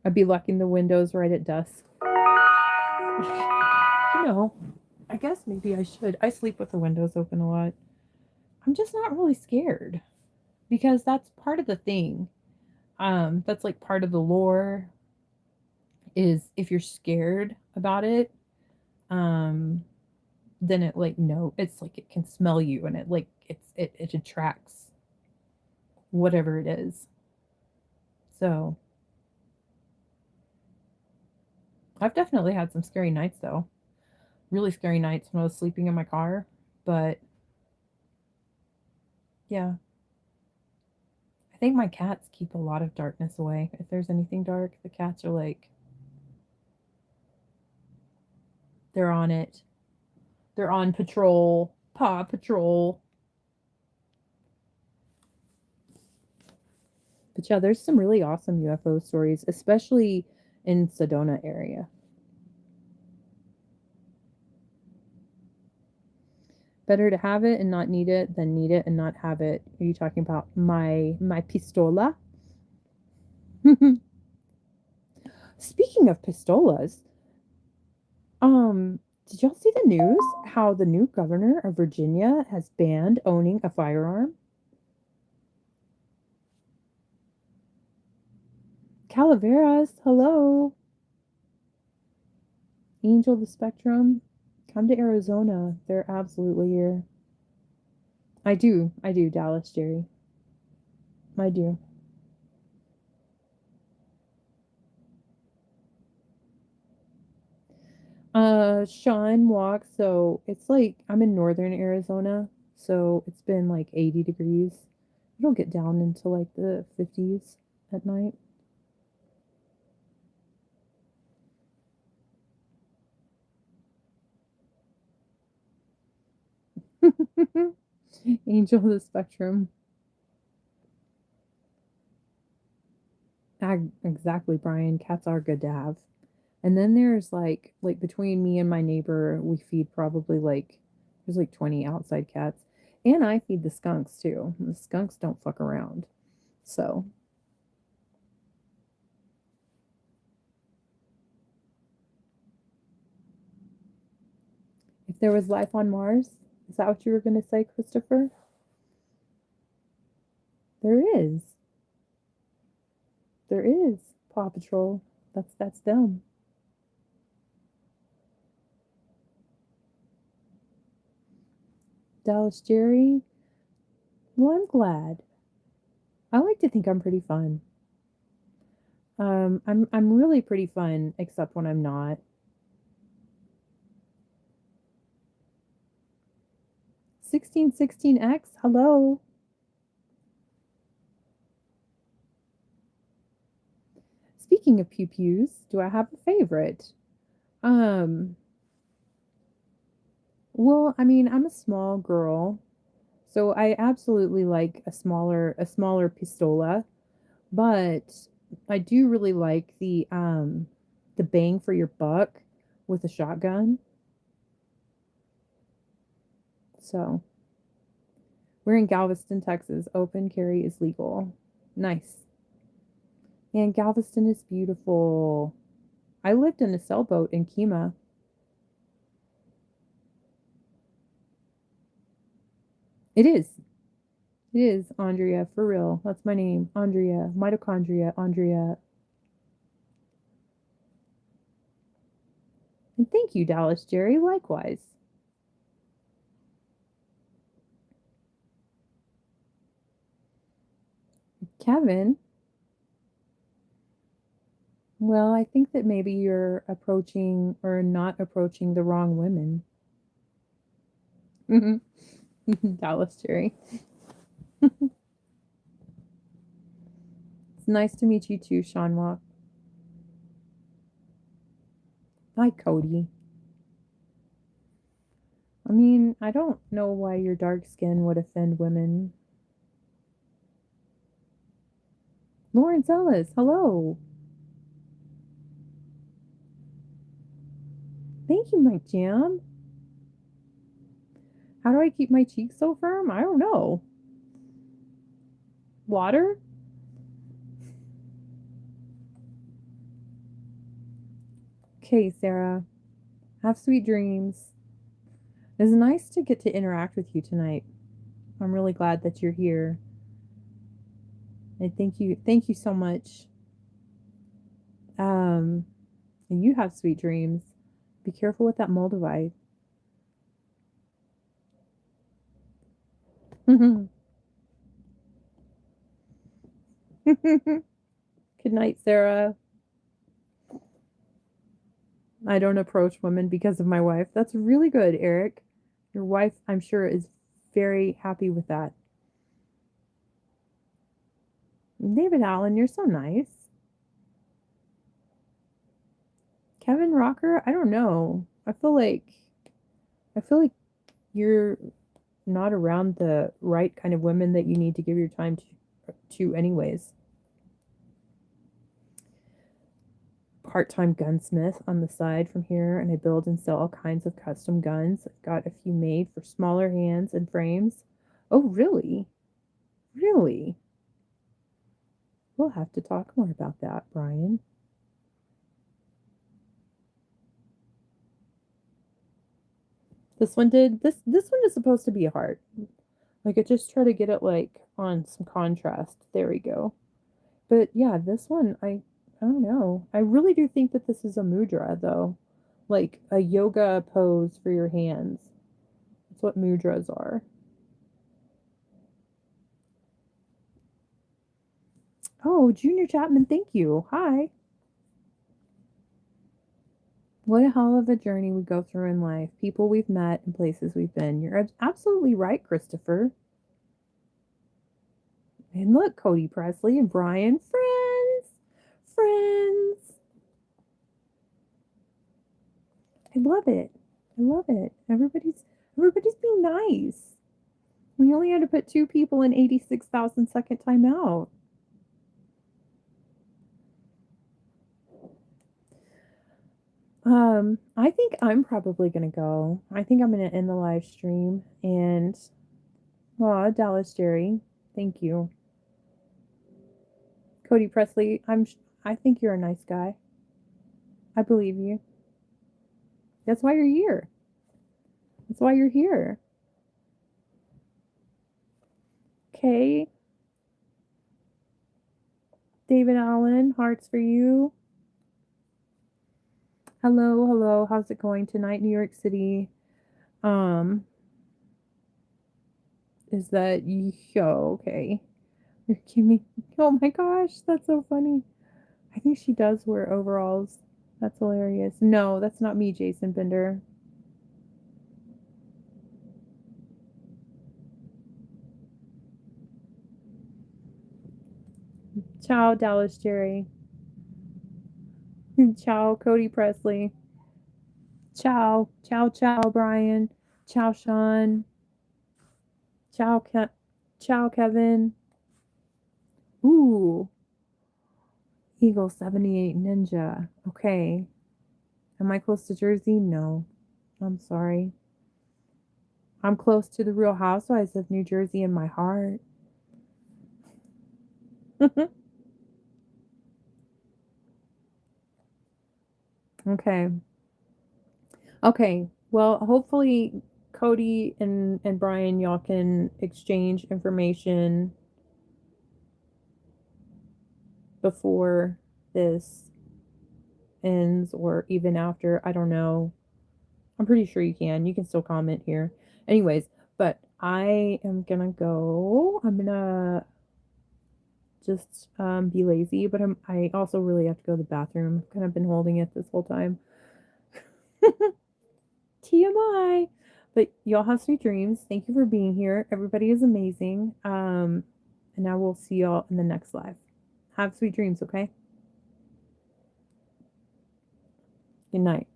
I'd be locking the windows right at dusk. You know, I guess maybe I should. I sleep with the windows open a lot. I'm just not really scared because that's part of the thing. That's like part of the lore is if you're scared about it, um, then it like no, it's like it can smell you and it like it attracts whatever it is. So I've definitely had some scary nights though. Really scary nights when I was sleeping in my car. But yeah, I think my cats keep a lot of darkness away. If there's anything dark, the cats are like, they're on it. They're on patrol. Paw Patrol. But yeah, there's some really awesome UFO stories, especially in Sedona area. Better to have it and not need it than need it and not have it. Are you talking about my pistola? Speaking of pistolas, did y'all see the news how the new governor of Virginia has banned owning a firearm? Calaveras, hello. Angel the Spectrum, come to Arizona. They're absolutely here. I do, Dallas, Jerry. I do. Sean walks, so it's like I'm in northern Arizona, so it's been like 80 degrees. You don't get down into like the 50s at night. Angel of the Spectrum. Exactly, Brian. Cats are good to have. And then there's like between me and my neighbor, we feed probably like there's like 20 outside cats. And I feed the skunks too. The skunks don't fuck around. So, if there was life on Mars, is that what you were going to say, Christopher? There is. There is Paw Patrol. That's them. Dallas Jerry. Well, I'm glad. I like to think I'm pretty fun. I'm really pretty fun, except when I'm not. 1616X, hello. Speaking of pew pews, do I have a favorite? Um, well, I mean, I'm a small girl, so I absolutely like a smaller pistola, but I do really like the bang for your buck with a shotgun. So, we're in Galveston, Texas. Open carry is legal. Nice. And Galveston is beautiful. I lived in a sailboat in Kima. It is. It is, Andrea, for real. That's my name. Andrea. Mitochondria, Andrea. And thank you, Dallas Jerry. Likewise. Kevin. Well, I think that maybe you're approaching or not approaching the wrong women. Dallas Jerry. It's nice to meet you too, Sean Walk. Hi, Cody. I mean, I don't know why your dark skin would offend women. Lawrence Ellis, hello. Thank you, Mike Jam. How do I keep my cheeks so firm? I don't know. Water? Okay, Sarah. Have sweet dreams. It's nice to get to interact with you tonight. I'm really glad that you're here. And thank you so much. And you have sweet dreams. Be careful with that Moldavite. Good night, Sarah. I don't approach women because of my wife. That's really good, Eric. Your wife, I'm sure, is very happy with that. David Allen, you're so nice. Kevin Rocker, I don't know. I feel like you're not around the right kind of women that you need to give your time to anyways. Part-time gunsmith on the side from here, and I build and sell all kinds of custom guns. I've got a few made for smaller hands and frames. Oh, really? Really? We'll have to talk more about that, Brian. This one is supposed to be a heart. Like I just try to get it like on some contrast. There we go. But yeah, this one I don't know. I really do think that this is a mudra though. Like a yoga pose for your hands. That's what mudras are. Oh, Junior Chapman, thank you. Hi. What a hell of a journey we go through in life. People we've met and places we've been. You're absolutely right, Christopher. And look, Cody Presley and Brian, friends. Friends. I love it. I love it. Everybody's being nice. We only had to put 2 people in 86,000 second timeout. I think I'm probably gonna go. I think I'm gonna end the live stream and Dallas Jerry, thank you. Cody Presley, I think you're a nice guy. I believe you. That's why you're here. That's why you're here. Okay. David Allen, hearts for you. Hello, hello. How's it going tonight, New York City? Is that okay? You're kidding. Oh my gosh, that's so funny. I think she does wear overalls. That's hilarious. No, that's not me, Jason Bender. Ciao, Dallas Jerry. Ciao, Cody Presley. Ciao, ciao, ciao, Brian. Ciao, Sean. Ciao, Kevin. Ooh, Eagle 78 Ninja. Okay. Am I close to Jersey? No. I'm sorry. I'm close to the Real Housewives of New Jersey in my heart. Okay. Okay. Well, hopefully Cody and Brian, y'all can exchange information before this ends or even after. I don't know. I'm pretty sure you can. You can still comment here. Anyways, but I am gonna go. I'm gonna just be lazy, but I also really have to go to the bathroom. Kind of been holding it this whole time. TMI. But y'all have sweet dreams. Thank you for being here. Everybody is amazing. And I will see y'all in the next live. Have sweet dreams, okay? Good night.